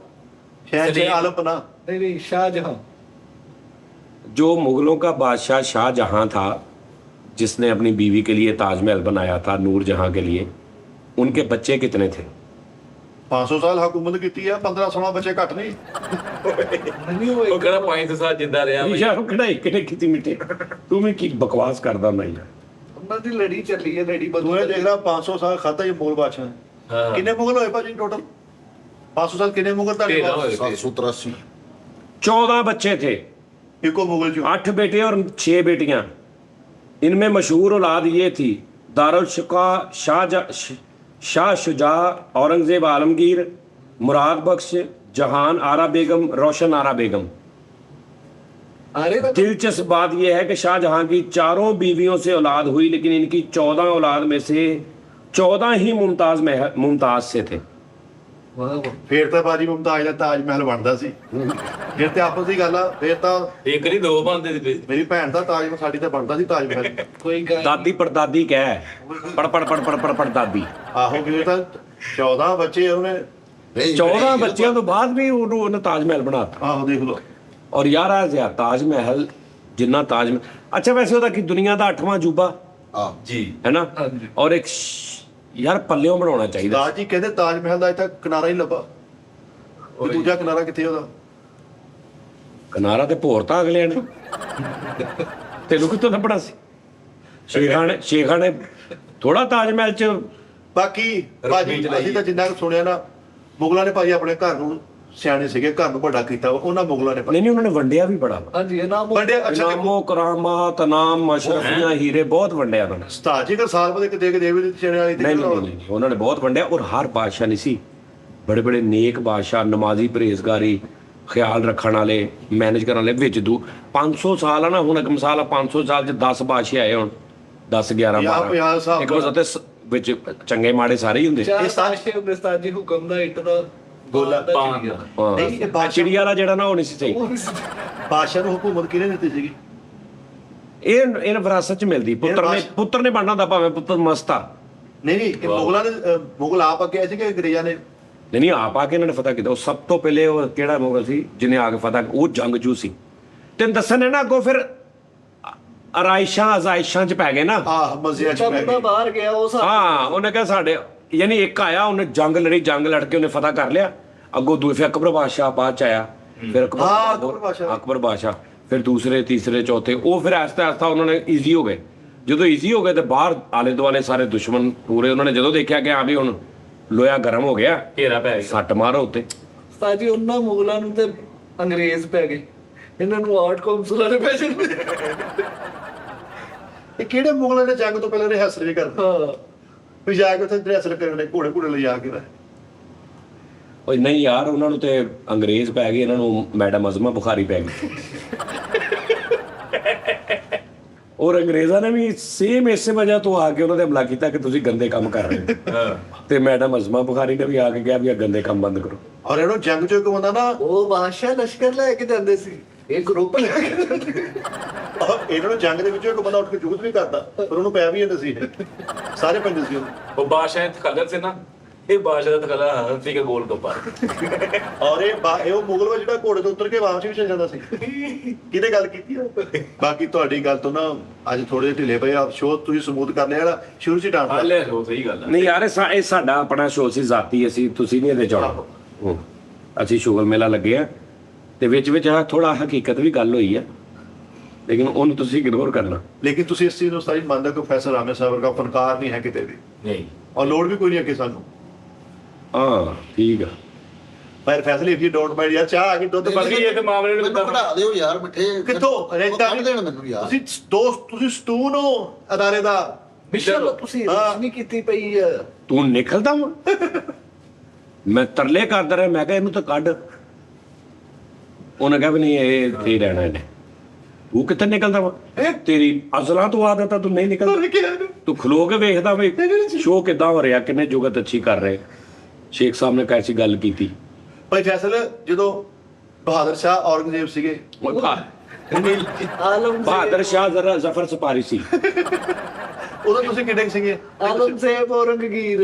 S5: ਸ਼ਹਿਰ ਆਲਮ ਪਨਾ।
S3: ਨਹੀਂ ਸ਼ਾਹਜਹਾਂ।
S2: जो मुगलों का बादशाह शाहजहां था, जिसने अपनी बीवी के लिए ताजमहल बनाया था, नूरजहां के लिए, उनके बच्चे कितने थे?
S5: 500 ਸਾਲ ਹਕੂਮਤ ਕੀਤੀ ਆ, 15-16 ਬੱਚੇ ਘੱਟ ਨਹੀਂ।
S3: ਨਹੀਂ ਹੋਏ
S4: ਉਹ ਕਹਿੰਦਾ 500 ਸਾਲ ਜਿੰਦਾ ਰਿਹਾ ਬਈ।
S2: यार कढ़ाई किने कितनी मिठे तू भी की बकवास करदा नहीं यार।
S3: ਉਹਨਾਂ ਦੀ ਲੜੀ ਚੱਲੀ ਹੈ, ਲੜੀ
S5: ਤੂੰ ਇਹ ਦੇਖ ਲੈ 500 ਸਾਲ ਖਾਤਾ ਹੀ ਮੁਗਲ ਬਾਦਸ਼ਾਹ ਨੇ।
S4: ਹਾਂ।
S5: ਕਿੰਨੇ ਮੁਗਲ ਹੋਏ ਭਾਜੀ ਟੋਟਲ? 500 ਸਾਲ ਕਿੰਨੇ ਮੁਗਲ ਤੁਹਾਡੇ
S4: ਢੇਰਾਂ
S5: ਕੋਲ?
S4: ਹੋਏ।
S1: 783
S2: 14 बच्चे थे,
S5: ਇੱਕੋ ਮੁਗਲ ਚੋਂ
S2: 8 बेटे और 6 बेटियां। इनमें मशहूर औलाद ये थी दारुल शिका शाह शुजा, औरंगजेब आलमगीर, मुराद बख्श, जहान आरा बेगम, रोशन आरा बेगम।
S3: अरे तो
S2: दिलचस्प बात यह है कि शाहजहां की 4 बीवियों से औलाद हुई, लेकिन इनकी 14 औलाद में से 14 ही मुमताज से थे।
S3: वाह वाह।
S5: ਫੇਰ ਤਾਂ ਬਾਜੀ ਮੁਮਤਾਜ਼ ਦਾ ਤਾਜ ਮਹਿਲ ਬਣਦਾ ਸੀ। ਫਿਰ ਤੇ ਆਪਸ ਦੀ ਗੱਲ ਆ, ਫੇਰ ਤਾਂ
S4: ਇੱਕ ਨਹੀਂ ਦੋ ਬੰਦੇ ਦੀ
S5: ਮੇਰੀ ਭੈਣ ਦਾ ਤਾਜ ਸਾਡੀ ਤਾਂ ਬਣਦਾ ਸੀ ਤਾਜ ਮਹਿਲ।
S3: कोई गाय
S2: दादी परदादी क्या है? पड़ दादी।
S5: ਆਹੋ ਵੀ ਇਹ ਤਾਂ 14 ਬੱਚੇ ਉਹਨੇ।
S1: ਨਹੀਂ
S2: 14 ਬੱਚਿਆਂ ਤੋਂ ਬਾਅਦ ਵੀ ਉਹਨੇ ਤਾਜ ਮਹਿਲ ਬਣਾਤਾ।
S5: ਆਹੋ ਦੇਖ ਲਓ।
S2: ਔਰ ਯਾਰ ਆ ਯਾਰ ਤਾਜ ਮਹਿਲ ਜਿੰਨਾ ਤਾਜ ਮਹਿਲ, ਅੱਛਾ ਵੈਸੇ ਉਹਦਾ ਕੀ ਦੁਨੀਆ ਦਾ 8ਵਾਂ ਅਜੂਬਾ
S1: ਆ
S4: ਜੀ
S2: ਹੈ ਨਾ?
S3: ਹਾਂਜੀ।
S2: ਔਰ ਇੱਕ ਯਾਰ ਪੱਲਿਓਂ ਬਣਾਉਣਾ ਚਾਹੀਦਾ।
S5: ਦਾਜ ਜੀ ਕਹਿੰਦੇ ਤਾਜ ਮਹਿਲ ਦਾ ਇੱਥੇ ਕਿਨਾਰਾ ਹੀ ਲੱਭਾ। ਤੇ ਦੂਜਾ ਕਿਨਾਰਾ ਕਿੱਥੇ ਉਹਦਾ?
S2: ਕਿਨਾਰਾ ਤੇ ਭੋਰਤਾ ਅਗਲਿਆਂ ਨੇ। ਤੈਨੂੰ ਕਿੱਥੋਂ ਲੱਭਣਾ ਸੀ? ਸ਼ੇਖਾਂ ਨੇ ਥੋੜਾ ਤਾਜ ਮਹਿਲ ਚ।
S5: ਬਾਕੀ ਭਾਜੀ ਅਸੀਂ ਤਾਂ ਜਿੰਨਾ ਕੁ ਸੁਣਿਆ ਨਾ, ਮੁਗਲਾਂ ਨੇ ਭਾਜੀ ਆਪਣੇ ਘਰ ਨੂੰ ਸਿਆਣੇ ਸੀਗੇ, ਘਰ ਨੂੰ ਵੱਡਾ ਕੀਤਾ ਉਹਨਾਂ ਮੁਗਲਾਂ ਨੇ।
S2: ਨਹੀਂ ਉਹਨਾਂ ਨੇ ਵੰਡਿਆ ਵੀ ਬੜਾ।
S3: हाँ जी नाम
S5: ਵੱਡੇ ਅੱਛਾ ਦੇਖੋ
S2: ਇਨਾਮੋ ਕਰਾਮਾਤ ਨਾਮ ਅਸ਼ਰਫੀਆਂ ਹੀਰੇ ਬਹੁਤ ਵੰਡਿਆ ਉਹਨਾਂ ਨੇ।
S5: ਉਸਤਾਦ ਜੀ ਅਗਰ ਸਾਲ ਬਾਅਦ ਇੱਕ ਦੇਖ ਦੇਵੇ ਦੀ ਚਣੇ ਵਾਲੀ
S2: ਨਹੀਂ ਨਹੀਂ ਨਹੀਂ, ਉਹਨਾਂ ਨੇ ਬਹੁਤ ਵੰਡਿਆ। ਔਰ ਹਰ ਬਾਦਸ਼ਾਹ ਨਹੀਂ ਸੀ, ਬੜੇ ਬੜੇ ਨੇਕ ਬਾਦਸ਼ਾਹ, ਨਮਾਜ਼ੀ, ਪਰਹੇਜ਼ਗਾਰੀ, ਖਿਆਲ ਰੱਖਣ ਵਾਲੇ, ਮੈਨੇਜ ਕਰਨ ਵਾਲੇ ਵਿੱਚ 500 ਸਾਲ ਆ ਨਾ। ਹੁਣ ਇੱਕ ਮਿਸਾਲ ਆ, 500 ਸਾਲ ਚ 10 ਬਾਦਸ਼ਾਹ ਆਏ ਹੁਣ, 10 11
S5: ਪੰਜਾਹ
S2: 12
S5: ਹਿਸਾਬ
S2: ਇੱਕ ਵਾਰ ਤੇ ਵਿੱਚ ਚੰਗੇ ਮਾੜੇ ਸਾਰੇ ਹੀ ਹੁੰਦੇ।
S3: चार साशे उस्ताद जी हुक्म दा इट दा
S5: गोला
S4: पान।
S2: ਹਾਂ।
S5: ਨਹੀਂ ਇਹ ਬਾਦਸ਼ਾਹ
S2: ਚਿੜੀਆ ਵਾਲਾ ਜਿਹੜਾ ਨਾ ਉਹ ਨਹੀਂ ਸੀ ਸਹੀ।
S5: ਬਾਦਸ਼ਾਹ ਨੂੰ ਹਕੂਮਤ ਕਿਹਨੇ ਦਿੱਤੀ ਸੀਗੀ?
S2: ਇਹ ਵਿਰਾਸਤ ਚ ਮਿਲਦੀ। ਪੁੱਤਰ ਨੇ ਬਣਨਾ ਹੁੰਦਾ, ਭਾਵੇਂ ਪੁੱਤਰ ਮਸਤਾ।
S5: ਨਹੀਂ ਨਹੀਂ ਇਹ ਮੁਗਲਾਂ ਨੇ ਮੁਗਲ ਆਪ ਅੱਗੇ ਆਏ ਸੀਗੇ ਅੰਗਰੇਜ਼ਾਂ ਨੇ?
S2: ਨਹੀਂ ਆਪ ਆ ਕੇ ਇਹਨਾਂ ਨੇ ਫਤਹ ਕੀਤਾ। ਉਹ ਸਭ ਤੋਂ ਪਹਿਲੇ ਉਹ ਕਿਹੜਾ ਮੁਗਲ ਸੀ ਜਿਹਨੇ ਆ ਕੇ ਫਤਹ, ਉਹ ਜੰਗਜੂ ਸੀ। ਤੈਨੂੰ ਦੱਸਣ ਹੈ ਨਾ, ਅੱਗੋਂ ਫਿਰ ਅਜ਼ਾਇਸ਼ਾਂ ਚ ਪੈ ਗਏ ਨਾ।
S5: ਆਹ ਮਜ਼ਿਆਂ ਚ ਪੈ
S3: बंदा
S5: ਗਏ।
S3: बाहर गया वो सब
S2: ਹਾਂ, ਉਹਨੇ ਕਿਹਾ ਸਾਡੇ, ਯਾਨੀ ਇੱਕ ਆਇਆ, ਉਹਨੇ ਜੰਗ ਲੜ ਕੇ ਉਹਨੇ ਫਤਹ ਕਰ ਲਿਆ। ਅੱਗੋਂ ਦੂਜੇ ਅਕਬਰ ਬਾਦਸ਼ਾਹ ਬਾਅਦ ਚ ਆਇਆ, ਫਿਰ ਅਕਬਰ ਬਾਦਸ਼ਾਹ, ਫਿਰ ਦੂਸਰੇ, ਤੀਸਰੇ, ਚੌਥੇ। ਉਹ ਫਿਰ ਆਹਿਸਤਾ ਆਹਿਸਤਾ ਉਹਨਾਂ ਨੇ ਈਜ਼ੀ ਹੋ ਗਏ। ਜਦੋਂ ਈਜ਼ੀ ਹੋ ਗਏ ਤੇ ਬਾਹਰ ਆਲੇ ਦੁਆਲੇ ਸਾਰੇ ਦੁਸ਼ਮਣ ਪੂਰੇ, ਉਹਨਾਂ ਨੇ ਜਦੋਂ ਦੇਖਿਆ ਕਿ ਹਾਂ ਵੀ ਹੁਣ ਲੋਹਾ ਗਰਮ ਹੋ ਗਿਆ,
S4: ਘੇਰਾ ਪੈ ਗਿਆ।
S2: ਸੱਟ ਮਾਰੋ ਉੱਤੇ।
S3: ਉਸਤਾਦ ਜੀ ਉਹਨਾਂ ਮੁਗਲਾਂ ਨੂੰ ਤੇ ਅੰਗਰੇਜ਼ ਪੈ ਗਏ, ਇਹਨਾਂ ਨੂੰ ਆਰਟ ਕੌਂਸਲਰ ਨੇ ਪੈ ਜਾਂਦੇ।
S5: ਇਹ ਕਿਹੜੇ ਮੁਗਲਾਂ ਨੇ ਜੰਗ ਤੋਂ ਪਹਿਲਾਂ ਰਿਹਰਸਲ ਵੀ ਕਰਦੇ?
S3: ਹਾਂ
S5: ਵੀ ਜਾ ਕੇ ਉੱਥੇ ਰਿਹਰਸਲ ਕਰਨੇ, ਘੋੜੇ ਘੋੜੇ ਲਿਜਾ ਕੇ ਨਾ।
S2: ਉਹ ਨਹੀਂ ਯਾਰ, ਉਹਨਾਂ ਨੂੰ ਤੇ ਅੰਗਰੇਜ਼ ਪੈ ਗਏ, ਇਹਨਾਂ ਨੂੰ ਮੈਡਮ ਅਜ਼ਮਾ ਬੁਖਾਰੀ ਪੈ ਗਈ। ਔਰ ਅੰਗਰੇਜ਼ਾਂ ਨੇ ਵੀ ਸੇਮ ਇਸੇ ਵਜ੍ਹਾ ਤੋਂ ਆ ਕੇ ਉਹਨਾਂ ਤੇ ਹਮਲਾ ਕੀਤਾ ਕਿ ਤੁਸੀਂ ਗੰਦੇ ਕੰਮ ਕਰ ਰਹੇ ਹੋ। ਤੇ ਮੈਡਮ ਅਜ਼ਮਾ ਬੁਖਾਰੀ ਨੇ ਵੀ ਆ ਕੇ ਕਿਹਾ ਵੀ ਇਹ ਗੰਦੇ ਕੰਮ ਬੰਦ ਕਰੋ।
S5: ਔਰ ਇਹਨੂੰ ਜੰਗ ਚੋਂ ਇੱਕ ਬੰਦਾ ਨਾ,
S3: ਉਹ ਬਾਦਸ਼ਾਹ ਲਸ਼ਕਰ ਲੈ ਕੇ ਜਾਂਦੇ ਸੀ, ਇਹ ਗਰੁੱਪ ਲੈ ਕੇ ਜਾਂਦੇ।
S5: ਇਹਨਾਂ ਨੂੰ ਜੰਗ ਦੇ ਵਿੱਚੋਂ ਇੱਕ ਬੰਦਾ ਉੱਠ ਕੇ ਜੂਤ ਵੀ ਕਰਦਾ, ਪਰ ਉਹਨੂੰ ਪੈ ਵੀ ਜਾਂਦਾ ਸੀ ਇਹ। ਸਾਰੇ ਪੈਂਦੇ ਸੀ ਉਹਨੂੰ।
S4: ਉਹ ਬਾਦਸ਼ਾਹ ਦੇ ਤਕਲਰ ਸੀ ਨਾ, ਇਹ ਬਾਦਸ਼ਾਹ ਦਾ ਤਕਲਰ ਸੀ ਕਿ ਗੋਲ ਗੱਪਾ।
S5: ਔਰ ਇਹ ਉਹ ਮੁਗਲ ਵਾ ਜਿਹੜਾ ਘੋੜੇ ਤੋਂ ਉਤਰ ਕੇ ਵਾਪਸ ਵੀ ਚਲ ਜਾਂਦਾ ਸੀ। ਕਿਹਨੇ ਗੱਲ ਕੀਤੀ ਆ? ਬਾਕੀ ਤੁਹਾਡੀ ਗੱਲ ਤੋਂ ਨਾ ਅੱਜ ਥੋੜੇ ਜਿਹੇ ਢਿੱਲੇ ਪਏ ਆ। ਸ਼ੋਅ ਤੁਸੀਂ ਸਮੂਥ ਕਰ ਲਿਆ, ਜਿਹੜਾ ਸ਼ੁਰੂ ਚ ਡਾਂਸ
S4: ਹਾਲੇ ਹੋ ਸਹੀ ਗੱਲ ਹੈ।
S2: ਨਹੀਂ ਯਾਰ, ਇਹ ਸਾਡਾ ਆਪਣਾ ਸ਼ੋਅ ਸੀ, ਜ਼ਾਤੀ। ਤੁਸੀਂ ਨਹੀਂ ਇਹਦੇ ਚੌੜਾ। ਅਸੀਂ ਸ਼ੁਗਰ ਮੇਲਾ ਲੱਗੇ ਆ ਤੇ ਵਿੱਚ ਥੋੜਾ ਹਕੀਕਤ ਵੀ ਗੱਲ ਹੋਈ ਆ, ਲੇਕਿਨ ਉਹਨੂੰ ਤੁਸੀਂ ਇਗਨੋਰ ਕਰਨਾ।
S5: ਲੇਕਿਨ ਤੁਸੀਂ ਇਸ ਚੀਜ਼ ਨੂੰ ਸਾਰੀ ਮੰਨਦੇ ਹੋ ਕਿ ਪ੍ਰੋਫੈਸਰ ਆਮਿਰ ਸਾਹਿਬ ਵਰਗਾ ਫਨਕਾਰ ਨਹੀਂ ਹੈ ਕਿਤੇ ਵੀ,
S4: ਨਹੀਂ
S5: ਔਰ ਲੋੜ ਵੀ ਕੋਈ ਨਹੀਂ ਅੱਗੇ ਸਾਨੂੰ।
S2: ਹਾਂ ਠੀਕ ਆ
S5: ਪਰ ਫੈਸਲੇ ਇਫ ਯੂ ਡੋਂਟ ਮਾਈਂਡ ਯਾਰ ਚਾਹ ਆ ਗਈ ਦੁੱਧ ਬਣ ਗਈ
S4: ਇਹ ਤੇ ਮਾਮਲੇ ਨੂੰ
S1: ਮੈਨੂੰ ਕਢਾ ਦਿਓ ਯਾਰ ਮਿੱਠੇ
S5: ਕਿੱਥੋਂ ਰੇਤਾ
S1: ਕੱਢ ਦੇਣ ਮੈਨੂੰ ਯਾਰ
S5: ਤੁਸੀਂ ਦੋਸਤ ਤੁਸੀਂ ਸਟੂਨ ਹੋ ਅਦਾਰੇ ਦਾ
S3: ਮਿਸ਼ਲ ਤੁਸੀਂ
S5: ਹਾਂ।
S3: ਨਹੀਂ ਕੀਤੀ ਪਈ ਆ
S2: ਤੂੰ ਨਿਕਲਦਾ ਵਾ ਮੈਂ ਤਰਲੇ ਕਰਦਾ ਰਿਹਾ ਮੈਂ ਕਿਹਾ ਇਹਨੂੰ ਤਾਂ ਕੱਢ ਉਹਨੇ ਕਿਹਾ ਵੀ ਨਹੀਂ ਇਹ ਇੱਥੇ ਹੀ ਰਹਿਣਾ ਇਹਨੇ ਤੂੰ ਕਿੱਥੇ ਨਿਕਲਦਾ ਵਾ ਤੇਰੀ ਅਸਲਾਂ ਤੋਂ ਆਦਤ ਆ ਤੂੰ ਨਹੀਂ ਨਿਕਲਦਾ ਤੂੰ ਖਲੋ ਕੇ ਵੇਖਦਾ ਵੀ ਸ਼ੋਅ ਕਿੱਦਾਂ ਹੋ ਰਿਹਾ ਕਿੰਨੇ ਜੁਗਤ ਅੱਛੀ ਕਰ ਰਹੇ ਸ਼ੇਖ ਸਾਹਿਬ ਨੇ ਕੈਸੀ ਗੱਲ ਕੀਤੀ
S5: ਭਾਈ ਫੈਸਲ ਜਦੋਂ ਬਹਾਦਰ ਸ਼ਾਹ ਔਰੰਗਜ਼ੇਬ ਸੀਗੇ
S2: ਉਹ
S3: ਆਲਮ
S2: ਬਹਾਦਰ ਸ਼ਾਹ ਜ਼ਰਾ ਜ਼ਫਰ ਸਪਾਰੀ ਸੀ
S5: ਉਦੋਂ ਤੁਸੀਂ ਕਿੰਨੇ ਕੁ ਸੀਗੇ
S3: ਆਲਮਜ਼ੇਬ ਔਰੰਗਜ਼ੀਰ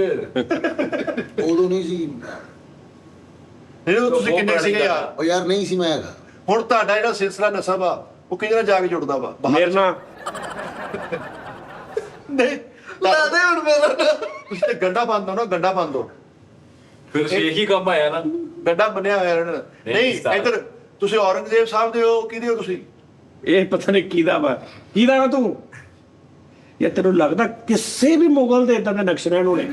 S1: ਉਦੋਂ ਨਹੀਂ ਸੀ
S5: ਨਹੀਂ ਉਦੋਂ ਤੁਸੀਂ ਕਿੰਨੇ ਕੁ ਸੀਗੇ ਯਾਰ
S1: ਉਹ ਯਾਰ ਨਹੀਂ ਸੀ ਮੈਂ ਹੈਗਾ
S5: ਹੁਣ ਤੁਹਾਡਾ ਜਿਹੜਾ ਸਿਲਸਿਲਾ ਨਸਬ ਆ ਉਹ ਕਿਹਦੇ ਨਾਲ ਜਾ ਕੇ ਜੁੜਦਾ ਵਾ
S2: ਮੇਰੇ ਨਾਲ
S5: ਨਹੀਂ
S3: ਲਾ ਦੇ ਹੁਣ ਮੇਰਾ ਨਾਂ।
S5: ਤੁਸੀਂ ਤੇ ਗੰਡਾ ਬੰਦ ਹੋ ਨਾ ਗੰਡਾ ਬੰਦ ਹੋ
S4: ਫਿਰ ਸ਼ੇਖ ਹੀ ਕੰਮ ਆਇਆ ਨਾ
S5: ਗੰਡਾ ਬੰਨਿਆ ਹੋਇਆ ਇਹਨਾਂ ਨੇ ਨਹੀਂ ਇੱਧਰ ਤੁਸੀਂ ਔਰੰਗਜ਼ੇਬ ਸਾਹਿਬ ਦੇ ਹੋ ਕਿਹਦੇ ਹੋ ਤੁਸੀਂ
S2: ਇਹ ਪਤਾ ਨਹੀਂ ਕਿਹਦਾ ਵਾ ਤੂੰ ਇਹ ਤੈਨੂੰ ਲੱਗਦਾ ਕਿਸੇ ਵੀ ਮੁਗਲ ਦੇ ਇਦਾਂ ਦੇ ਨਕਸ਼ੇ ਹੋਣੇ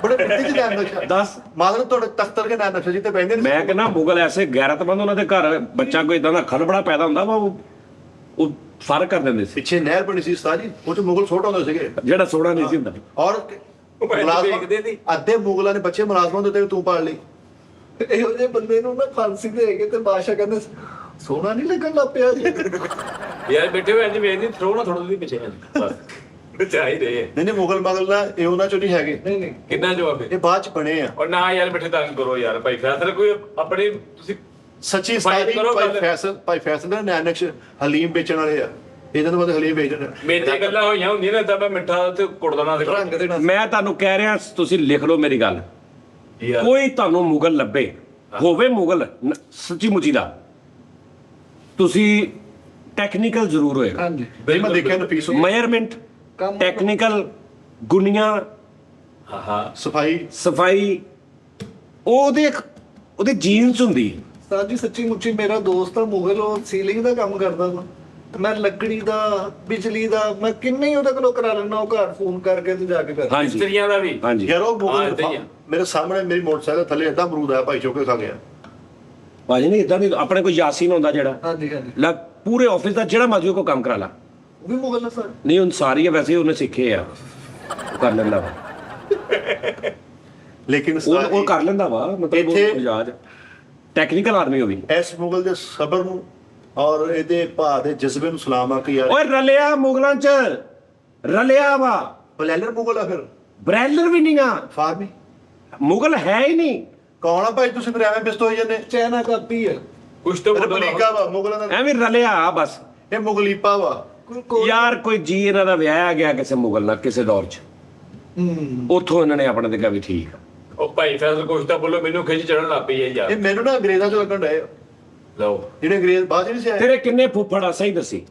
S5: ਬੜੇ ਮਿੱਟੀ ਚ ਲੈਣ ਨਕਸ਼ਾ
S2: ਦੱਸ
S5: ਮਾਦਰ ਤੁਹਾਡੇ ਤਖਤਰ ਕੇ ਨਾਲ ਨਕਸ਼ਾ ਜੀ ਤੇ ਪੈਂਦੇ ਨੇ
S2: ਮੈਂ ਕਹਿੰਦਾ ਮੁਗਲ ਐਸੇ ਗੈਰਤਮੰਦ ਉਹਨਾਂ ਦੇ ਘਰ ਬੱਚਾ ਕੋਈ ਇਦਾਂ ਦਾ ਖਲਬੜਾ ਪੈਦਾ ਹੁੰਦਾ ਵਾ ਉਹ ਫਰਕ ਕਰ ਦਿੰਦੇ ਸੀ
S5: ਪਿੱਛੇ ਨਹਿਰ ਬਣੀ ਸੀ ਉਸਤਾਦ ਜੀ ਉਹ ਚ ਮੁਗਲ ਛੋਟ ਹੁੰਦੇ ਸੀਗੇ
S2: ਜਿਹੜਾ ਸੋੜਾ ਨਹੀਂ ਸੀ ਹੁੰਦਾ
S5: ਔਰ
S4: ਵੇਖਦੇ ਸੀ।
S5: ਅੱਧੇ ਮੁਗਲਾਂ ਨੇ ਬੱਚੇ ਮੁਲਾਜ਼ਮਾਂ ਦੇ ਉੱਤੇ ਵੀ ਤੂੰ ਪਾਲ ਲਈ
S3: ਇਹੋ ਜਿਹੇ ਬੰਦੇ ਨੂੰ ਨਾ ਫਾਂਸੀ ਦੇ ਕੇ ਤੇ ਬਾਦਸ਼ਾਹ ਕਹਿੰਦੇ ਸੋਨਾ ਨਹੀਂ ਲੱਗਣ ਲੱਗ ਪਿਆ ਜੀ
S4: ਯਾਰ ਬੈਠੇ ਹੋਏ ਅੱਜ ਵੇਖ ਨਹੀਂ ਥਰੋਣਾ ਥੋੜਾ ਦੀ ਪਿੱਛੇ ਬਸ ਚਾਹੀਦੇ
S5: ਨਹੀਂ ਨਹੀਂ ਮੁਗਲ ਮਗਲ ਨਾ ਇਹ ਉਹਨਾਂ ਚੋਂ ਨਹੀਂ ਹੈਗੇ
S3: ਨਹੀਂ ਨਹੀਂ
S4: ਕਿੰਨਾ ਜਵਾਬ ਹੈ
S5: ਇਹ ਬਾਅਦ ਚ ਬਣੇ ਆ
S4: ਔਰ ਨਾ ਯਾਰ ਬੈਠੇ ਤੰਗ ਕਰੋ ਯਾਰ ਭਾਈ ਫੈਸਲ ਕੋਈ ਆਪਣੇ ਤੁਸੀਂ
S5: ਸੱਚੀ
S4: Fight
S5: ਸਾਡੀ
S4: ਕਰੋ ਗੱਲ।
S5: ਭਾਈ ਫੈਸਲ ਦਾ ਨੈਨਕਸ਼ ਹਲੀਮ ਵੇਚਣ ਵਾਲੇ ਆ ਇਹਨਾਂ ਨੂੰ ਬੰਦੇ ਹਲੀਮ ਵੇਚਣ
S4: ਮੇਰੀਆਂ ਗੱਲਾਂ ਹੋਈਆਂ ਹੁੰਦੀਆਂ ਨੇ ਤਾਂ ਮੈਂ ਮਿੱਠਾ ਤੇ ਕੁੜਦਾ ਨਾ
S3: ਰੰਗ ਦੇਣਾ
S2: ਮੈਂ ਤੁਹਾਨੂੰ ਕਹਿ ਰਿਹਾ ਤੁਸੀਂ ਲਿਖ ਲਓ ਮੇਰੀ ਗੱਲ
S4: ਯਾਰ
S2: ਕੋਈ ਤੁਹਾਨੂੰ ਮੁਗਲ ਲੱਭੇ ਹੋਵੇ ਮੁਗਲ ਸੱਚੀ ਮੁੱਚੀ ਦਾ ਤੁਸੀਂ ਟੈਕਨੀਕਲ ਜ਼ਰੂਰ ਹੋਏਗਾ
S3: ਹਾਂਜੀ
S5: ਬਈ ਮੈਂ ਦੇਖਿਆ ਨਾ ਪੀਸ
S2: ਮੇਜ਼ਰਮੈਂਟ
S3: ਕੰਮ
S2: ਟੈਕਨੀਕਲ ਗੁਣੀਆਂ
S4: ਹਾਂ ਹਾਂ
S5: ਸਫਾਈ
S2: ਸਫਾਈ ਉਹਦੇ ਜੀਨਸ ਹੁੰਦੀ
S3: ਸਰ ਜੀ ਸੱਚੀ ਮੁੱਚੀ ਮੇਰਾ ਦੋਸਤ ਆ ਮੁਗਲ ਉਹ ਸੀਲਿੰਗ ਦਾ ਕੰਮ ਕਰਦਾ ਵਾ ਤੇ ਮੈਂ ਲੱਕੜੀ ਦਾ ਬਿਜਲੀ ਦਾ ਮੈਂ ਕਿੰਨੇ ਹੀ ਉਹਦੇ ਕੋਲੋਂ ਕਰਾ ਲੈਣਾ ਉਹ ਘਰ ਫੋਨ ਕਰਕੇ ਤੇ ਜਾ ਕੇ ਕਰ
S2: ਹਾਂਜੀ
S4: ਮਿਸਤਰੀਆਂ ਦਾ ਵੀ
S2: ਹਾਂਜੀ
S5: ਯਾਰ ਉਹ
S4: ਹਾਂ,
S5: ਮੁਗਲ
S4: ਏਦਾਂ ਹੀ ਆ।
S5: ਮੇਰੇ ਸਾਹਮਣੇ ਮੇਰੀ ਮੋਟਰਸਾਈਕਲ ਥੱਲੇ ਏਦਾਂ ਅਮਰੂਦ ਆ ਭਾਈ ਚੁੱਕ ਕੇ ਖਾ ਗਿਆ
S2: ਭਾਜੀ ਨਹੀਂ ਇਦਾਂ ਦੀ ਆਪਣੇ ਕੋਈ ਯਾਸੀਨ ਹੁੰਦਾ ਜਿਹੜਾ
S3: ਹਾਂਜੀ ਹਾਂਜੀ
S2: ਲੈ ਪੂਰੇ ਆਫਿਸ ਦਾ ਜਿਹੜਾ ਮਰਜ਼ੀ ਕੋ ਕੰਮ ਕਰਾ ਲਾ
S3: ਉਹ ਵੀ ਮੁਗਲ ਆ ਸਰ
S2: ਨਹੀਂ ਹੁਣ ਸਾਰੀ ਆ ਵੈਸੇ ਉਹਨੇ ਸਿੱਖੇ ਆ ਉਹ ਕਰ ਲੈਂਦਾ ਵਾ
S5: ਲੇਕਿਨ
S2: ਉਹ ਕਰ ਲੈਂਦਾ ਵਾ ਮਤਲਬ
S5: ਇੱਥੇ-
S2: ਉਹ ਯਾਦ ਟੈਕਨੀਕਲ ਆਦਮੀ ਉਹ ਵੀ
S5: ਇਸ ਮੁਗਲ ਦੇ ਸਬਰ ਨੂੰ ਔਰ ਇਹਦੇ ਭਾਅ ਦੇ ਜਜ਼ਬੇ ਨੂੰ ਸਲਾਮ ਆ ਕਿ ਯਾਰ
S2: ਓਏ ਰਲਿਆ ਮੁਗਲਾਂ ਚ ਰਲਿਆ ਵਾ
S5: ਬਲੈਲਰ ਮੁਗਲ ਆ ਫਿਰ
S2: ਬ੍ਰੈਲਰ ਵੀ ਨਹੀਂ ਆ
S5: ਫਾਰਮੀ
S2: ਮੁਗਲ ਹੈ ਹੀ ਨਹੀਂ
S5: ਕੌਣ ਆ ਭਾਈ ਤੁਸੀਂ ਮੇਰੇ ਐਵੇਂ ਬਿਸਤ ਹੋਈ ਜਾਂਦੇ
S3: ਚਾਈਨਾ ਕਾਪੀ ਹੈ
S4: ਕੁਛ ਤਾਂ
S5: ਰਪਲੀਕਾ ਵਾ ਮੁਗਲਾਂ ਦਾ
S2: ਐਵੇਂ ਰਲਿਆ ਆ ਬਸ
S5: ਇਹ ਮੁਗਲੀਪਾ ਵਾ
S2: ਯਾਰ ਕੋਈ ਜੀ ਇਹਨਾਂ ਦਾ ਵਿਆਹ ਗਿਆ ਕਿਸੇ ਮੁਗਲ ਨਾਲ ਕਿਸੇ ਦੌਰ ਚ ਉੱਥੋਂ ਇਹਨਾਂ ਨੇ ਆਪਣੇ ਤੇ ਕਿਹਾ ਵੀ ਠੀਕ ਆ
S4: ਉਹ ਭਾਈ ਫੈਸਲ ਕੁਛ ਤਾਂ ਬੋਲੋ ਮੈਨੂੰ ਖਿੱਚ ਚੜਨ ਲੱਗ ਪਈ ਹੈ ਯਾਰ
S5: ਇਹ ਮੈਨੂੰ ਨਾ ਅੰਗਰੇਜ਼ਾਂ ਚ ਲੱਗਣ ਡਏ ਆ।
S4: ਲਓ
S5: ਜਿਹੜੇ ਅੰਗਰੇਜ਼ ਬਾਅਦ ਚ ਨਹੀਂ ਸੀ ਆਏ
S2: ਤੇਰੇ ਕਿੰਨੇ ਫੁੱਫੜ ਆ ਸਹੀ ਦੱਸੀ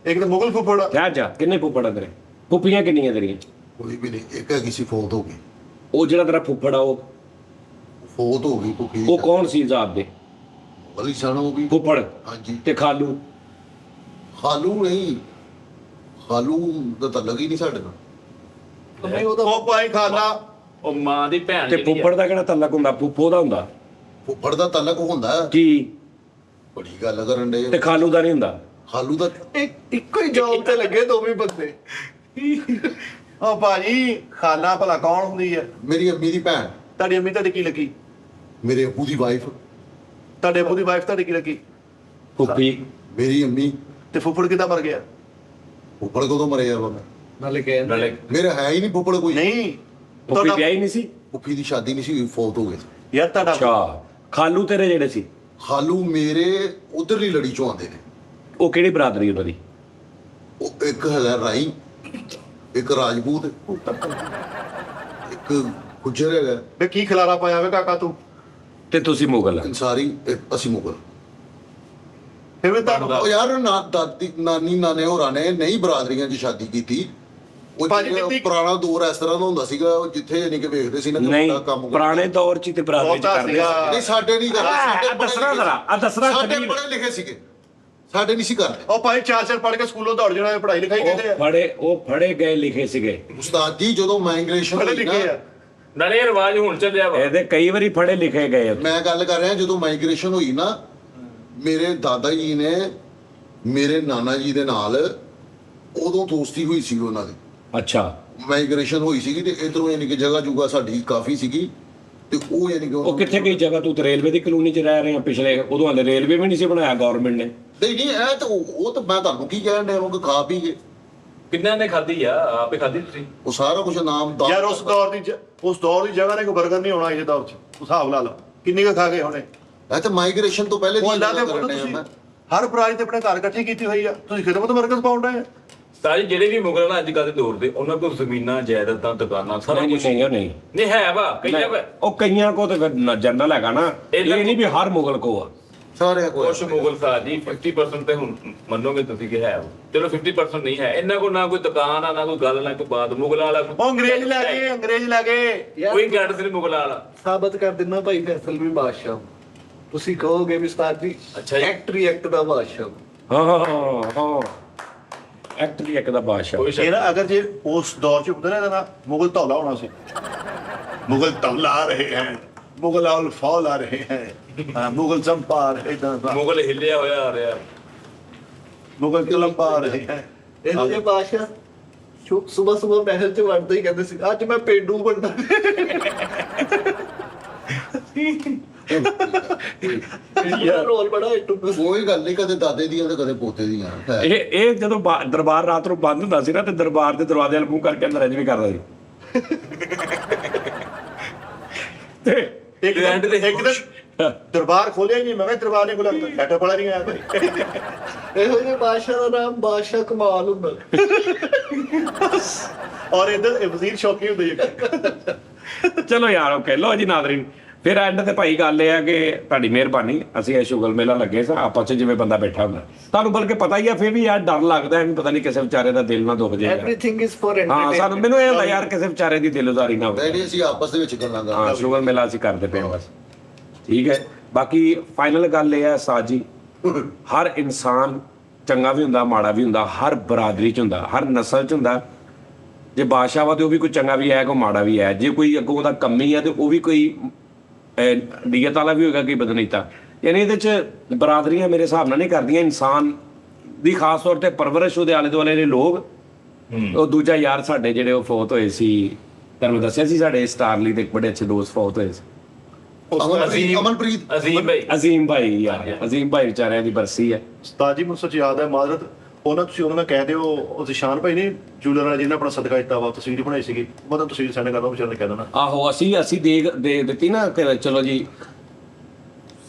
S5: ਇੱਕ ਤਾਂ ਮੁਗਲ ਫੁੱਫੜ ਆ
S2: ਕਹਿ ਜਾ ਕਿੰਨੇ ਫੁੱਫੜ ਆ ਤੇਰੇ ਫੁੱਫੀਆਂ ਕਿੰਨੀਆਂ ਤੇਰੀਆਂ
S1: ਕੋਈ ਵੀ ਨਹੀਂ ਇੱਕ ਹੈਗੀ ਸੀ ਫੌਤ ਹੋ ਗਈ
S2: ਉਹ ਜਿਹੜਾ ਤੇਰਾ ਫੁੱਫੜ ਆ ਉਹ
S1: ਫੌਤ ਹੋ ਗਈ ਭੁੱਖੀ
S2: ਉਹ ਕੌਣ ਸੀ ਜ਼ਾਤ ਦੇ
S1: ਬਲੀ ਸਣ ਹੋ ਗਈ
S2: ਫੁੱਫੜ
S1: ਹਾਂਜੀ
S2: ਤੇ ਖਾਲੂ
S1: ਖਾਲੂ ਨਹੀਂ ਖਾਲੂ ਦਾ ਤਾਂ ਲੱਗੀ ਨਹੀਂ ਸਾਡੇ ਨਾਲ
S3: ਨਹੀਂ ਉਹਦਾ
S5: ਉਹ ਭਾਈ ਖਾਨਾ
S4: ਉਹ ਮਾਂ ਦੀ ਭੈਣ
S2: ਤੇ
S4: ਜਿਹੜੀ ਆ।
S2: ਫੁੱਫੜ ਦਾ ਕਿਹੜਾ ਤਲਕ ਹੁੰਦਾ ਫੁੱਫੋ ਦਾ ਹੁੰਦਾ
S1: ਫੁੱਫੜ ਦਾ ਤਾਲਕ ਹੁੰਦਾ ਹੈ।
S2: ਕੀ
S1: ਬੜੀ ਗੱਲ ਕਰਨ ਦੇ
S2: ਤੇ ਖਾਲੂ ਦਾ ਨਹੀਂ ਹੁੰਦਾ
S1: ਖਾਲੂ ਦਾ
S3: ਇੱਕੋ ਹੀ ਜੌਬ ਤੇ ਲੱਗੇ ਦੋਵੇਂ ਬੰਦੇ
S5: ਉਹ ਭਾਜੀ ਖਾਨਾ ਭਲਾ ਕੌਣ ਹੁੰਦੀ ਹੈ
S1: ਮੇਰੀ ਅੰਮੀ ਦੀ ਭੈਣ
S5: ਤੁਹਾਡੀ ਅੰਮੀ ਤੁਹਾਡੀ ਕੀ ਲੱਗੀ
S1: ਮੇਰੇ ਅੱਬੂ ਦੀ ਵਾਈਫ
S5: ਤੁਹਾਡੇ ਅੱਬੂ ਦੀ ਵਾਈਫ ਤੁਹਾਡੀ ਕੀ ਲੱਗੀ
S2: ਫੁੱਫੀ
S1: ਮੇਰੀ ਅੰਮੀ
S5: ਤੇ ਫੁੱਫੜ ਕਿੱਦਾਂ ਮਰ ਗਿਆ
S1: ਫੁੱਫੜ ਕਦੋਂ ਮਰਿਆ ਵਾ
S3: ਨਾਲੇ ਕਹਿੰਦੇ
S4: ਨਾਲੇ
S1: ਮੇਰਾ ਹੈ ਹੀ ਨਹੀਂ ਫੁੱਫੜ ਕੋਈ
S5: ਨਹੀਂ
S2: ਫੁੱਫੀ
S5: ਤੁਹਾਡਾ
S2: ਵਿਆਹੀ ਨਹੀਂ ਸੀ
S1: ਫੁੱਫੀ ਦੀ ਸ਼ਾਦੀ ਨਹੀਂ ਸੀ ਫੌਤ ਹੋ ਗਏ
S5: ਯਾਰ ਤੁਹਾਡਾ
S2: ਅੱਛਾ ਖਾਲੂ ਤੇਰੇ ਜਿਹੜੇ ਸੀ
S1: ਖਾਲੂ ਮੇਰੇ ਉਧਰਲੀ ਲੜੀ ਚੋਂ ਆਉਂਦੇ ਨੇ
S2: ਉਹ ਕਿਹੜੀ ਬਰਾਦਰੀ ਉਹਨਾਂ ਦੀ
S1: ਉਹ ਇੱਕ ਹੈਗਾ ਰਾਈ ਇੱਕ ਰਾਜਪੂਤ ਇੱਕ ਗੁੱਜਰ ਹੈਗਾ
S5: ਵੇ ਕੀ ਖਿਲਾਰਾ ਪਾਇਆ ਵੇ ਕਾਕਾ ਤੂੰ
S2: ਤੇ ਤੁਸੀਂ ਮੁਗਲ
S1: ਅੰਸਾਰੀ ਅਸੀਂ ਮੁਗਲ
S5: ਫਿਰ ਵੀ ਤੁਹਾਨੂੰ
S1: ਉਹ ਯਾਰ ਨਾ ਦਾਦੀ ਨਾਨੀ ਨਾਨੇ ਹੋਰਾਂ ਨੇ ਨਹੀਂ ਬਰਾਦਰੀਆਂ 'ਚ ਸ਼ਾਦੀ ਕੀਤੀ ਉਹ
S5: ਭਾਜੀ
S1: ਜਿਹੜਾ
S5: ਕਿੰਨੀ-
S1: ਪੁਰਾਣਾ ਦੌਰ ਇਸ ਤਰ੍ਹਾਂ ਦਾ ਹੁੰਦਾ ਸੀਗਾ ਉਹ ਜਿੱਥੇ ਨਹੀਂ ਕਿ ਵੇਖਦੇ ਸੀ ਨਾ ਕਿ
S2: ਨਹੀਂ
S1: ਮੁੰਡਾ ਕੰਮ ਕਰਦਾ।
S2: ਪੁਰਾਣੇ ਦੌਰ ਚ ਹੀ ਤੇ ਬਰਾਦਰੀ ਚ
S5: ਬਹੁਤਾ
S2: ਕਰਦੇ
S5: ਸੀਗਾ।
S1: ਨਹੀਂ ਸਾਡੇ ਨਹੀਂ ਕਰਦੇ ਸਾਡੇ ਪੜ੍ਹੇ
S2: ਦੱਸਣਾ
S1: ਲਿਖੇ
S2: ਜ਼ਰਾ ਆ ਦੱਸਣਾ
S1: ਸਾਡੇ
S2: ਖਬੀਰ।
S1: ਪੜ੍ਹੇ ਲਿਖੇ ਸੀਗੇ ਸਾਡੇ ਨਹੀਂ ਸੀ ਕਰਦੇ
S5: ਉਹ ਭਾਈ ਚਾਰ ਚਾਰ ਪੜ੍ਹ ਕੇ ਸਕੂਲੋਂ ਦੌੜ ਜਾਣਾ ਪੜ੍ਹਾਈ ਲਿਖਾਈ ਕਹਿੰਦੇ ਆ
S2: ਉਹ ਫੜੇ ਗਏ ਲਿਖੇ ਸੀਗੇ
S1: ਉਸਤਾਦ ਜੀ ਜਦੋਂ ਮੈਂ ਇੰਗਲਿਸ਼
S5: ਪੜ੍ਹੇ
S1: ਹੋਈ
S5: ਲਿਖੇ
S1: ਨਾ
S5: ਆ
S4: ਨਾਲੇ ਇਹ ਰਿਵਾਜ ਹੁਣ ਚੱਲਿਆ ਵਾ।
S2: ਇਹਦੇ ਕਈ ਵਾਰੀ ਫੜੇ ਲਿਖੇ ਗਏ ਉੱਥੇ।
S1: ਮੈਂ ਗੱਲ ਕਰ ਰਿਹਾ ਜਦੋਂ ਮਾਈਗ੍ਰੇਸ਼ਨ ਹੋਈ ਨਾ, ਮੇਰੇ ਦਾਦਾ ਜੀ ਨੇ ਮੇਰੇ ਨਾਨਾ ਜੀ ਦੇ ਨਾਲ ਉਦੋਂ ਦੋਸਤੀ ਹੋਈ ਸੀ ਉਹਨਾਂ ਦੀ।
S2: ਅੱਛਾ।
S1: ਮਾਈਗ੍ਰੇਸ਼ਨ ਹੋਈ ਸੀਗੀ ਤੇ ਇਧਰੋਂ ਯਾਨੀ ਕਿ ਜਗ੍ਹਾ ਜੁਗਾ ਸਾਡੀ ਕਾਫੀ ਸੀਗੀ ਤੇ ਉਹ ਯਾਨੀ ਕਿ
S2: ਉਹ ਕਿੱਥੇ ਗਈ ਜਗ੍ਹਾ? ਤੂੰ ਤੇ ਰੇਲਵੇ ਦੀ ਕਲੋਨੀ 'ਚ ਰਹਿ ਰਿਹਾ ਪਿਛਲੇ, ਉਦੋਂ ਹਾਲੇ ਰੇਲਵੇ ਵੀ ਨਹੀਂ ਸੀ ਬਣਾਇਆ ਗਵਰਨਮੈਂਟ ਨੇ।
S1: ਨਹੀਂ ਨਹੀਂ ਇਹ ਤਾਂ ਉਹ ਤਾਂ ਮੈਂ ਤੁਹਾਨੂੰ ਕੀ ਕਹਿਣ ਡਿਆ ਉਹ ਖਾ ਪੀ ਕੇ
S4: ਕਿੰਨਾਂ ਨੇ ਖਾਧੀ ਆ? ਆਪੇ ਖਾਧੀ ਤੁਸੀਂ?
S1: ਉਹ ਸਾਰਾ ਕੁਝ ਨਾਮ ਦਾ
S5: ਯਾਰ ਉਸ ਦੌਰ ਦੀ ਜਗ੍ਹਾ ਨੇ ਕੋਈ ਬਰਗਰ ਨਹੀਂ ਹੋਣਾ ਇਹ ਦੌਰ 'ਚ। ਉਸ ਹਿਸਾਬ ਲਾ ਲਓ ਕਿੰਨੀ ਕੁ ਖਾ ਗਏ ਹੋਣੇ।
S1: ਇਹ ਤਾਂ ਮਾਈਗ੍ਰੇਸ਼ਨ ਤੋਂ ਪਹਿਲੇ
S5: ਉਹ
S1: ਦੀ
S5: ਅੱਲਾ ਦੇ
S1: ਗੱਲ
S5: ਪੁੱਤ
S1: ਕਰਨ ਡਿਆ
S5: ਤੁਸੀਂ
S1: ਮੈਂ।
S5: ਹਰ ਪ੍ਰਾਜ ਤੇ ਆਪਣੇ ਘਰ ਇਕੱਠੀ ਕੀਤੀ ਹੋਈ ਆ, ਤੁਸੀਂ ਖਿਦਮਤ ਵਰਕਰ ਪਾਉਣ ਡਏ ਆ।
S4: ਸਾਰੇ ਜਿਹੜੇ ਵੀ ਮੁਗਲ ਨਾ ਅੱਜ ਕੱਲ੍ਹ ਦੇ ਦੌਰ ਦੇ, ਉਹਨਾਂ ਕੋਲ ਜ਼ਮੀਨਾਂ, ਜਾਇਦਾਦਾਂ, ਦੁਕਾਨਾਂ, ਸਾਰਾ
S2: ਨਹੀਂ
S4: ਕੁਝ
S2: ਨਹੀਂ ਨਹੀਂ
S4: ਨਹੀਂ ਹੈ ਵਾ। ਕਈਆਂ ਕੋਲ
S2: ਉਹ ਕਈਆਂ ਕੋ ਤੇ ਜਨਰਲ ਹੈਗਾ ਨਾ, ਇਹ ਨਹੀਂ ਵੀ ਹਰ ਮੁਗਲ ਕੋ ਆ।
S1: ਸਾਰੇ ਕੋਈ
S4: ਕੁਛ ਮੁਗਲ ਸਾਜ ਜੀ 50% ਤੇ ਹੁਣ ਮੰਨੋਗੇ ਤੁਸੀਂ ਕਿ ਹੈ ਵਾ। ਚਲੋ 50% ਨਹੀਂ ਹੈ ਇਹਨਾਂ ਕੋਲ, ਨਾ ਕੋਈ ਦੁਕਾਨ ਆ, ਨਾ ਕੋਈ ਗੱਲ, ਨਾ ਕੋਈ ਬਾਤ। ਮੁਗਲਾਂ ਵਾਲਾ
S5: ਉਹ ਅੰਗਰੇਜ਼ ਲੈ ਗਏ
S4: ਕੋਈ ਗੈਂਡ ਸੀ ਮੁਗਲਾਂ ਵਾਲਾ।
S3: ਸਾਬਤ ਕਰ ਦਿੰਦਾ ਭਾਈ ਫੈਸਲ ਵੀ ਬਾਦਸ਼ਾਹ। ਤੁਸੀਂ ਕਹੋਗੇ ਵੀ ਉਸਤਾਦ ਜੀ
S4: ਅੱਛਾ ਜੀ।
S3: ਐਕਟ ਦਾ ਬਾਦਸ਼ਾਹ।
S2: ਹਾਂ ਐਕਟ ਵੀ ਇੱਕ ਦਾ ਬਾਦਸ਼ਾਹ।
S4: ਕੋਈ
S5: ਇਹ
S4: ਸ਼ੱਕ
S5: ਨਾ ਅਗਰ ਜੇ ਉਸ ਦੌਰ 'ਚ ਹੁੰਦਾ ਨਾ ਇਹਦਾ ਨਾ ਮੁਗਲ ਧੌਲਾ ਹੋਣਾ ਸੀ। ਮੁਗਲ ਧੌਲਾ ਆ ਰਹੇ ਹਨ, ਮੁਗਲ ਆਲ ਫੌਲ ਆ ਰਹੇ ਹਨ, ਮੁਗਲ ਚੰਪਾ ਆ ਰਹੇ ਹਨ,
S4: ਮੁਗਲ ਹਿੱਲਿਆ ਹੋਇਆ ਆ ਰਿਹਾ।
S5: ਮੁਗਲ ਤਲੰਪਾ ਆ ਰਹੇ ਹਨ।
S3: ਇਹੋ ਜਿਹੇ ਬਾਦਸ਼ਾਹ ਸਵੇਰ ਮਹਿਲ 'ਚ ਵੜਦੇ ਹੀ ਕਹਿੰਦੇ ਸੀ ਅੱਜ ਮੈਂ ਪੇਂਡੂ ਬਣਨਾ। ਇਹਦਾ ਰੋਲ ਬੜਾ ਇੱਟੂ
S1: ਕੋਈ ਗੱਲ ਨਹੀਂ, ਕਦੇ ਦਾਦੇ ਦੀਆਂ ਤੇ ਕਦੇ ਪੋਤੇ ਦੀਆਂ ਹੈ।
S2: ਇਹ ਜਦੋਂ ਦਰਬਾਰ ਰਾਤ ਨੂੰ ਬੰਦ ਹੁੰਦਾ ਸੀ ਨਾ, ਤੇ ਦਰਬਾਰ ਦੇ ਦਰਵਾਜ਼ੇ ਵੱਲ ਮੂੰਹ ਕਰਕੇ ਅੰਦਰ ਵੀ ਕਰਦਾ ਸੀ। ਤੇ
S5: ਇੱਕ ਦਿਨ ਦਰਬਾਰ ਖੋਲਿਆ ਹੀ ਨਹੀਂ। ਮੈਂ ਕਿਹਾ ਦਰਬਾਰ ਨਹੀਂ ਖੋਲਿਆ, ਬੈਠਾ ਬੜਾ ਨਹੀਂ ਆਇਆ ਕੋਈ।
S3: ਇਹੋ ਜਿਹੇ ਬਾਦਸ਼ਾਹ ਦਾ ਨਾਮ ਬਾਦਸ਼ਾਹ ਕਮਾਲ ਹੁੰਦਾ।
S5: ਔਰ ਇੱਧਰ ਵਜ਼ੀਰ ਸ਼ੌਕੀ ਹੁੰਦੇ ਜੀ।
S2: ਚਲੋ ਯਾਰ ਓਕੇ, ਲੋ ਜੀ ਨਾਜ਼ਰੀਨ, ਫਿਰ ਐਂਡ ਤੇ ਭਾਈ ਗੱਲ ਇਹ ਆ ਕਿ ਤੁਹਾਡੀ ਮਿਹਰਬਾਨੀ, ਅਸੀਂ ਇਹ ਸ਼ੁਗਲ ਮੇਲਾ ਲੱਗੇ ਸਾਂ ਆਪਸ 'ਚ ਜਿਵੇਂ ਬੰਦਾ ਬੈਠਾ ਹੁੰਦਾ। ਤੁਹਾਨੂੰ ਬਲਕਿ ਪਤਾ ਹੀ ਆ, ਫਿਰ ਵੀ ਯਾਰ ਡਰ ਲੱਗਦਾ ਹੈ ਵੀ ਪਤਾ ਨਹੀਂ ਕਿਸੇ ਵਿਚਾਰੇ ਦਾ ਦਿਲ ਨਾ ਦੁਖ ਜਾਏਗਾ।
S3: ਐਵਰੀਥਿੰਗ ਇਜ਼ ਫॉर
S2: ਹਾਂ
S3: ਐਂਟਰਟੇਨਮੈਂਟ।
S2: ਸਾਨੂੰ ਮੈਨੂੰ ਇਹ ਹੁੰਦਾ ਯਾਰ ਕਿਸੇ ਵਿਚਾਰੇ ਦੀ ਦਿਲਉਜ਼ਾਰੀ ਨਾ ਹੋਵੇ।
S1: ਡੈਡੀ ਅਸੀਂ ਆਪਸ ਦੇ ਵਿੱਚ ਗੱਲਾਂ
S2: ਹਾਂ
S1: ਕਰਦੇ
S2: ਸ਼ੁਗਰ ਮੇਲਾ ਅਸੀਂ ਕਰਦੇ ਪਏ ਹਾਂ ਬਸ। ਠੀਕ ਹੈ, ਬਾਕੀ ਫਾਈਨਲ ਗੱਲ ਇਹ ਹੈ ਸਾਜੀ, ਹਰ ਇਨਸਾਨ ਚੰਗਾ ਵੀ ਹੁੰਦਾ ਮਾੜਾ ਵੀ ਹੁੰਦਾ, ਹਰ ਬਰਾਦਰੀ 'ਚ ਹੁੰਦਾ, ਹਰ ਨਸਲ 'ਚ ਹੁੰਦਾ। ਜੇ ਬਾਦਸ਼ਾਹ ਵਾ ਤੇ ਉਹ ਵੀ ਕੋਈ ਚੰਗਾ ਵੀ ਹੈ, ਕੋਈ ਮਾੜਾ ਵੀ ਹੈ। ਜੇ ਕੋਈ ਅੱਗੋਂ ਉਹਦਾ ਕਮੀ ਹੈ ਤੇ ਉਹ ਵੀ ਕੋਈ ਨੀਅਤ ਵਾਲਾ ਵੀ ਹੋਏਗਾ, ਕੋਈ ਬਦਨੀਤਾ। ਯਾਨੀ ਇਹਦੇ 'ਚ ਬਰਾਦਰੀਆਂ ਮੇਰੇ ਹਿਸਾਬ ਨਾਲ ਨਹੀਂ ਕਰਦੀਆਂ। ਇਨਸਾਨ ਦੀ ਖਾਸ ਤੌਰ ਤੇ ਪਰਵਰਿਸ਼, ਉਹਦੇ ਆਲੇ ਦੁਆਲੇ ਦੇ ਲੋਕ। ਉਹ ਦੂਜਾ ਯਾਰ ਸਾਡੇ ਜਿਹੜੇ ਉਹ ਫੌਤ ਹੋਏ ਸੀ, ਤੁਹਾਨੂੰ ਦੱਸਿਆ ਸੀ ਸਾਡੇ ਸਟਾਰਲੀ ਦੇ ਇੱਕ ਬੜੇ ਅੱਛੇ ਦੋਸਤ ਫੌਤ ਹੋਏ ਸੀ।
S1: ਅਮਨਪ੍ਰੀਤ
S4: ਅਜ਼ੀਮ ਭਾਈ।
S2: ਅਜ਼ੀਮ ਭਾਈ ਯਾਰ, ਅਜ਼ੀਮ ਭਾਈ ਵਿਚਾਰਿਆਂ ਦੀ ਬਰਸੀ ਹੈ।
S5: ਉਸਤਾਦ ਜੀ ਮੈਨੂੰ ਸੱਚ ਯਾਦ ਹੈ, ਮਾਜ਼ਰਤ ਤੁਸੀਂ ਉਹਨਾਂ ਨੂੰ ਕਹਿ ਦਿਓ, ਉਹ ਸ਼ਾਨ ਭਾਈ ਨੇ ਜੂਲਰ ਵਾਲਾ ਜਿਹਨੇ ਆਪਣਾ ਸਦਕਾ ਦਿੱਤਾ ਵਾ, ਤਸਵੀਰ ਬਣਾਈ ਸੀਗੀ, ਮੈਂ ਤਾਂ ਤਸਵੀਰ ਸੈਂਡ ਕਰਦਾ, ਵਿਚਾਰੇ ਨੇ ਕਹਿ ਦੇਣਾ।
S2: ਆਹੋ ਅਸੀਂ ਦੇ ਦਿੱਤੀ ਨਾ ਕਿ ਚਲੋ ਜੀ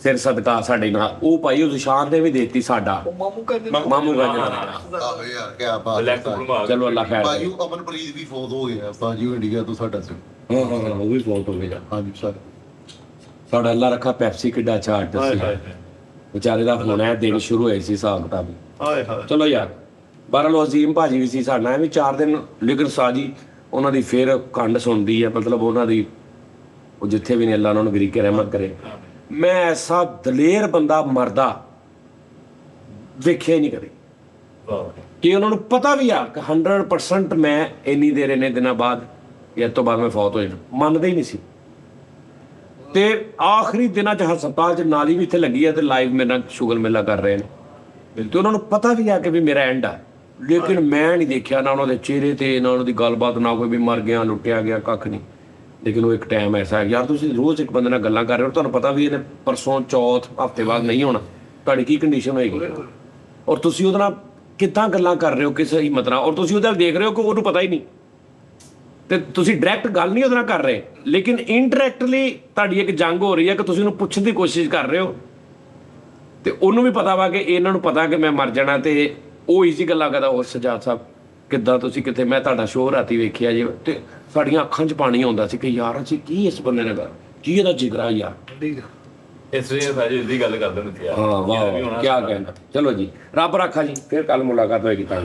S2: ਸਿਰ ਸਦਕਾ ਸਾਡੇ ਨਾਲ। ਉਹ ਭਾਈ ਉਹ ਸ਼ਾਨ ਨੇ ਵੀ ਦੇਤੀ ਸਾਡਾ
S3: ਮਾਮੂ ਕਹਿੰਦੇ
S2: ਮਾਮੂ ਗੰਜ।
S1: ਆਹੋ ਯਾਰ ਕੀ ਬਾਤ
S4: ਬਲੈਕ
S1: ਹੈ।
S4: ਬਣਵਾ
S2: ਚਲੋ ਅੱਲਾ ਖੈਰ ਕਰੇ।
S1: ਬਾਜੂ ਅਮਨਪ੍ਰੀਤ ਵੀ ਫੌਤ ਹੋ ਗਿਆ। ਬਾਜੂ ਇੰਡੀਆ ਤੋਂ ਸਾਡਾ ਸੀ।
S2: ਹਾਂ ਉਹ ਵੀ ਫੌਤ ਹੋ ਗਿਆ।
S1: ਹਾਂਜੀ ਸਰ।
S2: ਸਾਡਾ ਅੱਲਾ ਰੱਖਾ ਪੈਪਸੀ ਕਿੱਡਾ ਚਾਰਟ
S5: ਹਾਏ
S2: ਸੀ
S5: ਹਾਏ
S2: ਵਿਚਾਰੇ ਦਾ ਹੁਣ ਇਹ ਦਿਨ ਸ਼ੁਰੂ ਹੋਏ ਸੀ ਹਿਸਾਬ ਕਿਤਾਬ।
S5: ਹਾਏ ਹਾਏ।
S2: ਚਲੋ ਯਾਰ ਬਹਰਹਾਲ ਅਜ਼ੀਮ ਭਾਜੀ ਵੀ ਸੀ ਸਾਡਾ ਵੀ 4 ਦਿਨ, ਲੇਕਿਨ ਸਾਜੀ ਉਹਨਾਂ ਦੀ ਫਿਰ ਕੰਡ ਸੁਣਦੀ ਹੈ। ਮਤਲਬ ਉਹਨਾਂ ਦੀ ਉਹ ਜਿੱਥੇ ਵੀ ਨੇ ਅੱਲਾ ਉਹਨਾਂ ਨੂੰ ਬਰੀਕੇ ਰਹਿਮਤ ਕਰੇ। ਮੈਂ ਐਸਾ ਦਲੇਰ ਬੰਦਾ ਮਰਦਾ ਵੇਖਿਆ ਹੀ ਨਹੀਂ ਕਦੇ ਕਿ ਉਹਨਾਂ ਨੂੰ ਪਤਾ ਵੀ ਆ ਕਿ 100% ਮੈਂ ਇੰਨੀ ਦੇਰ ਇੰਨੇ ਦਿਨਾਂ ਬਾਅਦ ਜਾਂ ਤੋਂ ਬਾਅਦ ਮੈਂ ਫੌਤ ਹੋ ਜਾਣਾ। ਮੰਨਦੇ ਹੀ ਨਹੀਂ ਸੀ। ਤੇ ਆਖਰੀ ਦਿਨਾਂ 'ਚ ਹਸਪਤਾਲ 'ਚ ਨਾਲੀ ਵੀ ਇੱਥੇ ਲੱਗੀ ਹੈ ਤੇ ਲਾਈਵ ਮੇਰੇ ਨਾਲ ਸ਼ੁਗਰ ਮੇਲਾ ਕਰ ਰਹੇ ਨੇ ਤੇ ਉਹਨਾਂ ਨੂੰ ਪਤਾ ਵੀ ਆ ਕਿ ਵੀ ਮੇਰਾ ਐਂਡ ਆ। ਲੇਕਿਨ ਮੈਂ ਨਹੀਂ ਦੇਖਿਆ ਨਾ ਉਹਨਾਂ ਦੇ ਚਿਹਰੇ ਤੇ, ਨਾ ਉਹਨਾਂ ਦੀ ਗੱਲਬਾਤ, ਨਾ ਕੋਈ ਵੀ ਮਰ ਗਿਆ, ਲੁੱਟਿਆ ਗਿਆ, ਕੱਖ ਨਹੀਂ। ਲੇਕਿਨ ਉਹ ਇੱਕ ਟਾਈਮ ਐਸਾ ਹੈ ਯਾਰ, ਤੁਸੀਂ ਰੋਜ਼ ਇੱਕ ਬੰਦੇ ਨਾਲ ਗੱਲਾਂ ਕਰ ਰਹੇ ਹੋ, ਤੁਹਾਨੂੰ ਪਤਾ ਵੀ ਇਹਨੇ ਪਰਸੋਂ ਚੌਥ ਹਫ਼ਤੇ ਬਾਅਦ ਨਹੀਂ ਹੋਣਾ, ਤੁਹਾਡੀ ਕੀ ਕੰਡੀਸ਼ਨ ਹੋਏਗੀ। ਔਰ ਤੁਸੀਂ ਉਹਦੇ ਨਾਲ ਕਿੱਦਾਂ ਗੱਲਾਂ ਕਰ ਰਹੇ ਹੋ ਕਿਸੇ ਹਿੰਮਤ ਨਾਲ, ਔਰ ਤੁਸੀਂ ਉਹਦੇ ਨਾਲ ਦੇਖ ਰਹੇ ਹੋ ਕਿ ਉਹਨੂੰ ਪਤਾ ਹੀ ਨਹੀਂ। ਤੇ ਤੁਸੀਂ ਡਾਇਰੈਕਟ ਗੱਲ ਨਹੀਂ ਉਹਦੇ ਨਾਲ ਕਰ ਰਹੇ, ਲੇਕਿਨ ਇਨਡਾਇਰੈਕਟਲੀ ਤੁਹਾਡੀ ਇੱਕ ਜੰਗ ਹੋ ਰਹੀ ਹੈ ਕਿ ਤੁਸੀਂ ਉਹਨੂੰ ਪੁੱਛਣ ਦੀ ਕੋਸ਼ਿਸ਼ ਕਰ ਰਹੇ ਹੋ। ਤੇ ਉਹਨੂੰ ਵੀ ਪਤਾ ਵਾ ਕਿ ਇਹਨਾਂ ਨੂੰ ਪਤਾ ਕਿ ਮੈਂ ਮਰ ਜਾਣਾ। ਤੇ ਉਹ ਈਜ਼ੀ ਗੱਲਾਂ ਕਰਦਾ, ਉਹ ਸਜਾਦ ਸਾਹਿਬ ਕਿੱਦਾਂ ਤੁਸੀਂ ਕਿਤੇ, ਮੈਂ ਤੁਹਾਡਾ ਸ਼ੋਅ ਰਾਤੀ ਵੇਖਿਆ ਜੀ, ਤੇ ਸਾਡੀਆਂ ਅੱਖਾਂ 'ਚ ਪਾਣੀ ਆਉਂਦਾ ਸੀ ਕਿ ਯਾਰ ਅਸੀਂ ਕੀ ਇਸ ਬੰਦੇ ਨੇ ਕਰ, ਕੀ ਇਹਦਾ ਜਿਗਰਾ ਯਾਰ।
S4: ਇਸ ਲਈ ਸਾਜੀ ਦੀ ਗੱਲ ਕਰਦੇ ਨੇ ਯਾਰ।
S2: ਹਾਂ ਵਾਹ ਕੀ ਕਹਿਣਾ। ਚਲੋ ਜੀ ਰੱਬ ਰਾਖਾ ਜੀ, ਫਿਰ ਕੱਲ ਮੁਲਾਕਾਤ ਹੋਏਗੀ ਤਾਂ।